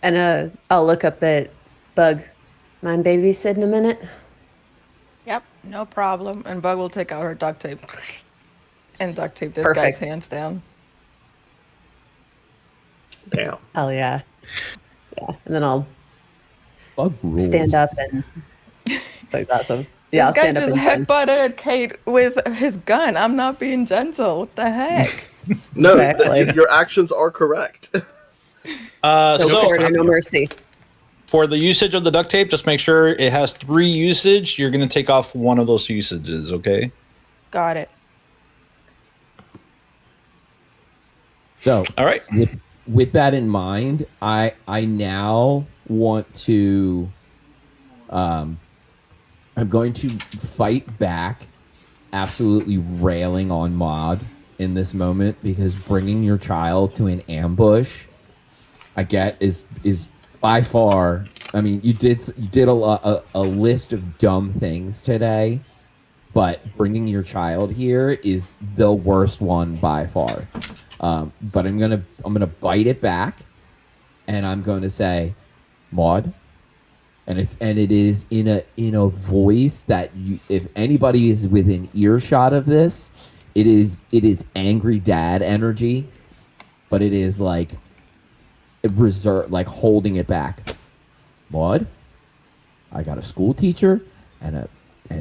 And I'll look up at Bug. Mind babysitting a minute? Yep, no problem. And Bug will take out her duct tape and duct tape this guy's Perfect. hands down. Damn. Hell yeah. Yeah. And then I'll Bug rules. stand up and Bug's awesome. Yeah, This I'll guy stand up just and defend. headbutted Kate with his gun. I'm not being gentle. What the heck? No, Exactly. your actions are correct. No So quarter, no mercy. for the usage of the duct tape, just make sure it has 3 usage. You're going to take off one of those usages, okay? Got it. So All right. with that in mind, I now want to I'm going to fight back, absolutely railing on Maud in this moment because bringing your child to an ambush, I get is by far. I mean, you did a list of dumb things today, but bringing your child here is the worst one by far. But I'm gonna bite it back, and I'm going to say, Maud, and it is in a voice that you, if anybody is within earshot of this, it is angry dad energy, but it is like reserve, like holding it back. Maud, I got a school teacher and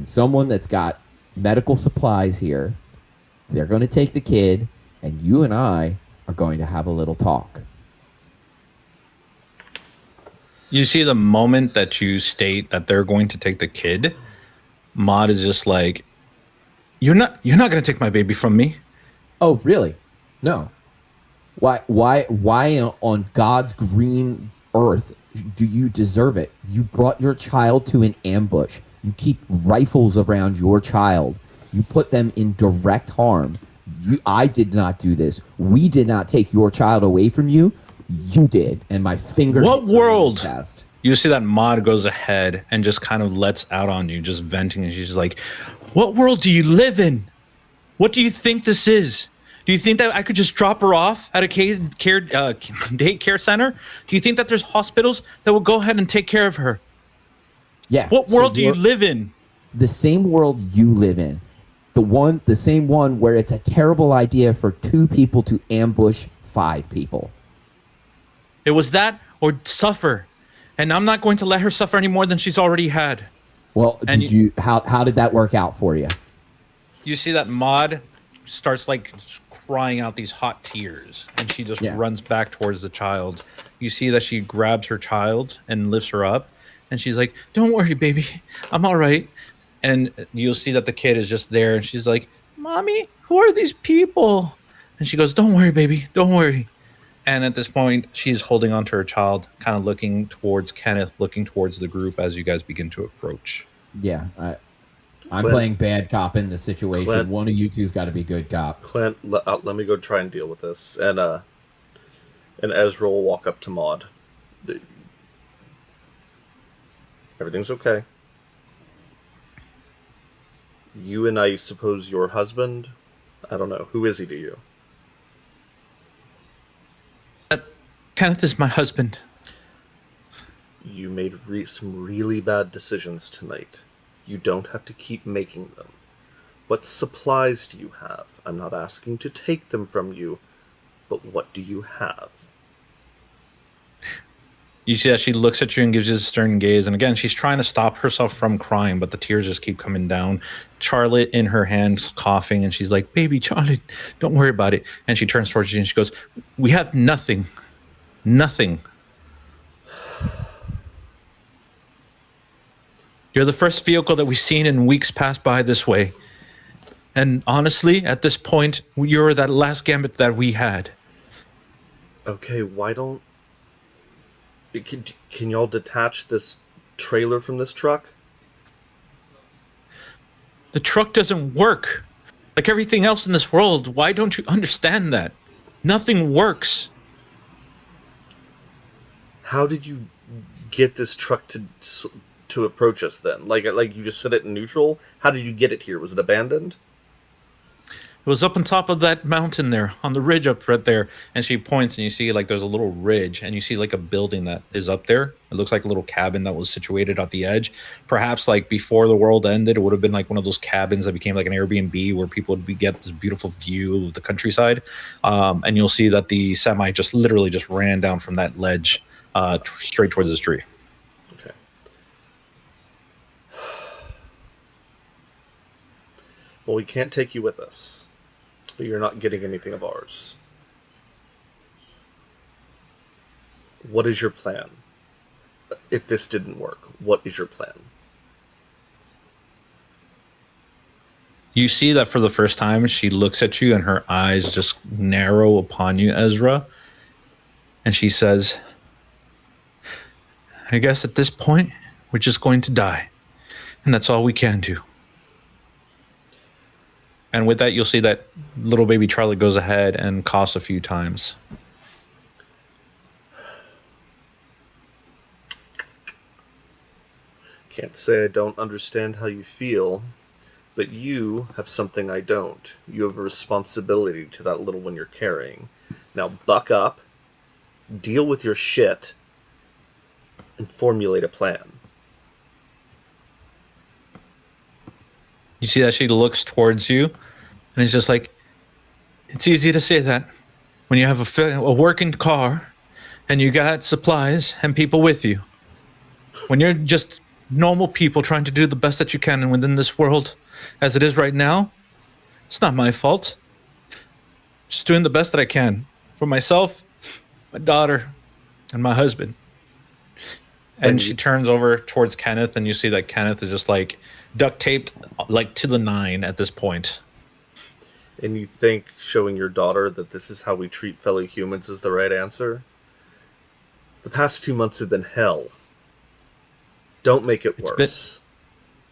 someone that's got medical supplies here. They're going to take the kid, and you and I are going to have a little talk. You see the moment that you state that they're going to take the kid, Maud is just like, you're not going to take my baby from me. Oh, really? No. Why on God's green earth do you deserve it? You brought your child to an ambush. You keep rifles around your child. You put them in direct harm. I did not do this. We did not take your child away from you. You did. And my finger. What hits her world? chest. You see that Maud goes ahead and just kind of lets out on you, just venting, and she's like, what world do you live in? What do you think this is? Do you think that I could just drop her off at a daycare center? Do you think that there's hospitals that will go ahead and take care of her? Yeah. What so world do you you're- live in? The same world you live in. The same one where it's a terrible idea for 2 people to ambush 5 people. It was that or suffer. And I'm not going to let her suffer any more than she's already had. Well, And how did that work out for you? You see that Maud starts like crying out these hot tears, and she just runs back towards the child. You see that she grabs her child and lifts her up, and she's like, don't worry, baby, I'm all right. And you'll see that the kid is just there, and she's like, Mommy, who are these people? And she goes, don't worry, baby, don't worry. And at this point, she's holding onto her child, kind of looking towards Kenneth, looking towards the group as you guys begin to approach. Yeah, I'm Clint. playing bad cop in this situation. Clint. One of you two's got to be good cop. Clint, let me go try and deal with this. And Ezra will walk up to Maud. Everything's okay. You and I suppose your husband? I don't know. Who is he to you? Kenneth is my husband. You made some really bad decisions tonight. You don't have to keep making them. What supplies do you have? I'm not asking to take them from you, but what do you have? You see that she looks at you and gives you a stern gaze. And again, she's trying to stop herself from crying, but the tears just keep coming down. Charlotte in her hands, coughing, and she's like, baby, Charlotte, don't worry about it. And she turns towards you and she goes, we have nothing. Nothing. You're the first vehicle that we've seen in weeks past by this way. And honestly, at this point, you're that last gambit that we had. Okay, why don't... Can y'all detach this trailer from this truck? The truck doesn't work. Like everything else in this world, why don't you understand that? Nothing works. How did you get this truck to approach us then? Like you just set it in neutral? How did you get it here? Was it abandoned? It was up on top of that mountain there, on the ridge up right there. And she points and you see like there's a little ridge and you see like a building that is up there. It looks like a little cabin that was situated at the edge. Perhaps like before the world ended, it would have been like one of those cabins that became like an Airbnb where people would get this beautiful view of the countryside. And you'll see that the semi just literally just ran down from that ledge straight towards this tree. Okay. Well, we can't take you with us, but you're not getting anything of ours. What is your plan? If this didn't work, what is your plan? You see that for the first time, she looks at you and her eyes just narrow upon you, Ezra. And she says, I guess at this point, we're just going to die. And that's all we can do. And with that, you'll see that little baby Charlie goes ahead and coughs a few times. Can't say I don't understand how you feel, but you have something I don't. You have a responsibility to that little one you're carrying. Now buck up, deal with your shit, and formulate a plan. You see that she looks towards you, and it's just like, it's easy to say that when you have a working car and you got supplies and people with you. When you're just normal people trying to do the best that you can and within this world as it is right now, it's not my fault. Just doing the best that I can for myself, my daughter, and my husband. And she turns over towards Kenneth, and you see that Kenneth is just like duct taped like to the 9 at this point. And you think showing your daughter that this is how we treat fellow humans is the right answer? The past 2 months have been hell. Don't make it worse.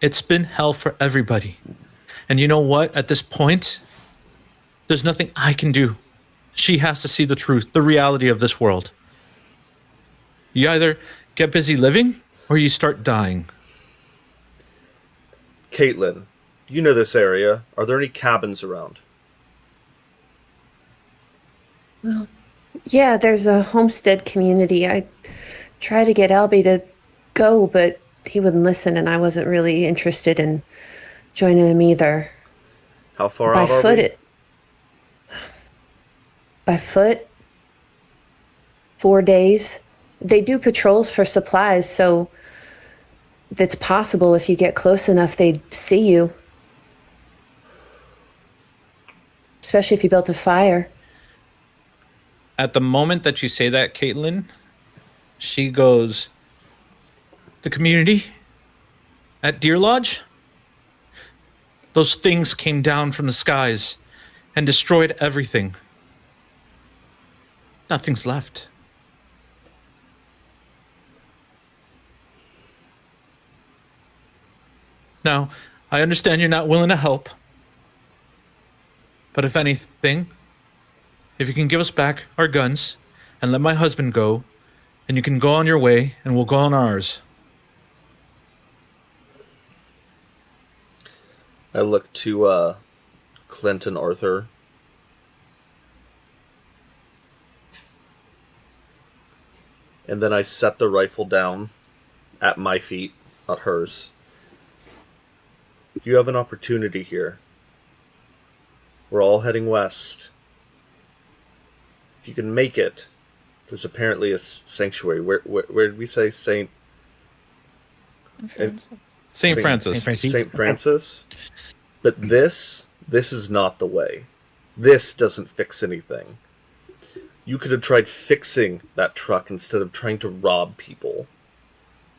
It's been hell for everybody. And you know what? At this point, there's nothing I can do. She has to see the truth, the reality of this world. You either get busy living or you start dying. Caitlin, you know this area. Are there any cabins around? Well, yeah, there's a homestead community. I tried to get Albie to go, but he wouldn't listen, and I wasn't really interested in joining him either. How far By out are foot, we? by foot, 4 days. They do patrols for supplies, so it's possible if you get close enough, they'd see you. Especially if you built a fire. At the moment that you say that, Caitlin, she goes, the community at Deer Lodge? Those things came down from the skies and destroyed everything. Nothing's left. Now, I understand you're not willing to help. But if anything, if you can give us back our guns and let my husband go, and you can go on your way and we'll go on ours. I look to Clint and Arthur. And then I set the rifle down at my feet, not hers. You have an opportunity here. We're all heading west. If you can make it, there's apparently a sanctuary. Where did we say Saint St. Saint Francis. Francis. Saint Francis? But this is not the way. This doesn't fix anything. You could have tried fixing that truck instead of trying to rob people.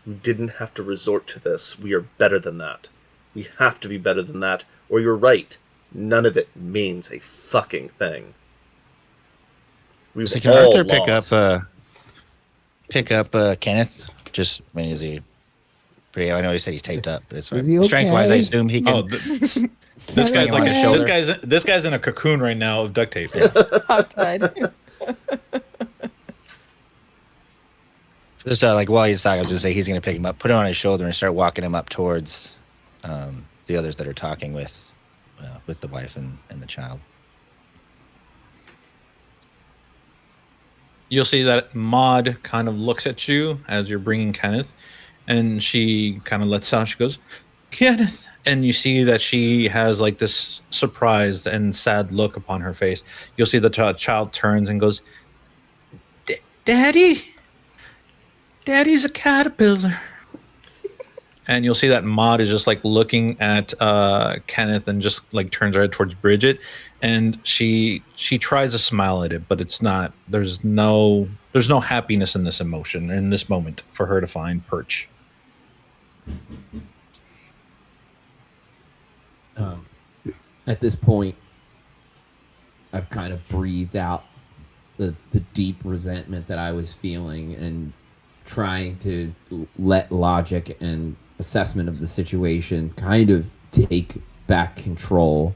You didn't have to resort to this. We are better than that. We have to be better than that, or you're right. None of it means a fucking thing. We've So can all Arthur lost. pick up Kenneth? Just when is he? Pretty. I know he said he's taped up, but it's fine. Is he Strength-wise, I okay? assume he can. Oh, this guy's on like his shoulder. this guy's in a cocoon right now of duct tape. Hogtied. Just like while he's talking, I was gonna say he's gonna pick him up, put him on his shoulder, and start walking him up towards the others that are talking with the wife and the child. You'll see that Maud kind of looks at you as you're bringing Kenneth, and she kind of lets out. She goes, Kenneth. And you see that she has like this surprised and sad look upon her face. You'll see the child turns and goes, Daddy? Daddy's a caterpillar. and you'll see that Maud is just like looking at Kenneth and just like turns her head towards Bridget, and she tries to smile at it, but it's not. There's no happiness in this emotion in this moment for her to find Perch. At this point, I've kind of breathed out the deep resentment that I was feeling and trying to let logic and assessment of the situation kind of take back control.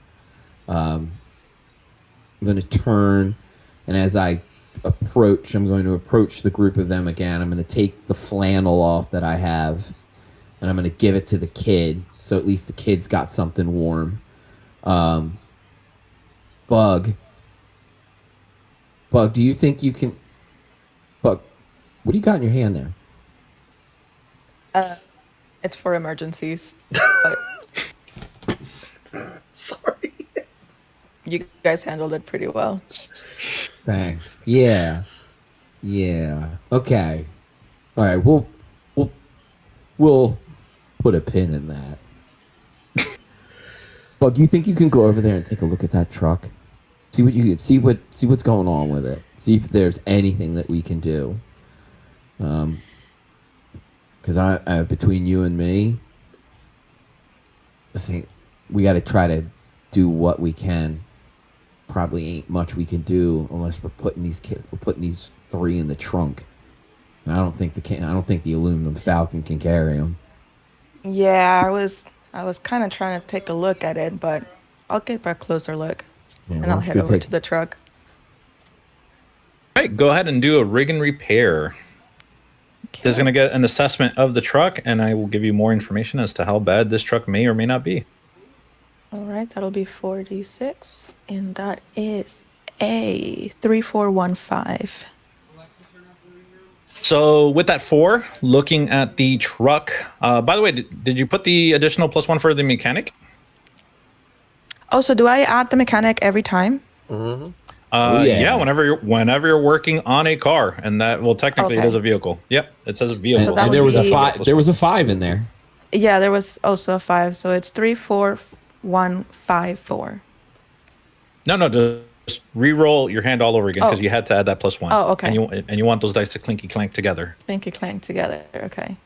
I'm going to turn, and as I approach, I'm going to approach the group of them again. I'm going to take the flannel off that I have, and I'm going to give it to the kid, so at least the kid's got something warm. Bug, do you think you can... Bug, what do you got in your hand there? It's for emergencies. But Sorry. you guys handled it pretty well. Thanks. Yeah. Okay. All right. We'll put a pin in that. Bug, you think you can go over there and take a look at that truck? See what's going on with it. See if there's anything that we can do. Because I between you and me, I think we got to try to do what we can. Probably ain't much we can do unless we're putting these three in the trunk. And I don't think the aluminum Falcon can carry them. Yeah, I was kind of trying to take a look at it, but I'll get a closer look, Yeah, and why I'll don't you head go over take- to the truck. All right, go ahead and do a rig and repair. There's going to get an assessment of the truck, and I will give you more information as to how bad this truck may or may not be. All right, that'll be 4d6, and that is a 3415. So with that 4, looking at the truck. By the way, did you put the additional +1 for the mechanic? Oh, so do I add the mechanic every time? Yeah. Whenever you're working on a car, and that technically it Okay. is a vehicle. Yep, it says vehicle. So that And would there was a be- five. There was a 5 in there. Yeah, there was also a 5, so it's 34154. No, just re-roll your hand all over again because Oh. you had to add that +1. Oh, okay. And you want those dice to clinky clank together. Clanky clank together. Okay.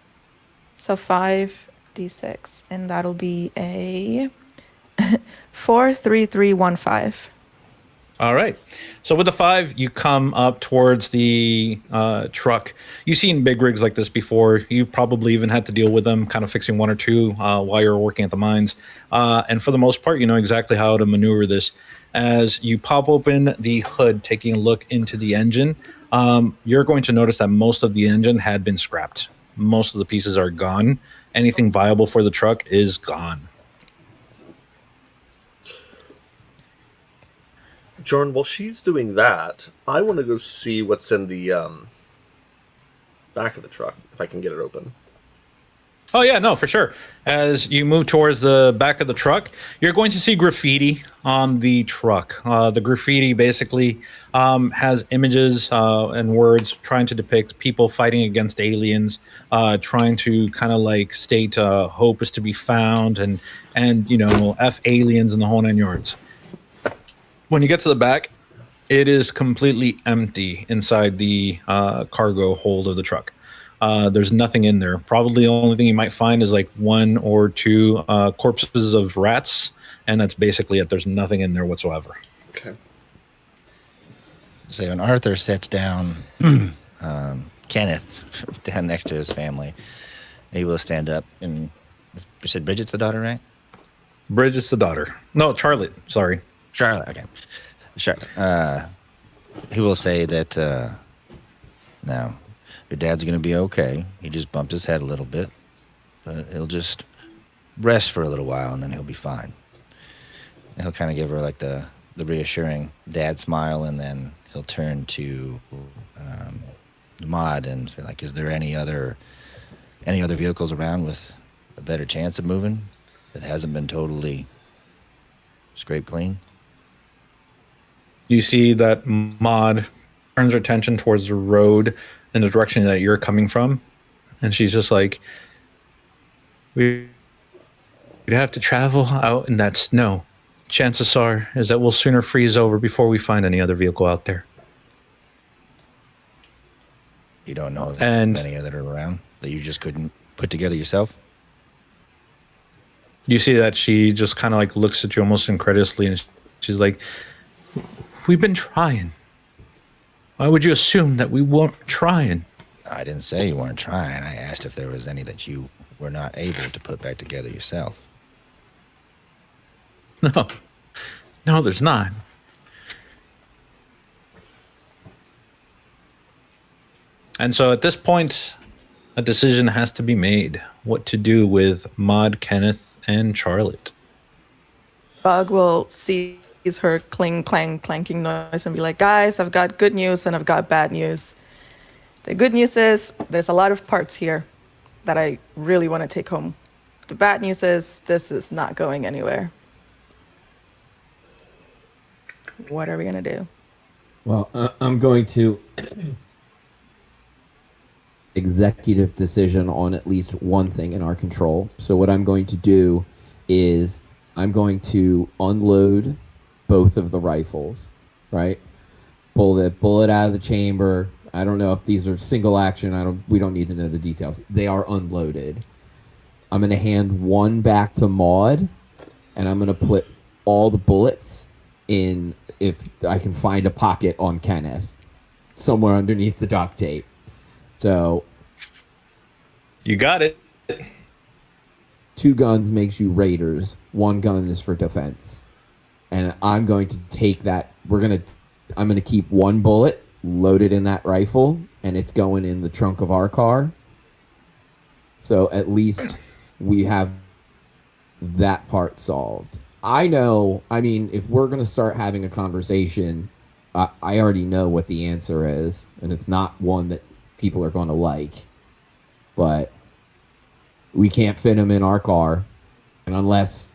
So 5d6, and that'll be a 43315. All right. So with the 5, you come up towards the truck. You've seen big rigs like this before. You've probably even had to deal with them, kind of fixing one or two while you're working at the mines. And for the most part, you know exactly how to maneuver this. As you pop open the hood, taking a look into the engine, you're going to notice that most of the engine had been scrapped. Most of the pieces are gone. Anything viable for the truck is gone. Jordan, while she's doing that, I want to go see what's in the back of the truck, if I can get it open. Oh, yeah, no, for sure. As you move towards the back of the truck, you're going to see graffiti on the truck. The graffiti basically has images and words trying to depict people fighting against aliens, trying to kind of like state hope is to be found and you know, F aliens and the whole 9 yards. When you get to the back, it is completely empty inside the cargo hold of the truck. There's nothing in there. Probably the only thing you might find is like 1 or 2 corpses of rats, and that's basically it. There's nothing in there whatsoever. Okay. So when Arthur sits down, Kenneth down next to his family, he will stand up and you said Bridget's the daughter, right? Bridget's the daughter. No, Charlotte. Sorry. Charlotte. Okay. Charlotte. He will say that now your dad's going to be okay. He just bumped his head a little bit, but he'll just rest for a little while and then he'll be fine. And he'll kind of give her like the reassuring dad smile, and then he'll turn to Maud and be like, "Is there any other vehicles around with a better chance of moving that hasn't been totally scraped clean?" You see that Maud turns her attention towards the road in the direction that you're coming from, and she's just like, we'd have to travel out in that snow. Chances are is that we'll sooner freeze over before we find any other vehicle out there. You don't know And many that are around that you just couldn't put together yourself? you see that she just kind of like looks at you almost incredulously, and she's like, "We've been trying. Why would you assume that we weren't trying?" I didn't say you weren't trying. I asked if there was any that you were not able to put back together yourself. No, no, there's not. And so at this point, a decision has to be made what to do with Maud, Kenneth, and Charlotte. Bug will seize her cling, clang, clanking noise and be like, guys, I've got good news and I've got bad news. The good news is there's a lot of parts here that I really want to take home. The bad news is this is not going anywhere. What are we going to do? Well, I'm going to executive decision on at least one thing in our control. So what I'm going to do is I'm going to unload both of the rifles, right? Pull the bullet out of the chamber. I don't know if these are single action. We don't need to know the details. They are unloaded. I'm going to hand one back to Maud, and I'm going to put all the bullets in, if I can find a pocket on Kenneth, somewhere underneath the duct tape. So, You got it. 2 guns makes you raiders. 1 gun is for defense. And I'm going to take that. I'm going to keep 1 bullet loaded in that rifle, and it's going in the trunk of our car. So at least we have that part solved. I mean, if we're going to start having a conversation, I already know what the answer is, and it's not one that people are going to like. But we can't fit them in our car, and unless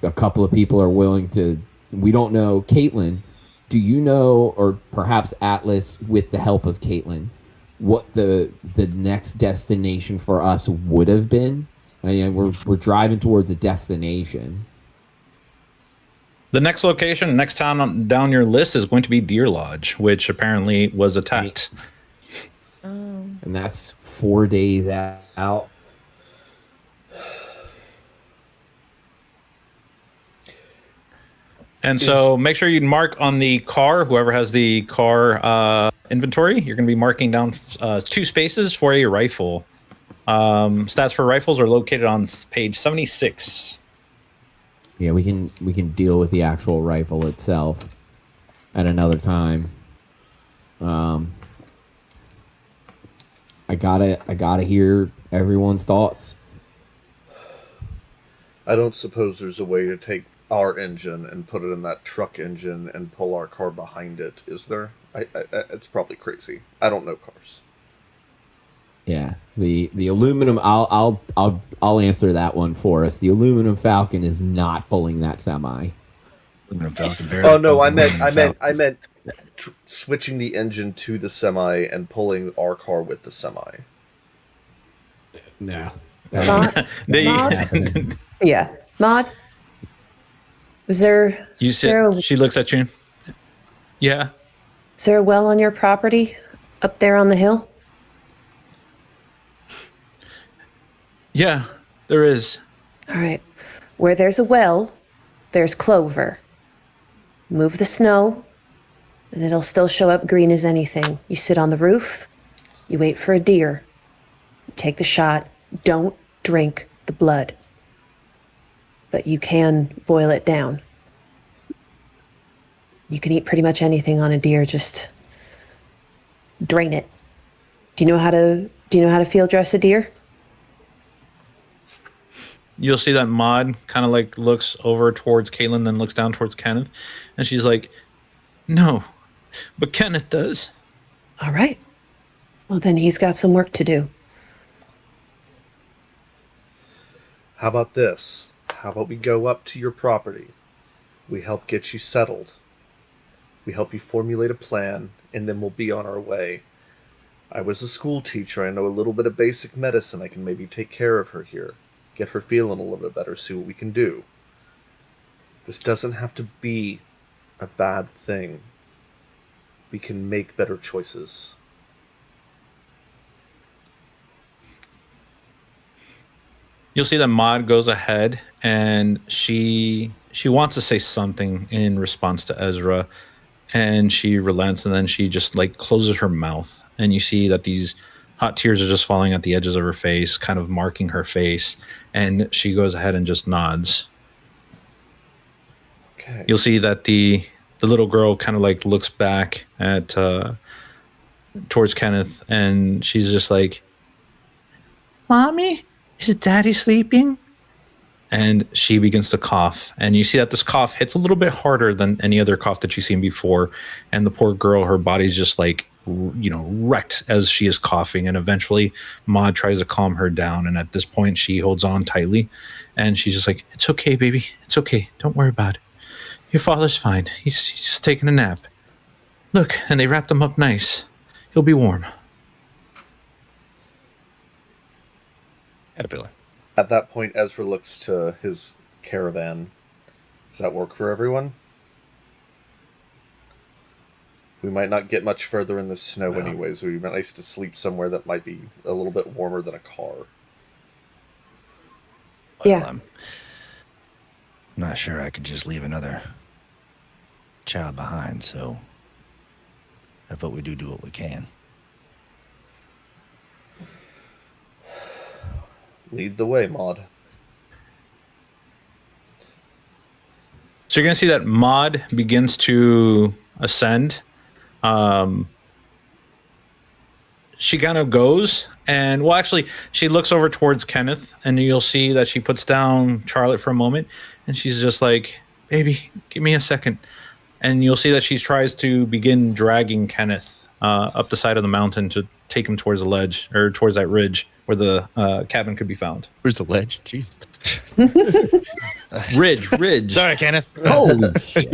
a couple of people are willing to, we don't know. Caitlin, do you know, or perhaps Atlas, with the help of Caitlin, what the next destination for us would have been? I mean, we're driving towards a destination. The next location, next town down your list is going to be Deer Lodge, which apparently was attacked. And that's 4 days out. And so make sure you mark on the car, whoever has the car inventory, you're going to be marking down 2 spaces for a rifle. Stats for rifles are located on page 76. Yeah, we can deal with the actual rifle itself at another time. I gotta hear everyone's thoughts. I don't suppose there's a way to take our engine and put it in that truck engine and pull our car behind it, is there? It's probably crazy. I don't know cars. Yeah, the aluminum. I'll answer that one for us. The aluminum Falcon is not pulling that semi. Oh no, I meant switching the engine to the semi and pulling our car with the semi. No. Maud? Yeah. Maud? Was there... You said, she looks at you. Yeah. Is there a well on your property up there on the hill? Yeah, there is. All right. Where there's a well, there's clover. Move the snow, and it'll still show up green as anything. You sit on the roof, you wait for a deer, you take the shot, don't drink the blood. But you can boil it down. You can eat pretty much anything on a deer, just drain it. Do you know how to field dress a deer? You'll see that Maud kind of like looks over towards Caitlin, then looks down towards Kenneth, and she's like, "No, but Kenneth does." All right. Well, then he's got some work to do. How about this? How about we go up to your property? We help get you settled. We help you formulate a plan, and then we'll be on our way. I was a school teacher. I know a little bit of basic medicine. I can maybe take care of her here. get her feeling a little bit better, see what we can do. This doesn't have to be a bad thing. We can make better choices. You'll see that Maud goes ahead and she wants to say something in response to Ezra, and she relents, and then she just like closes her mouth, and you see that these hot tears are just falling at the edges of her face, kind of marking her face, and she goes ahead and just nods. Okay. You'll see that the little girl kind of like looks back at towards Kenneth, and she's just like, "Mommy, is Daddy sleeping?" And she begins to cough, and you see that this cough hits a little bit harder than any other cough that you've seen before. And the poor girl, her body's just like, wrecked as she is coughing. And eventually Maud tries to calm her down, and at this point she holds on tightly, and she's just like, "It's okay, baby, it's okay, don't worry about it. Your father's fine. He's just taking a nap. Look, and they wrapped him up nice. He'll be warm." Caterpillar. At that point, Ezra looks to his caravan. Does that work for everyone? We might not get much further in the snow anyways. It would be nice to sleep somewhere that might be a little bit warmer than a car. Yeah. I'm not sure I could just leave another child behind, so I vote we do what we can. Lead the way, Maud. So you're going to see that Maud begins to ascend. She kind of goes, and well, actually, she looks over towards Kenneth, and you'll see that she puts down Charlotte for a moment, and she's just like, "Baby, give me a second." And you'll see that she tries to begin dragging Kenneth up the side of the mountain to take him towards the ledge, or towards that ridge where the cabin could be found. Where's the ledge? Jeez. Ridge. Sorry, Kenneth. Holy shit.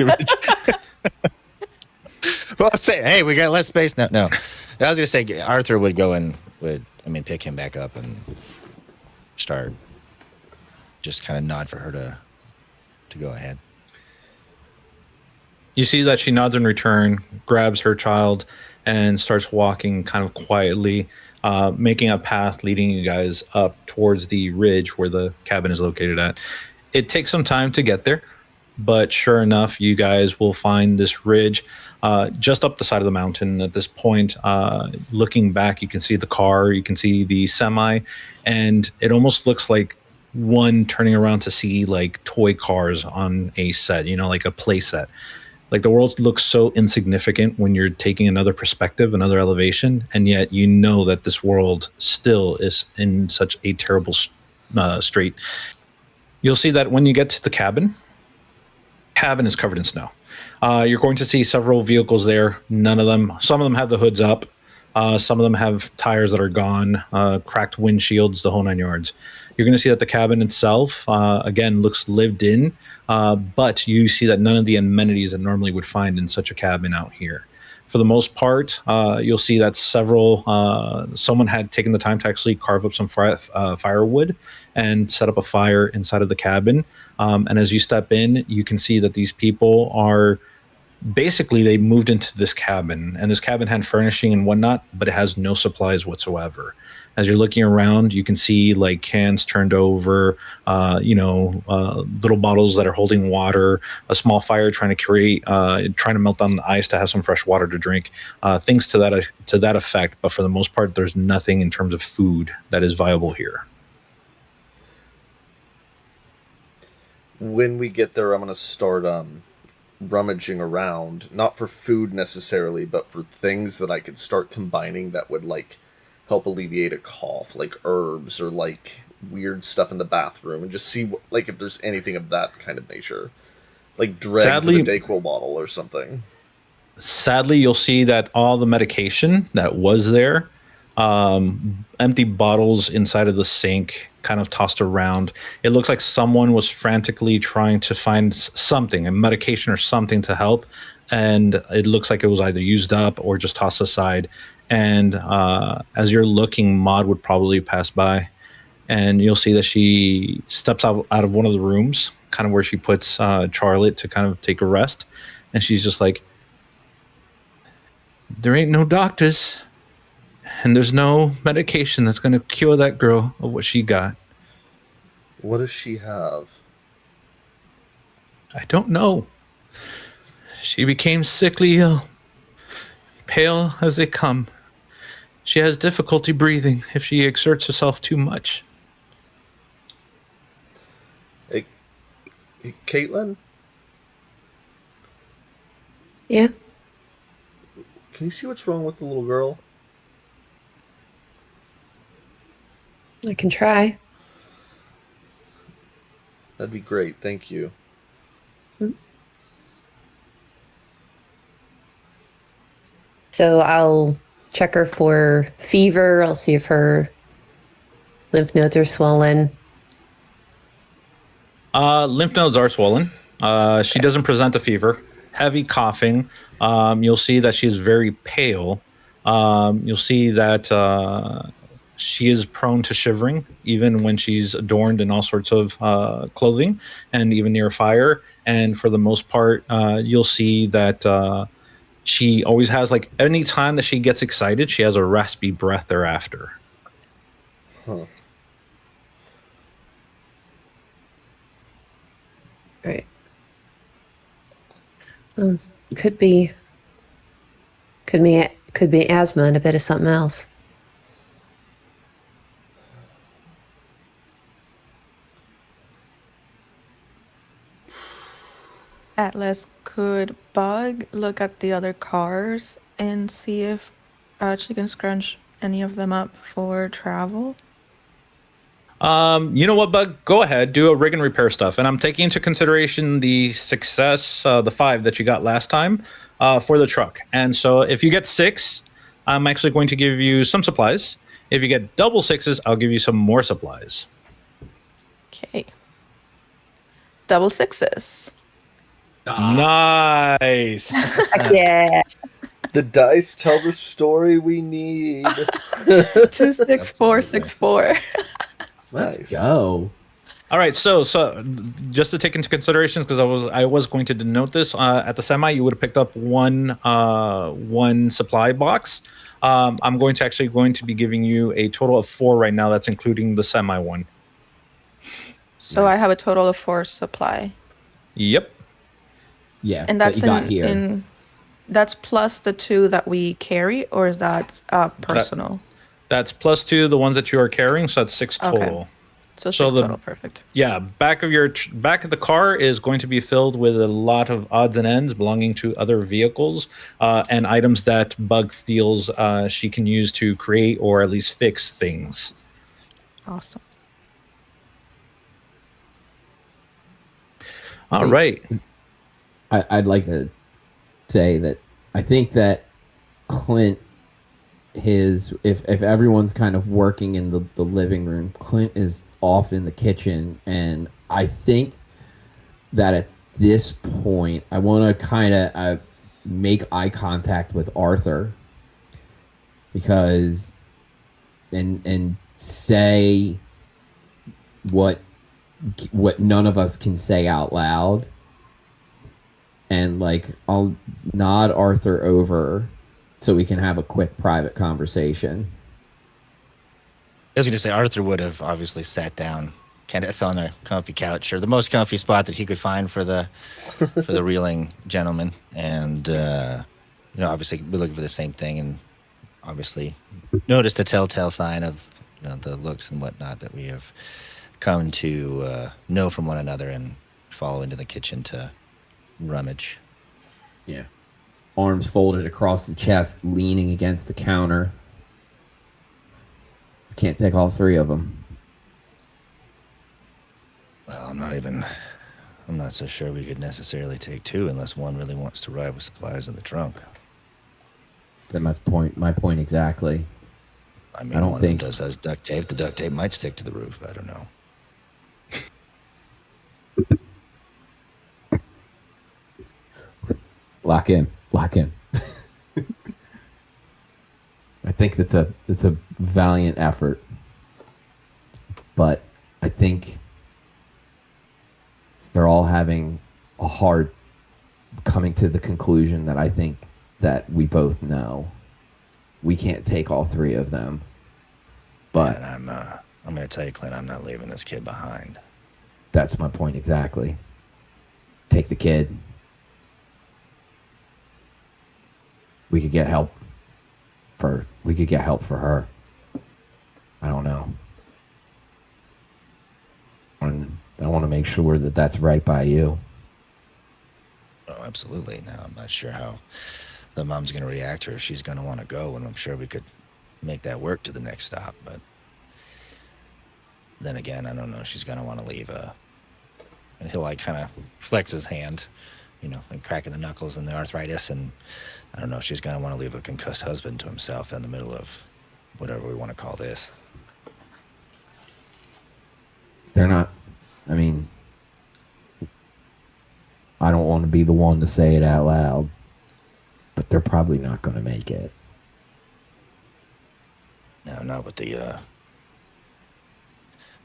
Well, say, hey, we got less space now. No, I was gonna say Arthur would go and pick him back up and start. Just kind of nod for her to go ahead. You see that she nods in return, grabs her child, and starts walking kind of quietly, making a path leading you guys up towards the ridge where the cabin is located at. It takes some time to get there, but sure enough, you guys will find this ridge just up the side of the mountain. At this point, looking back, you can see the car, you can see the semi, and it almost looks like one turning around to see like toy cars on a set, like a play set. Like the world looks so insignificant when you're taking another perspective, another elevation, and yet you know that this world still is in such a terrible strait. You'll see that when you get to the cabin is covered in snow. You're going to see several vehicles there. Some of them have the hoods up. Some of them have tires that are gone, cracked windshields, the whole 9 yards. You're going to see that the cabin itself, again, looks lived in, but you see that none of the amenities that normally would find in such a cabin out here. For the most part, you'll see that someone had taken the time to actually carve up some firewood and set up a fire inside of the cabin. And as you step in, you can see that these people are basically, they moved into this cabin, and this cabin had furnishing and whatnot, but it has no supplies whatsoever. As you're looking around, you can see like cans turned over, little bottles that are holding water, a small fire trying to melt down the ice to have some fresh water to drink, things to that effect. But for the most part, there's nothing in terms of food that is viable here. When we get there, I'm going to start rummaging around, not for food necessarily, but for things that I could start combining that would like help alleviate a cough, like herbs or like weird stuff in the bathroom, and just see if there's anything of that kind of nature, like dregs of a Dayquil bottle or something. Sadly, you'll see that all the medication that was there, empty bottles inside of the sink, kind of tossed around. It looks like someone was frantically trying to find something, a medication or something to help, and it looks like it was either used up or just tossed aside. And as you're looking, Maud would probably pass by, and you'll see that she steps out of one of the rooms, kind of where she puts Charlotte to kind of take a rest, and she's just like, there ain't no doctors, and there's no medication that's going to cure that girl of what she got. What does she have? I don't know. She became sickly ill, pale as they come. She has difficulty breathing if she exerts herself too much. Hey, Caitlin, Yeah. can you see what's wrong with the little girl? I can try. That'd be great. Thank you. So I'll check her for fever. I'll see if her lymph nodes are swollen. Lymph nodes are swollen. She doesn't present a fever. Heavy coughing. You'll see that she's very pale. You'll see that she is prone to shivering, even when she's adorned in all sorts of clothing and even near fire. And for the most part, you'll see that she always has, like, any time that she gets excited, she has a raspy breath thereafter. Huh. Right. Could be asthma and a bit of something else. Atlas, could Bug look at the other cars and see if she can scrunch any of them up for travel? You know what, Bug? Go ahead, do a rig and repair stuff. And I'm taking into consideration the success, the 5 that you got last time for the truck. And so if you get 6, I'm actually going to give you some supplies. If you get double 6s, I'll give you some more supplies. Okay. Double 6s. Nice. Yeah. The dice tell the story we need. 26464. Let's Nice. go. All right, so just to take into consideration, because I was going to denote this at the semi, you would have picked up one supply box. I'm going to be giving you a total of 4 right now. That's including the semi one. So I have a total of 4 supply. Yep. Yeah, And that's that you got here. that's plus the 2 that we carry, or is that personal? That's plus 2 the ones that you are carrying, so that's 6 Okay. total. So 6 so the- total, perfect. Yeah, back of the car is going to be filled with a lot of odds and ends belonging to other vehicles and items that Bug feels she can use to create or at least fix things. Awesome. All right. I'd like to say that I think that Clint, if everyone's kind of working in the living room, Clint is off in the kitchen, and I think that at this point I want to kind of make eye contact with Arthur, because and say what none of us can say out loud. And like, I'll nod Arthur over so we can have a quick private conversation. I was going to say Arthur would have obviously sat down, Kenneth, on a comfy couch, or the most comfy spot that he could find for the reeling gentleman, and obviously we're looking for the same thing, and obviously noticed the telltale sign of the looks and whatnot that we have come to know from one another, and follow into the kitchen to rummage. Yeah. Arms folded across the chest, leaning against the counter. I can't take all 3 of them. Well, I'm not so sure we could necessarily take 2 unless one really wants to ride with supplies in the trunk. That's my point exactly. I mean, I don't one think- of them does has duct tape. The duct tape might stick to the roof. I don't know. Lock in. I think it's a valiant effort. but I think they're all having a hard coming to the conclusion that I think that we both know we can't take all three of them. But And I'm going to tell you, Clint, I'm not leaving this kid behind. that's my point exactly. Take the kid. We could get help for her. I don't know. And I want to make sure that that's right by you. Oh, absolutely. Now, I'm not sure how the mom's going to react or if she's going to want to go, and I'm sure we could make that work to the next stop. But then again, I don't know. She's going to want to leave. And he'll like kind of flex his hand, you know, and cracking the knuckles and the arthritis. And I don't know. She's going to want to leave a concussed husband to himself in the middle of whatever we want to call this. They're not, I mean, I don't want to be the one to say it out loud, but they're probably not going to make it. No, not with the,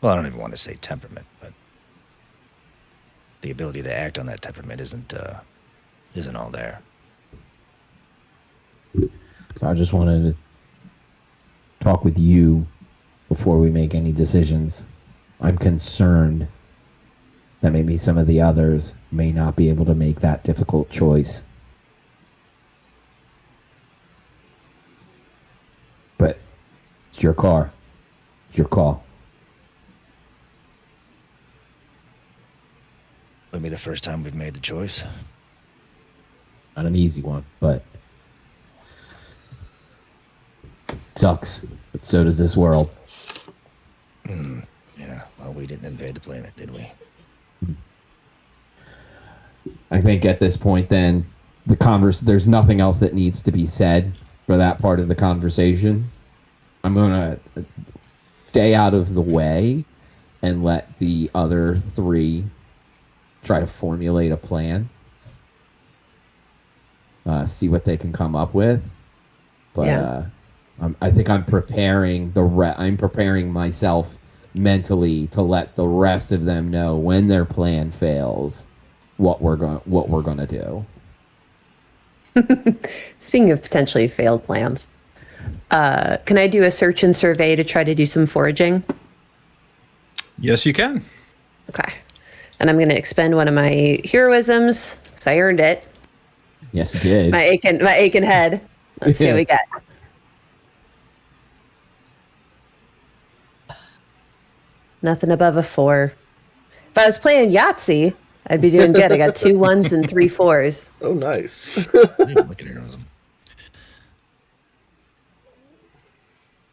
well, I don't even want to say temperament, but the ability to act on that temperament isn't all there. So I just wanted to talk with you before we make any decisions. I'm concerned that maybe some of the others may not be able to make that difficult choice. But it's your car. It's your call. It'll be the first time we've made the choice. Not an easy one, but sucks. But so does this world. Yeah, well, we didn't invade the planet, did we? I think at this point, then there's nothing else that needs to be said for that part of the conversation. I'm gonna stay out of the way and let the other three try to formulate a plan. See what they can come up with. But Yeah. I think I'm preparing I'm preparing myself mentally to let the rest of them know when their plan fails what we're going to do. Speaking of potentially failed plans, can I do a search and survey to try to do some foraging? Yes, you can. Okay. And I'm going to expend one of my heroisms because I earned it. Yes, you did. My aching head. Let's see what we get. Nothing above a 4. If I was playing Yahtzee, I'd be doing good. I got 2 1s and 3 4s. Oh, nice. Look at heroism.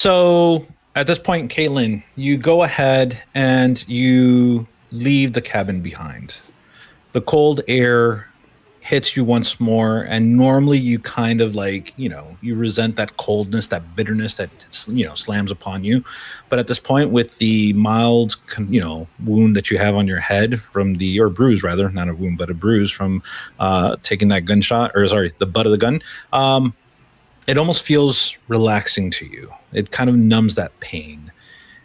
So at this point, Caitlin, you go ahead and you leave the cabin behind. The cold air hits you once more, and normally you kind of like, you resent that coldness, that bitterness that, slams upon you. But at this point, with the mild, wound that you have on your head from or bruise rather, not a wound, but a bruise from taking that the butt of the gun, it almost feels relaxing to you. It kind of numbs that pain.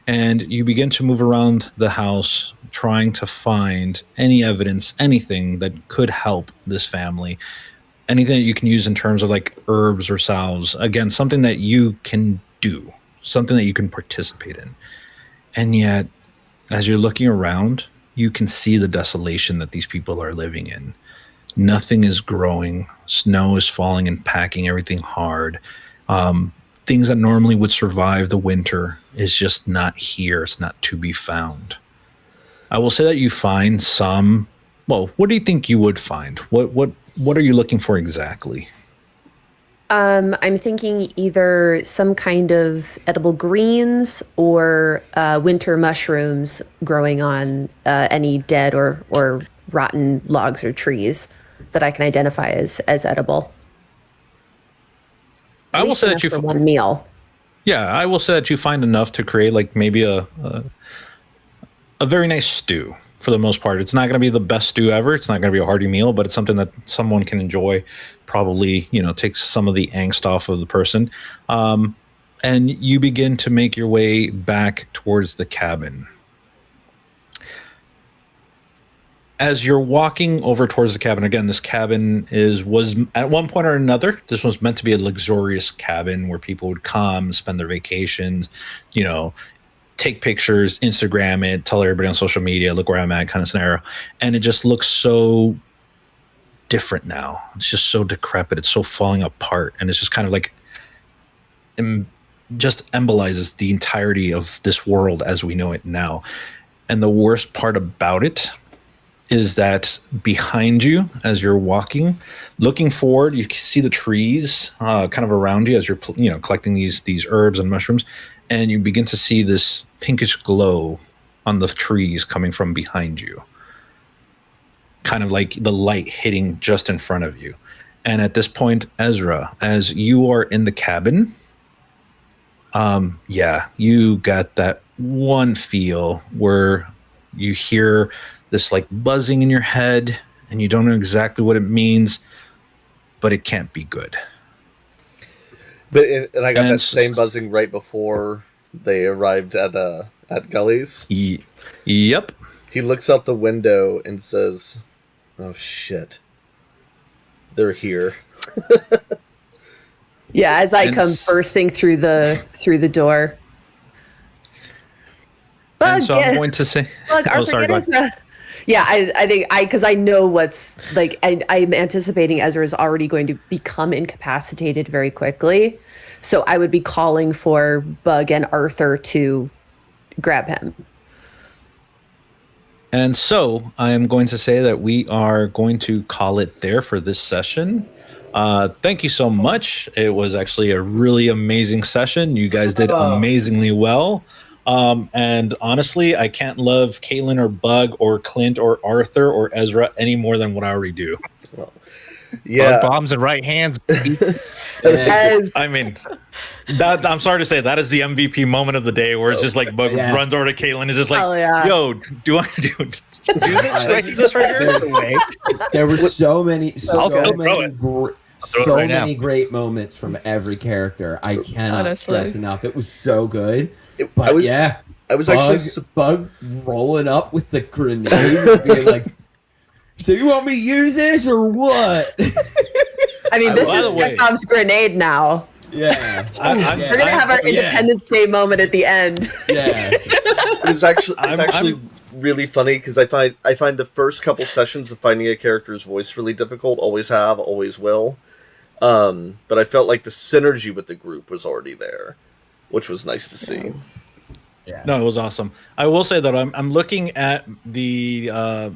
And you begin to move around the house trying to find any evidence, anything that could help this family, anything that you can use in terms of like herbs or salves. Again, something that you can do, something that you can participate in. And yet, as you're looking around, you can see the desolation that these people are living in. Nothing is growing. Snow is falling and packing everything hard. Things that normally would survive the winter is just not here. It's not to be found. I will say that you find some. Well, what do you think you would find? What are you looking for exactly? I'm thinking either some kind of edible greens or winter mushrooms growing on any dead or rotten logs or trees that I can identify as edible. I will say that for one meal. Yeah, I will say that you find enough to create like maybe a very nice stew for the most part. It's not going to be the best stew ever. It's not going to be a hearty meal, but it's something that someone can enjoy. Probably, takes some of the angst off of the person. And you begin to make your way back towards the cabin. as you're walking over towards the cabin, again, this cabin was at one point or another, this was meant to be a luxurious cabin where people would come, spend their vacations, take pictures, Instagram it, tell everybody on social media, look where I'm at, kind of scenario. And it just looks so different now. It's just so decrepit. It's so falling apart. And it's just kind of like, just embolizes the entirety of this world as we know it now. And the worst part about it is that behind you, as you're walking, looking forward, you see the trees kind of around you as you're collecting these herbs and mushrooms, and you begin to see this pinkish glow on the trees coming from behind you, kind of like the light hitting just in front of you. And at this point, Ezra, as you are in the cabin, you got that one feel where you hear this like buzzing in your head and you don't know exactly what it means, but it can't be good. And I got that same buzzing right before they arrived at Gully's. Yep. He looks out the window and says, "Oh shit, they're here." Yeah, as I come bursting through the door. And so I'm going to say, Ezra. Yeah, I think because I know what's like. I'm anticipating Ezra is already going to become incapacitated very quickly, so I would be calling for Bug and Arthur to grab him. And so I am going to say that we are going to call it there for this session. Thank you so much. It was actually a really amazing session. You guys did amazingly well. And honestly, I can't love Caitlin or Bug or Clint or Arthur or Ezra any more than what I already do. Well, yeah, Bug bombs and right hands. I mean, I'm sorry to say that is the MVP moment of the day, where it's just like Bug runs over to Caitlin, is just like, "Yo, do I do this? This right here?" There were so many great moments from every character. I cannot stress enough. It was so good. I was actually Bug rolling up with the grenade and being like, "So you want me to use this or what?" I mean, this is Chekhov's grenade now. Yeah. We're gonna have our Independence Day moment at the end. Yeah. It's actually really funny because I find the first couple sessions of finding a character's voice really difficult. Always have, always will. But I felt like the synergy with the group was already there, which was nice to see. Yeah. No, it was awesome. I will say that I'm looking at the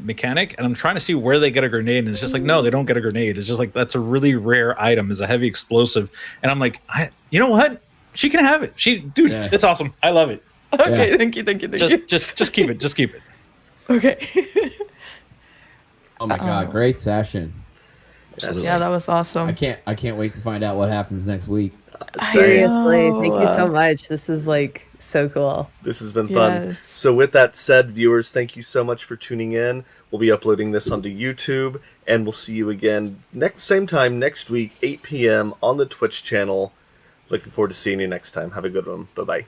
mechanic and I'm trying to see where they get a grenade, and it's just like, no, they don't get a grenade. It's just like, that's a really rare item, is a heavy explosive. And I'm like, you know what? She can have it. It's awesome. I love it. Okay, thank you. Just keep it. Just keep it. Okay. Oh my god, great session. Yeah, that was awesome. I can't wait to find out what happens next week. Seriously, thank you so much. This is like so cool. This has been fun. Yes. So with that said, viewers, thank you so much for tuning in. We'll be uploading this onto YouTube, and we'll see you again same time next week, 8 p.m. on the Twitch channel. Looking forward to seeing you next time. Have a good one. Bye-bye.